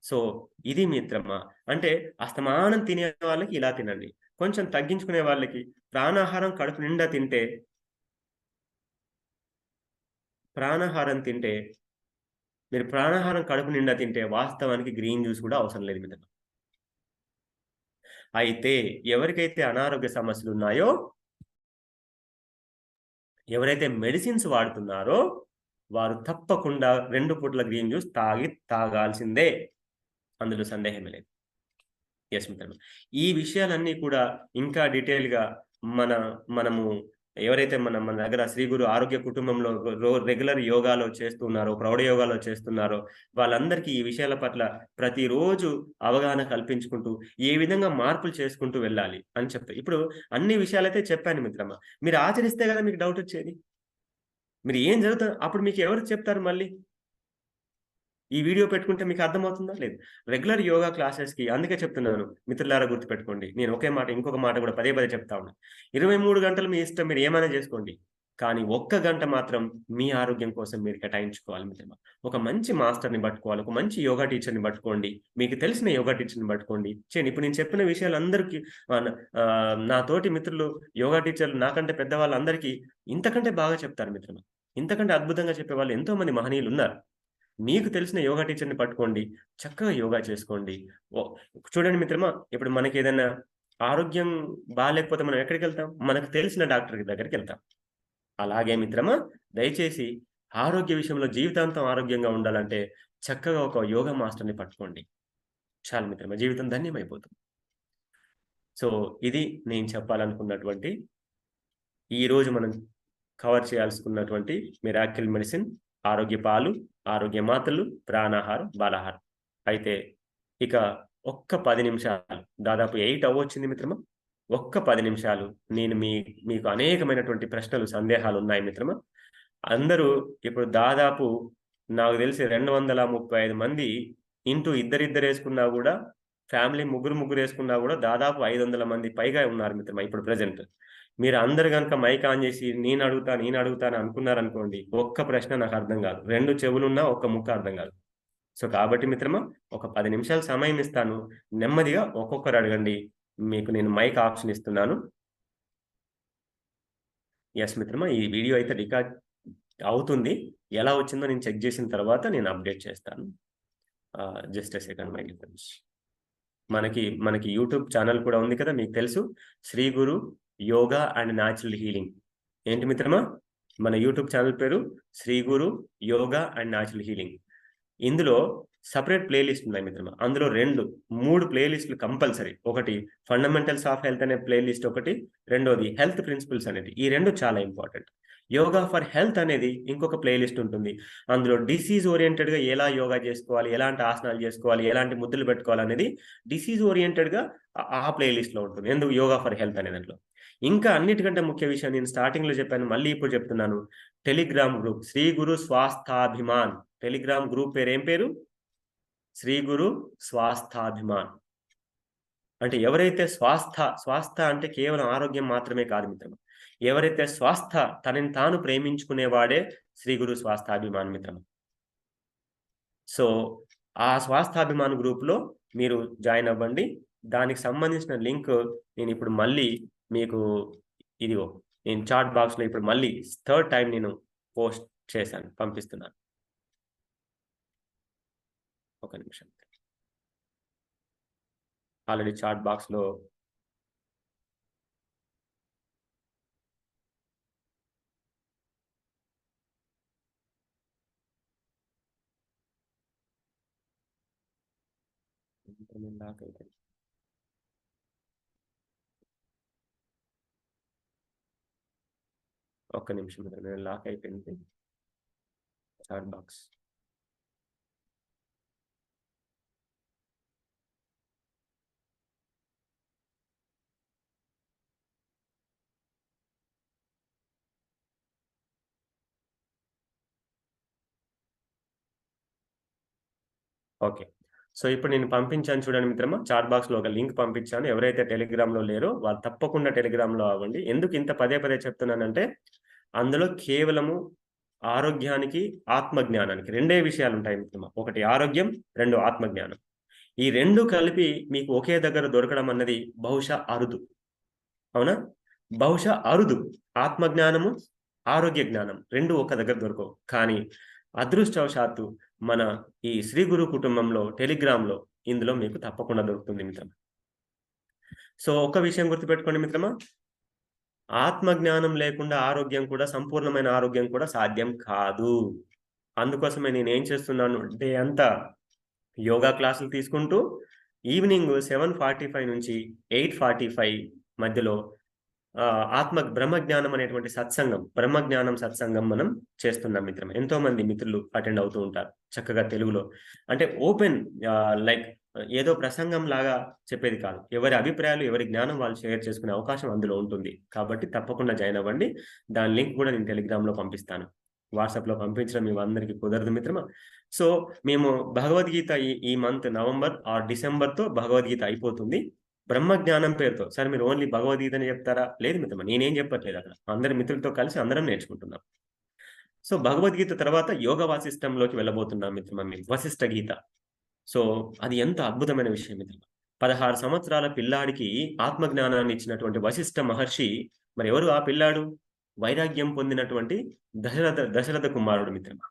సో, ఇది మిత్రమా. అంటే అస్తమానం తినే వాళ్ళకి ఇలా తినండి. కొంచెం తగ్గించుకునే వాళ్ళకి ప్రాణాహారం కడుపు నిండా తింటే ప్రాణాహారం తింటే మీరు ప్రాణాహారం కడుపు నిండా తింటే వాస్తవానికి గ్రీన్ జ్యూస్ కూడా అవసరం లేదు మిత్రమా. అయితే ఎవరికైతే అనారోగ్య సమస్యలున్నాయో, ఎవరైతే మెడిసిన్స్ వాడుతున్నారో వారు తప్పకుండా 2 పూటల గ్రీన్ జ్యూస్ తాగాల్సిందే. అందులో సందేహమే లేదు. యెస్ మిత్రమా. ఈ విషయాలన్నీ కూడా ఇంకా డీటెయిల్‌గా మన మనము ఎవరైతే మన దగ్గర శ్రీ గురు ఆరోగ్య కుటుంబంలో రెగ్యులర్ యోగాలో చేస్తున్నారో, ప్రౌఢ యోగాలో చేస్తున్నారో, వాళ్ళందరికీ ఈ విషయాల పట్ల ప్రతిరోజు అవగాహన కల్పించుకుంటూ, ఏ విధంగా మార్పులు చేసుకుంటూ వెళ్ళాలి అని చెప్తా. ఇప్పుడు అన్ని విషయాలైతే చెప్పాను మిత్రమా. మీరు ఆచరిస్తే గదా మీకు డౌటొచ్చేది. మీరు ఏం అప్పుడు మీకు ఎవరు చెప్తారు మళ్ళీ? ఈ వీడియో పెట్టుకుంటే మీకు అర్థమవుతుందా? లేదు. రెగ్యులర్ యోగా క్లాసెస్‌కి అందుకే చెప్తున్నాను. మిత్రులారా గుర్తుపెట్టుకోండి. నేను ఒకే మాట, ఇంకొక మాట కూడా పదే పదే చెప్తా ఉన్నా. 23 గంటలు మీ ఇష్టం, మీరు ఏమైనా చేసుకోండి. కానీ ఒక్క గంట మాత్రం మీ ఆరోగ్యం కోసం మీరు కేటాయించుకోవాలి మిత్రమా. ఒక మంచి మాస్టర్‌ని పట్టుకోవాలి. ఒక మంచి యోగా టీచర్‌ని పట్టుకోండి. మీకు తెలిసిన యోగా టీచర్‌ని పట్టుకోండి. చేయండి. ఇప్పుడు నేను చెప్పిన విషయాలు అందరికి నా తోటి మిత్రులు యోగా టీచర్లు నాకంటే పెద్దవాళ్ళందరికీ ఇంతకంటే బాగా చెప్తారు మిత్రమా. ఇంతకంటే అద్భుతంగా చెప్పేవాళ్ళు ఎంతో మంది మహనీయులున్నారు. మీకు తెలిసిన యోగా టీచర్‌ని పట్టుకోండి. చక్కగా యోగా చేసుకోండి. ఓ చూడండి మిత్రమా, ఇప్పుడు మనకేదైనా ఆరోగ్యం బాలేకపోతే మనం ఎక్కడికెళ్తాం? మనకు తెలిసిన డాక్టర్ దగ్గరికెళ్తాం. అలాగే మిత్రమా, దయచేసి ఆరోగ్య విషయంలో జీవితాంతం ఆరోగ్యంగా ఉండాలంటే చక్కగా ఒక యోగా మాస్టర్‌ని పట్టుకోండి. చాలు మిత్రమా, జీవితం ధన్యమైపోతుంది. సో, ఇది నేను చెప్పాలనుకున్నటువంటి ఈరోజు మనం కవర్ చేయాల్సుకున్నటువంటి మిరాకిల్ మెడిసిన్, ఆరోగ్య పాలు, ఆరోగ్య మాత్రలు, ప్రాణాహారం, బాలాహారం. అయితే ఇక ఒక్క 10 నిమిషాలు, దాదాపు 8 అవ్వొచ్చింది మిత్రమా. ఒక్క 10 నిమిషాలు నేను మీకు అనేకమైనటువంటి ప్రశ్నలు, సందేహాలున్నాయి మిత్రమా. అందరూ ఇప్పుడు దాదాపు నాకు తెలిసి 235 మంది ఇంటూ ఇద్దరిద్దరేసుకున్నా గూడా, ఫ్యామిలీ ముగ్గురేసుకున్నా గూడా దాదాపు 500 మంది పైగా ఉన్నారు మిత్రమా ఇప్పుడు ప్రెజెంట్. మీరందరూ గనక మైక్ ఆన్ జేసి నేనడుగుతా అని అనుకున్నారనుకోండి, ఒక్క ప్రశ్న నాకర్థం గాదు. 2 చెవులున్నా ఒక్క ముక్క అర్థం గాదు. సో, కాబట్టి మిత్రమా, ఒక 10 నిమిషాలు సమయం ఇస్తాను. నెమ్మదిగా ఒక్కొక్కరు అడగండి. మీకు నేను మైక్ ఆప్షన్ ఇస్తున్నాను. యెస్ మిత్రమా, ఈ వీడియో అయితే రికార్డ్ అవుతుంది. ఎలా వచ్చిందో నేను చెక్ జేసిన తర్వాత నేను అప్‌డేట్ చేస్తాను. Just a second my dear friends. మనకి యూట్యూబ్ ఛానెల్ కూడా ఉంది కదా! మీకు తెలుసు. Shri Guru yoga and natural healing. ఏంటి మిత్రమా? మన యూట్యూబ్ ఛానెల్ పేరు Shri Guru yoga and natural healing. ఇందులో సెపరేట్ ప్లే లిస్ట్ ఉన్నాయి మిత్రమా. అందులో 3 ప్లే లిస్ట్‌లు కంపల్సరీ. ఒకటి ఫండమెంటల్స్ ఆఫ్ హెల్త్ అనే ప్లే లిస్ట్ ఒకటి. రెండోది హెల్త్ ప్రిన్సిపల్స్ అనేది. ఈ 2 చాలా ఇంపార్టెంట్. యోగా ఫర్ హెల్త్ అనేది ఇంకొక ప్లే లిస్ట్ ఉంటుంది. అందులో డిసీజ్ ఓరియెంటెడ్‌గా ఎలా యోగా చేసుకోవాలి, ఎలాంటి ఆసనాలు చేసుకోవాలి, ఎలాంటి ముద్రలు పెట్టుకోవాలనేది డిసీజ్ ఓరియెంటెడ్‌గా ఆ ప్లే లిస్ట్‌లో ఉంటుంది. ఎందుకు? యోగా ఫర్ హెల్త్ అనే దాంట్లో. ఇంకా అన్నిటికంటే ముఖ్య విషయం నేను స్టార్టింగ్‌లో చెప్పాను. మళ్ళీ ఇప్పుడు చెప్తున్నాను. Telegram group Shri Guru స్వాస్థాభిమాన్. Telegram group పేరు ఏం పేరు? శ్రీ గురు స్వాస్థాభిమాన్. అంటే ఎవరైతే స్వాస్థ అంటే కేవలం ఆరోగ్యం మాత్రమే కాదు మిత్రమా. ఎవరైతే తనని తాను ప్రేమించుకునేవాడే శ్రీ గురు స్వాస్థాభిమాన్ మిత్రమా. సో, ఆ స్వాస్థాభిమాన్ గ్రూప్‌లో మీరు జాయిన్ అవ్వండి. దానికి సంబంధించిన లింక్ నేనిప్పుడు మళ్ళీ మీకు ఇదిగో నేను చాట్ బాక్స్‌లో ఇప్పుడు మళ్ళీ థర్డ్ టైమ్ నేను పోస్ట్ చేశాను. పంపిస్తున్నాను. ఒక నిమిషం. ఆల్రెడీ చాట్ బాక్స్‌లో లాకైతే ఒక్క నిమిషం లాక్ అయిపోయింది చాట్ బాక్స్. ఓకే. సో, ఇప్పుడు నేను పంపించాను చూడండి మిత్రమా. చాట్ బాక్స్‌లో ఒక లింక్ పంపించాను. ఎవరైతే టెలిగ్రామ్‌లో లేరో వాళ్ళు తప్పకుండా టెలిగ్రామ్‌లో అవ్వండి. ఎందుకు ఇంత పదే పదే చెప్తున్నానంటే, అందులో కేవలము ఆరోగ్యానికి, ఆత్మజ్ఞానానికి రెండే విషయాలుంటాయి మిత్రమా. ఒకటి ఆరోగ్యం, 2 ఆత్మజ్ఞానం. ఈ 2 కలిపి మీకు ఒకే దగ్గర దొరకడం అన్నది బహుశా అరుదు. అవునా? బహుశా అరుదు. ఆత్మజ్ఞానము, ఆరోగ్య జ్ఞానం 2 ఒక దగ్గర దొరకవు. కానీ అదృష్టవశాత్తు మన ఈ శ్రీ గురు కుటుంబంలో టెలిగ్రామ్‌లో ఇందులో మీకు తప్పకుండా దొరుకుతుంది మిత్రమా. సో, ఒక్క విషయం గుర్తుపెట్టుకోండి మిత్రమా. ఆత్మజ్ఞానం లేకుండా ఆరోగ్యం కూడా, సంపూర్ణమైన ఆరోగ్యం కూడా సాధ్యం కాదు. అందుకోసమే నేనేం చేస్తున్నాను, డే అంతా యోగా క్లాసులు తీసుకుంటూ ఈవినింగ్ 7:45 నుంచి 8:45 మధ్యలో బ్రహ్మజ్ఞానం అనేటువంటి బ్రహ్మజ్ఞానం సత్సంగం మనం చేస్తున్నాం మిత్రమా. ఎంతో మంది మిత్రులు అటెండ్ అవుతూ ఉంటారు చక్కగా తెలుగులో. అంటే ఓపెన్, లైక్ ఏదో ప్రసంగం లాగా చెప్పేది కాదు. ఎవరి అభిప్రాయాలు, ఎవరి జ్ఞానం వాళ్ళు షేర్ చేసుకునే అవకాశం అందులో ఉంటుంది. కాబట్టి తప్పకుండా జాయిన్ అవ్వండి. దాని లింక్ కూడా నేను టెలిగ్రామ్‌లో పంపిస్తాను. వాట్సాప్‌లో పంపించడం మీ అందరికీ కుదరదు మిత్రమా. సో, మేము భగవద్గీత ఈ మంత్ నవంబర్ ఆర్ డిసెంబర్‌తో భగవద్గీత అయిపోతుంది. బ్రహ్మజ్ఞానం పేరుతో, సార్ మీరు ఓన్లీ భగవద్గీతని చెప్తారా? లేదు మిత్రమా, నేనేం చెప్పట్లేదు అక్కడ. అందరి మిత్రులతో కలిసి అందరం నేర్చుకుంటున్నాం. సో, భగవద్గీత తర్వాత యోగ వాసిష్టంలోకి వెళ్ళబోతున్నాం మిత్రమా మేము. వశిష్ఠ గీత. సో, అది ఎంత అద్భుతమైన విషయం మిత్రమా. 16 సంవత్సరాల పిల్లాడికి ఆత్మజ్ఞానాన్ని ఇచ్చినటువంటి వశిష్ఠ మహర్షి, మరి ఎవరు ఆ పిల్లాడు? వైరాగ్యం పొందినటువంటి దశరథ కుమారుడు మిత్రమా.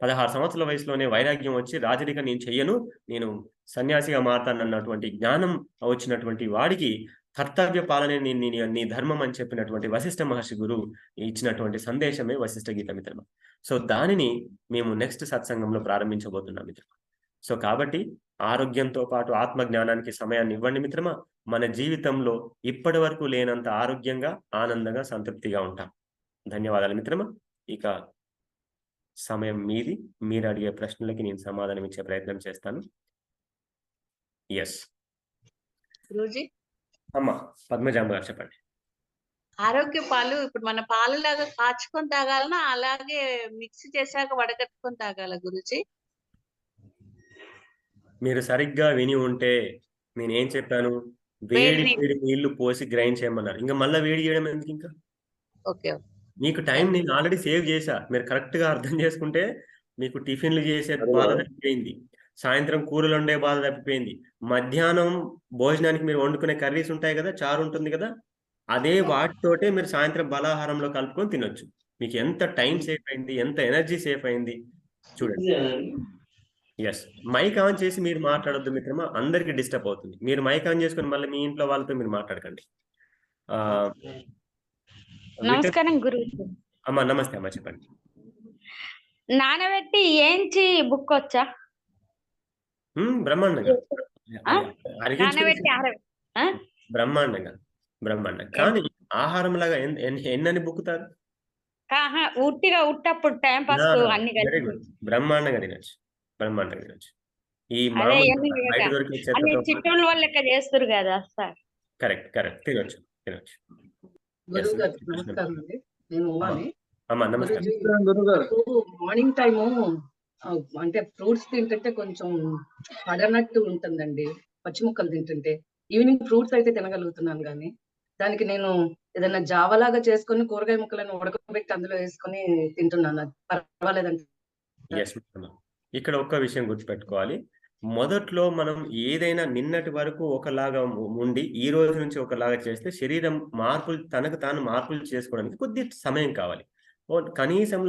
16 సంవత్సరాల వయసులోనే వైరాగ్యం వచ్చి రాజరికం నేను చెయ్యను, నేను సన్యాసిగా మారతానన్నటువంటి జ్ఞానం వచ్చినటువంటి వాడికి కర్తవ్య పాలనే నీ ధర్మం అని చెప్పినటువంటి వశిష్ఠ మహర్షి గురువు ఇచ్చినటువంటి సందేశమే వశిష్ఠ గీత మిత్రమా. సో, దానిని మేము నెక్స్ట్ సత్సంగంలో ప్రారంభించబోతున్నాం మిత్రమా. సో, కాబట్టి ఆరోగ్యంతో పాటు ఆత్మ జ్ఞానానికి సమయాన్ని ఇవ్వండి మిత్రమా. మన జీవితంలో ఇప్పటి వరకు లేనంత ఆరోగ్యంగా, ఆనందంగా, సంతృప్తిగా ఉంటాం. ధన్యవాదాలు మిత్రమా. ఇక సమయం మీది. మీరు అడిగే ప్రశ్నలకి నేను సమాధానం ఇచ్చే ప్రయత్నం చేస్తాను. యెస్. గురూజీ, అమ్మా పద్మజాంబ గారు చెప్పండి. ఆరోగ్య పాలు ఇప్పుడు మన పాలలాగా కాచుకొని తాగాలనా, అలాగే మిక్స్ చేశాక వడగట్టుకొని తాగాల గురూజీ? మీరు సరిగ్గా విని ఉంటే నేనేం చెప్పాను? వేడి వేడి నీళ్లు పోసి గ్రైండ్ చేయమన్నారు. ఇంకా మళ్ళా వేడి చేయడం ఎందుకు ఇంకా? ఓకే. మీకు టైం నేను ఆల్రెడీ సేవ్ చేశా. మీరు కరెక్ట్‌గా అర్థం చేసుకుంటే మీకు టిఫిన్‌లు చేసే బాధ తప్పిపోయింది. సాయంత్రం కూరలు వండే బాధ తప్పిపోయింది. మధ్యాహ్నం భోజనానికి మీరు వండుకునే కర్రీస్ ఉంటాయి కదా! చారు ఉంటుంది కదా! అదే వాటితోటే మీరు సాయంత్రం బలాహారంలో కలుపుకొని తినొచ్చు. మీకు ఎంత టైం సేఫ్ అయింది, ఎంత ఎనర్జీ సేఫ్ అయింది చూడండి. యెస్. మైక్ ఆన్ చేసి మీరు మాట్లాడొద్దు మిత్రమా. అందరికి డిస్టర్బ్ అవుతుంది. మీరు మైక్ ఆన్ చేసుకొని మళ్ళీ మీ ఇంట్లో వాళ్ళతో మీరు మాట్లాడకండి. నమస్కారం గురువు. అమ్మా నమస్తే అమ్మా, చెప్పండి. నానబెట్టి ఏంచి బుక్ వచ్చా? బ్రహ్మాండంగా. నానబెట్టి బ్రహ్మాండంగా. కానీ ఆహారం లాగా ఎన్నని బుక్కుతారు? ఉట్టిగా ఉట్టప్పుడు టైం పాస్ అన్ని వెరీ గుడ్. బ్రహ్మాండంగా తినొచ్చు. ఈ బయట దొరికే చిట్టోళ్ళ వాళ్ళు లెక్క చేస్తారు కదా సార్. కరెక్ట్. తినొచ్చు. నమస్కారం అండి. నేను ఉమాని. అమ్మా నమస్కారం. మార్నింగ్ టైము అంటే ఫ్రూట్స్ తింటుంటే కొంచెం పడనట్టు ఉంటుందండి, పచ్చి ముక్కలు తింటుంటే. ఈవినింగ్ ఫ్రూట్స్ అయితే తినగలుగుతున్నాను, కానీ దానికి నేను ఏదైనా జావలాగా చేసుకొని కూరగాయ ముక్కలను ఉడకబెట్టి అందులో వేసుకొని తింటున్నాను. పర్వాలేదండి. ఇక్కడ ఒక్క విషయం గుర్తుపెట్టుకోవాలి. మొదట్లో మనం ఏదైనా నిన్నటి వరకు ఒకలాగా ఉండి ఈ రోజు నుంచి ఒకలాగా చేస్తే శరీరం తనకు తాను మార్పులు చేసుకోవడానికి కొద్ది సమయం కావాలి. కనీసం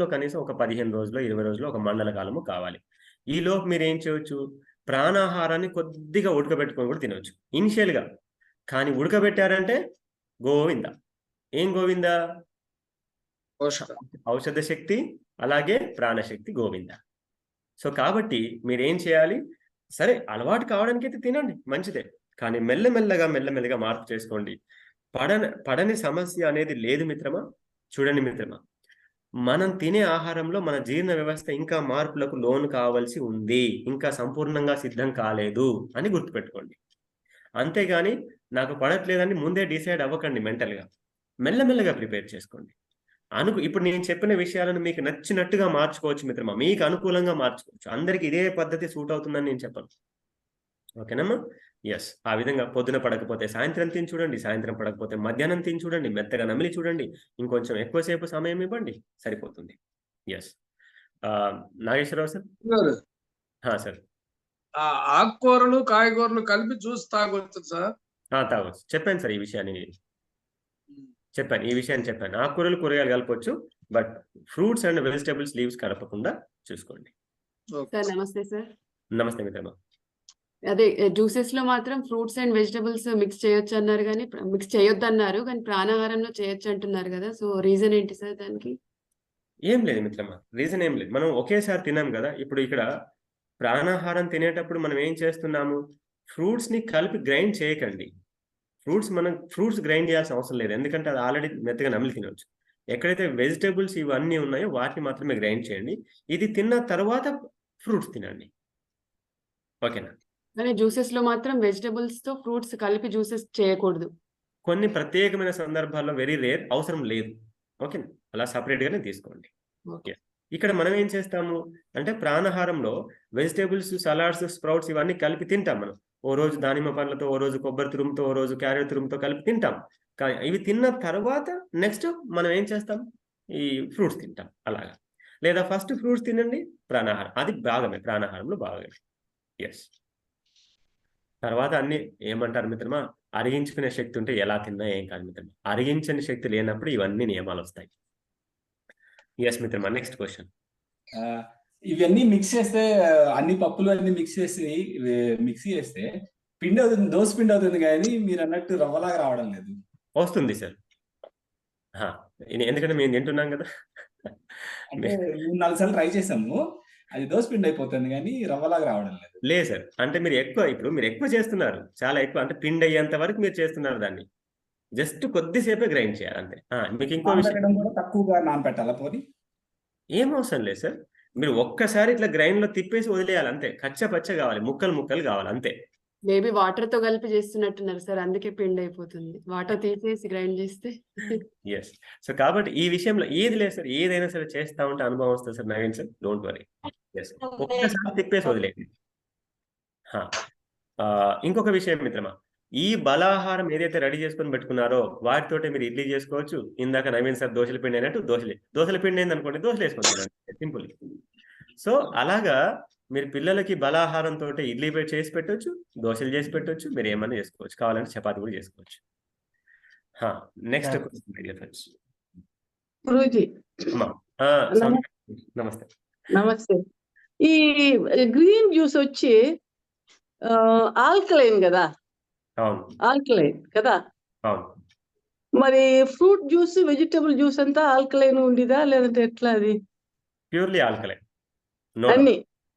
ఒక 15 రోజులు, 20 రోజులు, ఒక మండల కాలము కావాలి. ఈలోపు మీరు ఏం చేయొచ్చు? ప్రాణాహారాన్ని కొద్దిగా ఉడకబెట్టుకొని కూడా తినవచ్చు ఇనిషియల్‌గా. కానీ ఉడకబెట్టారంటే గోవింద. ఏం గోవింద? ఔషధ శక్తి, అలాగే ప్రాణశక్తి గోవింద. సో, కాబట్టి మీరేం చేయాలి? సరే, అలవాటు కావడానికైతే తినండి, మంచిదే. కానీ మెల్లమెల్లగా మార్పు చేసుకోండి. పడని సమస్య అనేది లేదు మిత్రమా. చూడండి మిత్రమా, మనం తినే ఆహారంలో మన జీర్ణ వ్యవస్థ ఇంకా మార్పులకు లోను కావాల్సి ఉంది. ఇంకా సంపూర్ణంగా సిద్ధం కాలేదు అని గుర్తుపెట్టుకోండి. అంతేగాని నాకు పడట్లేదని ముందే డిసైడ్ అవ్వకండి మెంటల్‌గా. మెల్లమెల్లగా ప్రిపేర్ చేసుకోండి. ఇప్పుడు నేను చెప్పిన విషయాలను మీకు నచ్చినట్టుగా మార్చుకోవచ్చు మిత్రమా. మీకు అనుకూలంగా మార్చుకోవచ్చు. అందరికి ఇదే పద్ధతి సూట్ అవుతుందని నేను చెప్పను. ఓకేనమ్మా? యెస్. ఆ విధంగా పొద్దున పడకపోతే సాయంత్రం తిని చూడండి. సాయంత్రం పడకపోతే మధ్యాహ్నం తిని చూడండి. మెత్తగా నమిలి చూడండి. ఇంకొంచెం ఎక్కువసేపు సమయం ఇవ్వండి, సరిపోతుంది. యెస్. నాగేశ్వరరావు సార్. సార్. ఆకుకూరలు, కాయగూరలు కలిపి జ్యూస్ తాగొచ్చు సార్? తాగొచ్చు. చెప్పాను సార్ ఈ విషయాన్ని. చెప్పాను. ఆకుకూరలు, కూరగాయలు కలపొచ్చు. But fruits and vegetables leaves కలపకుండా చూసుకోండి. సార్ నమస్తే సార్. నమస్తే మిత్రమా. అదే జ్యూసెస్ లో మాత్రం ఫ్రూట్స్ అండ్ వెజిటబుల్స్ మిక్స్ చేయొచ్చు అన్నారు, కానీ మిక్స్ చేయొద్దు అన్నారు, కానీ ప్రాణాహారంలో చేయొచ్చు అంటున్నారు కదా. సో రీజన్ ఏంటి సార్ దానికి? ఏం లేదు మిత్రమా, రీజన్ ఏం లేదు. మనం ఒకేసారి తినాం కదా. ఇప్పుడు ఇక్కడ ప్రాణాహారం తినేటప్పుడు మనం ఏం చేస్తున్నాము? ఫ్రూట్స్ ని కలిపి గ్రైండ్ చేయకండి. మనం ఫ్రూట్స్ గ్రైండ్ చేయాల్సిన అవసరం లేదు, ఎందుకంటే అది ఆల్రెడీ మెత్తగా నమిలి తినవచ్చు. ఎక్కడైతే వెజిటేబుల్స్ ఇవన్నీ ఉన్నాయో వాటిని మాత్రమే గ్రైండ్ చేయండి. ఇది తిన్న తర్వాత ఫ్రూట్స్ తినండి. ఓకేనా? కానీ జ్యూసెస్ లో మాత్రం వెజిటబుల్స్ తో ఫ్రూట్స్ కలిపి జ్యూసెస్ చేయకూడదు. కొన్ని ప్రత్యేకమైన సందర్భాల్లో వెరీ రేర్, అవసరం లేదు. ఓకేనా? అలా సపరేట్ గానే తీసుకోండి. ఓకే. ఇక్కడ మనం ఏం చేస్తాము అంటే ప్రాణాహారంలో వెజిటేబుల్స్, సలాడ్స్, స్ప్రౌట్స్ ఇవన్నీ కలిపి తింటాం మనం. ఓ రోజు దానిమ్మ పండ్లతో, ఓ రోజు కొబ్బరి తురుముతో, ఓ రోజు క్యారెట్ తురుముతో కలిపి తింటాం. కానీ ఇవి తిన్న తర్వాత నెక్స్ట్ మనం ఏం చేస్తాం, ఈ ఫ్రూట్స్ తింటాం అలాగా. లేదా ఫస్ట్ ఫ్రూట్స్ తినండి, ప్రాణాహారం అది భాగమే, ప్రాణాహారంలో భాగమే. ఎస్. తర్వాత అన్ని ఏమంటారు మిత్రమా, అరిగించుకునే శక్తి ఉంటే ఎలా తిన్నా ఏం కాదు మిత్రమా. అరిగించని శక్తి లేనప్పుడు ఇవన్నీ నియమాలు వస్తాయి. ఎస్ మిత్రమా, నెక్స్ట్ క్వశ్చన్. ఇవన్నీ మిక్స్ చేస్తే అన్ని పప్పులు అన్ని మిక్స్ చేస్తే పిండి అవుతుంది, దోశ పిండి అవుతుంది, కానీ మీరు అన్నట్టు రవ్వలాగా రావడం లేదు. వస్తుంది సార్, ఎందుకంటే మేము తింటున్నాం కదా. అంటే 3-4 సార్లు ట్రై చేసాము, అది దోశ పిండి అయిపోతుంది కానీ రవ్వలాగా రావడం లేదు. లేదు సార్, అంటే మీరు ఎక్కువ చేస్తున్నారు, చాలా ఎక్కువ, అంటే పిండి అయ్యేంత వరకు మీరు చేస్తున్నారు దాన్ని. జస్ట్ కొద్దిసేపే గ్రైండ్ చేయాలి అంతే. మీకు ఇంకో విషయం నానబెట్టడం కూడా తక్కువగా నానబెట్టాలా పోనీ? ఏం అవసరం లేదు సార్, మీరు ఒక్కసారి ఇట్లా గ్రైండ్ లో తిప్పేసి వదిలేయాలి అంతే. కచ్చ పచ్చ కావాలి, ముక్కలు ముక్కలు కావాలి అంతే. మేబీ వాటర్ తో కలిపి చేస్తున్నట్టున్నారు సార్, అందుకే పిండి అయిపోతుంది. వాటర్ తీసేసి గ్రైండ్ చేస్తే. ఎస్. సో కాబట్టి ఈ విషయంలో ఏది లేదు సార్, ఏదైనా సరే చేస్తా ఉంటే అనుభవం వస్తుంది sir. Naveen sir, don't worry. Yes, ఒక్కసారి తిప్పేసి వదిలేయండి. ఇంకొక విషయం మిత్రమా, ఈ బలాహారం ఏదైతే రెడీ చేసుకొని పెట్టుకున్నారో వాటితోటే మీరు ఇడ్లీ చేసుకోవచ్చు. ఇందాక నవీన్ సార్ దోశల పిండి అయినట్టు దోశల పిండి అయింది అనుకోండి, దోశలు వేసుకుంటున్నాను సింపుల్. సో అలాగా మీరు పిల్లలకి బలాహారంతో ఇడ్లీ చేసి పెట్టవచ్చు, దోశలు చేసి పెట్టవచ్చు, మీరు ఏమన్నా చేసుకోవచ్చు, కావాలంటే చపాతి కూడా చేసుకోవచ్చు. Next friends. గురూజీ నమస్తే. నమస్తే. ఈ గ్రీన్ జ్యూస్ వచ్చి ఆల్కలైన్ కదా, అవును ఆల్కలైన్ కదా. అవును. మరి ఫ్రూట్ జ్యూస్, వెజిటబుల్ జ్యూస్ అంతా ఆల్కలైన్ ఉండిదా లేదంటే ఎట్లా అది? ప్యూర్లీ ఆల్కలైన్,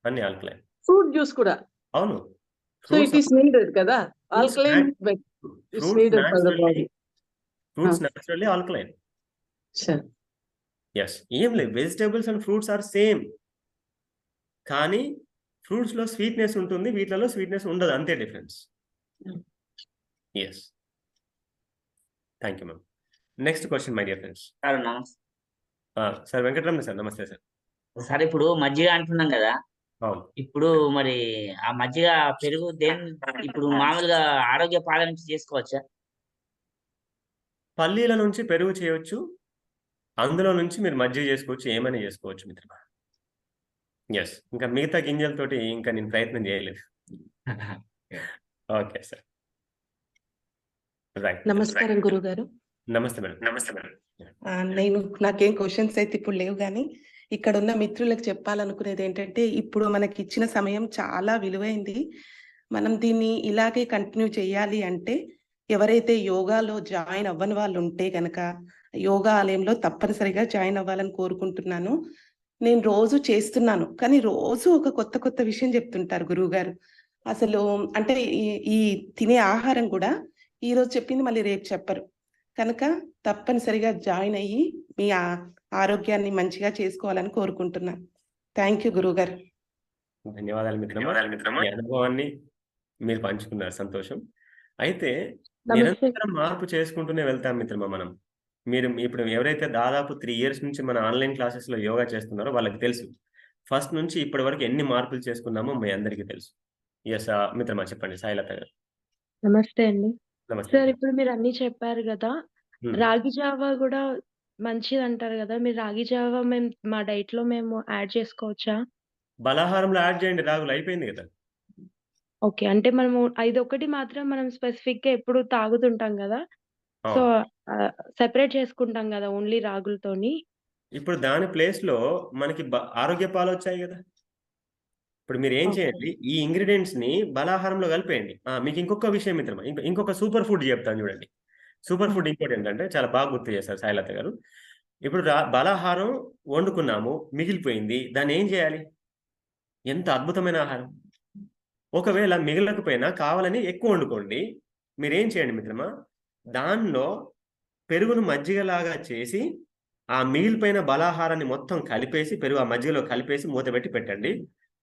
అన్ని ఆల్కలైన్. ఫ్రూట్ జ్యూస్ కూడా? అవును. సో ఇట్ ఈస్ నీడెడ్ కదా, alkaline it's needed for the body. Fruits naturally alkaline. Yes, ఏం లేదు, vegetables and fruits are same, కానీ ఫ్రూట్స్ లో స్వీట్నెస్ ఉంటుంది, వీటిలో స్వీట్నెస్ ఉండదు, అంతే difference. Yes, thank you ma'am. Next question my dear friends. Sir నమస్తే. సార్ వెంకటరమణ సార్, నమస్తే సార్. సార్ ఇప్పుడు మజ్జిగ అంటున్నాం కదా, అవును. ఇప్పుడు మరి ఆ మజ్జిగ పెరుగు ఇప్పుడు మామూలుగా ఆరోగ్య పాలన నుంచి చేసుకోవచ్చా? పల్లీల నుంచి పెరుగు చేయవచ్చు, అందులో నుంచి మీరు మజ్జిగ చేసుకోవచ్చు, ఏమైనా చేసుకోవచ్చు మిత్రమా. ఎస్, ఇంకా మిగతా గింజలతోటి ఇంకా నేను ప్రయత్నం చేయలేదు. Okay sir, right. నమస్కారం గురుగారు. నమస్తే మేడం. నమస్తే మేడం. నాకేం క్వశ్చన్స్ అయితే ఇప్పుడు లేవు, కానీ ఇక్కడ ఉన్న మిత్రులకు చెప్పాలనుకునేది ఏంటంటే, ఇప్పుడు మనకి ఇచ్చిన సమయం చాలా విలువైంది. మనం దీన్ని ఇలాగే కంటిన్యూ చేయాలి అంటే, ఎవరైతే యోగాలో జాయిన్ అవ్వని వాళ్ళు ఉంటే కనుక యోగా ఆలయంలో తప్పనిసరిగా జాయిన్ అవ్వాలని కోరుకుంటున్నాను. నేను రోజు చేస్తున్నాను, కానీ రోజు ఒక కొత్త విషయం చెప్తుంటారు గురువు గారు. అసలు అంటే ఈ తినే ఆహారం కూడా ఈ రోజు చెప్పింది మళ్ళీ రేపు చెప్పరు. కనుక తప్పనిసరిగా జాయిన్ అయ్యి మీ ఆరోగ్యాన్ని మంచిగా చేసుకోవాలని కోరుకుంటున్నాను. థ్యాంక్ యూ గురువు గారు. ధన్యవాదాలు మిత్రమా. మీ అనుభవాన్ని మీరు పంచుకున్నారు, సంతోషం. అయితే నిరంతరం మార్పు చేసుకుంటూనే వెళ్తాం మిత్రమా మనం. మీరు ఇప్పుడు ఎవరైతే దాదాపు 3 years నుంచి మన ఆన్లైన్ క్లాసెస్ లో యోగా చేస్తున్నారో వాళ్ళకి తెలుసు, ఫస్ట్ నుంచి ఇప్పటి వరకు ఎన్ని మార్పులు చేసుకున్నామో మీ అందరికీ తెలుసు. ఎస్ మిత్రమా, చెప్పండి సాయిలత గారు. నమస్తే అండి. నమస్తే సార్, ఇప్పుడు మీరు అన్ని చెప్పారు కదా, రాగి జావా కూడా మంచిది అంటారు కదా, మీరు రాగి జావా మా డైట్ లో మేము యాడ్ చేసుకోవచ్చా? బలాహారంలో యాడ్ చేయండి, రాగులు అయిపోయింది కదా. ఓకే, అంటే మనము 5 మాత్రం మనం స్పెసిఫిక్ గా ఎప్పుడు తాగుతుంటాం కదా, సో సెపరేట్ చేసుకుంటాం కదా ఓన్లీ రాగులతోని. ఇప్పుడు దాని ప్లేస్ లో మనకి ఆరోగ్య పాలు వచ్చాయి కదా. ఇప్పుడు మీరు ఏం చేయండి, ఈ ఇంగ్రీడియంట్స్ ని బలాహారంలో కలిపేయండి. మీకు ఇంకొక విషయం మిత్రమా, ఇంకొక సూపర్ ఫుడ్ చెప్తాను చూడండి. సూపర్ ఫుడ్ ఇంకోటి ఏంటంటే, చాలా బాగా గుర్తు చేస్తారు సాయిలత గారు. ఇప్పుడు బలాహారం వండుకున్నాము, మిగిలిపోయింది, దాన్ని ఏం చేయాలి? ఎంత అద్భుతమైన ఆహారం. ఒకవేళ మిగిలకపోయినా కావాలని ఎక్కువ వండుకోండి, మీరేం చేయండి మిత్రమా, దానిలో పెరుగును మజ్జిగలాగా చేసి ఆ మిగిలిపోయిన బలాహారాన్ని మొత్తం కలిపేసి పెరుగు ఆ మజ్జిగలో కలిపేసి మూత పెట్టి పెట్టండి.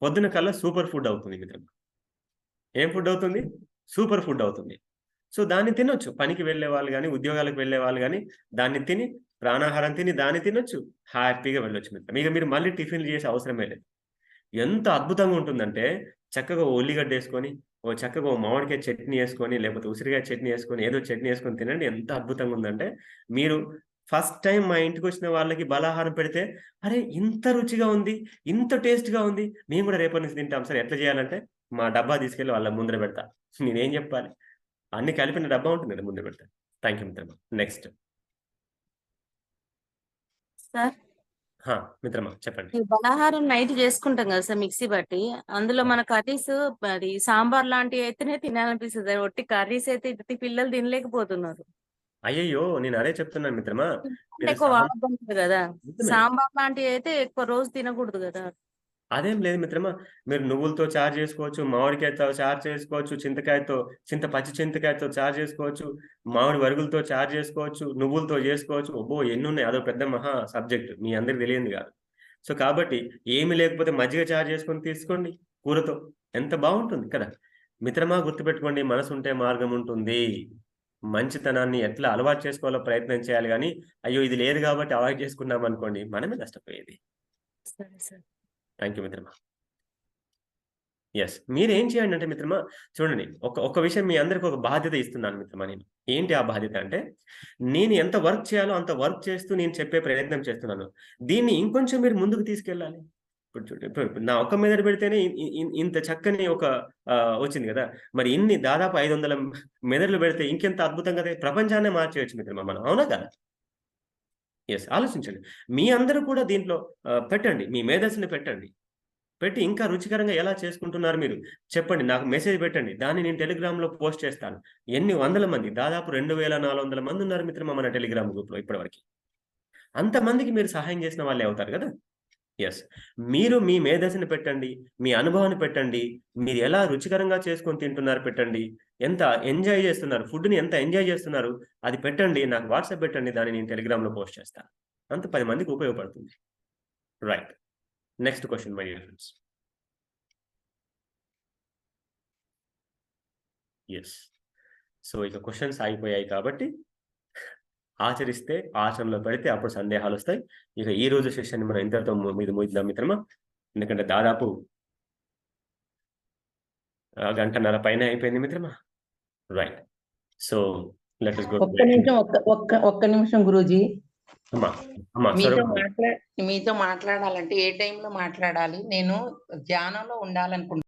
పొద్దున కల్లా సూపర్ ఫుడ్ అవుతుంది మిత్రమా. ఏం ఫుడ్ అవుతుంది? సూపర్ ఫుడ్ అవుతుంది. సో దాన్ని తినొచ్చు. పనికి వెళ్ళే వాళ్ళు కానీ, ఉద్యోగాలకు వెళ్ళే వాళ్ళు కానీ దాన్ని తిని, ప్రాణాహారం తిని దాన్ని తినొచ్చు, హ్యాపీగా వెళ్ళొచ్చు మిత్రం. ఇక మీరు మళ్ళీ టిఫిన్లు చేసే అవసరమే లేదు. ఎంత అద్భుతంగా ఉంటుందంటే చక్కగా ఉల్లిగడ్డ వేసుకొని, చక్కగా మామిడికాయ చట్నీ వేసుకొని, లేకపోతే ఉసిరికాయ చట్నీ వేసుకొని, ఏదో చట్నీ వేసుకొని తినండి. ఎంత అద్భుతంగా ఉందంటే, మీరు ఫస్ట్ టైం మా ఇంటికి వచ్చిన వాళ్ళకి బలాహారం పెడితే, అరే ఇంత రుచిగా ఉంది, ఇంత టేస్ట్గా ఉంది, మేము కూడా రేపటి నుంచి తింటాం సార్. ఎట్లా చేయాలంటే మా డబ్బా తీసుకెళ్ళి వాళ్ళ ముందర పెడతా. నేనేం చెప్పాలి? అన్ని కలిపిన డబ్బా ఉంటుంది కదా, ముందు పెడతా. థ్యాంక్ యూ మిత్రమా. నెక్స్ట్ సార్ మిత్రమా చెప్పండి. ఈ బలాహారం నైట్ చేసుకుంటాం కదా సార్ మిక్సీ బట్టి, అందులో మన కర్రీస్ అది సాంబార్ లాంటివి అయితేనే తినాలనిపిస్తుంది. ఒట్టి కర్రీస్ అయితే ఇటు పిల్లలు తినలేకపోతున్నారు. అయ్యయ్యో, నేను అదే చెప్తున్నాను మిత్రమా. మీరు ఎక్కువ వాడద్దు కదా, సాంబార్ లాంటివి అయితే ఎక్కువ రోజు తినకూడదు కదా. అదేం లేదు మిత్రమా, మీరు నువ్వులతో చారు చేసుకోవచ్చు, మామిడికాయతో చారు చేసుకోవచ్చు, పచ్చి చింతకాయతో చారు చేసుకోవచ్చు, మామిడి వరుగులతో చారు చేసుకోవచ్చు, నువ్వులతో చేసుకోవచ్చు. ఒబ్బో ఎన్ని ఉన్నాయి, అదో పెద్ద మహా సబ్జెక్ట్, మీ అందరికి తెలియదు కాదు. సో కాబట్టి ఏమి లేకపోతే మజ్జిగ చారు చేసుకొని తీసుకోండి కూరతో, ఎంత బాగుంటుంది కదా మిత్రమా. గుర్తుపెట్టుకోండి, మనసు ఉంటే మార్గం ఉంటుంది. మంచితనాన్ని ఎట్లా అలవాటు చేసుకోవాలో ప్రయత్నం చేయాలి కానీ, అయ్యో ఇది లేదు కాబట్టి అవాయిడ్ చేసుకున్నాం అనుకోండి, మనమే నష్టపోయేది. సరే సార్. థ్యాంక్ యూ మిత్రమా. ఎస్, మీరేం చేయండి అంటే మిత్రమా, చూడండి, ఒక విషయం మీ అందరికి ఒక బాధ్యత ఇస్తున్నాను మిత్రమా. నేను ఏంటి ఆ బాధ్యత అంటే, నేను ఎంత వర్క్ చేయాలో అంత వర్క్ చేస్తూ నేను చెప్పే ప్రయత్నం చేస్తున్నాను. దీన్ని ఇంకొంచెం మీరు ముందుకు తీసుకెళ్ళాలి. ఇప్పుడు చూడండి, ఇప్పుడు నా ఒక్క మెదడు పెడితేనే ఇంత చక్కని ఒక వచ్చింది కదా. మరి ఇన్ని దాదాపు 500 మెదడులు పెడితే ఇంకెంత అద్భుతంగా ప్రపంచాన్నే మార్చేయచ్చు మిత్రమా మనం, అవునా కదా? ఎస్, ఆలోచించండి. మీ అందరూ కూడా దీంట్లో పెట్టండి, మీ మేధస్సుని పెట్టి ఇంకా రుచికరంగా ఎలా చేసుకుంటున్నారు మీరు చెప్పండి, నాకు మెసేజ్ పెట్టండి. దాన్ని నేను టెలిగ్రామ్లో పోస్ట్ చేస్తాను. ఎన్ని వందల మంది, దాదాపు 2400 మంది ఉన్నారు మిత్రమా మన టెలిగ్రామ్ గ్రూప్లో ఇప్పటివరకు. అంతమందికి మీరు సహాయం చేసిన వాళ్ళే అవుతారు కదా. ఎస్, మీరు మీ మేధస్సుని పెట్టండి, మీ అనుభవాన్ని పెట్టండి, మీరు ఎలా రుచికరంగా చేసుకొని తింటున్నారు పెట్టండి, ఎంత ఎంజాయ్ చేస్తున్నారు, ఫుడ్ని ఎంత ఎంజాయ్ చేస్తున్నారు అది పెట్టండి, నాకు వాట్సాప్ పెట్టండి, దాన్ని నేను టెలిగ్రామ్లో పోస్ట్ చేస్తాను. అంత 10 మందికి ఉపయోగపడుతుంది. Right, next question my dear friends. Yes, so ఇక క్వశ్చన్స్ అయిపోయాయి కాబట్టి ఆచరిస్తే, ఆచరణలో పెడితే అప్పుడు సందేహాలు వస్తాయి. ఇక ఈ రోజు సెషన్ మనం ఇంతతో ముగిద్దాం మిత్రమా. ఎందుకంటే దాదాపు గంటన్నర పైన అయిపోయింది మిత్రమా. Right, so let us go. ఒక్క నిమిషం గురూజీ. అమ్మా మీతో మాట్లాడాలంటే ఏ టైంలో మాట్లాడాలి? నేను ధ్యానంలో ఉండాలనుకుంటున్నాను.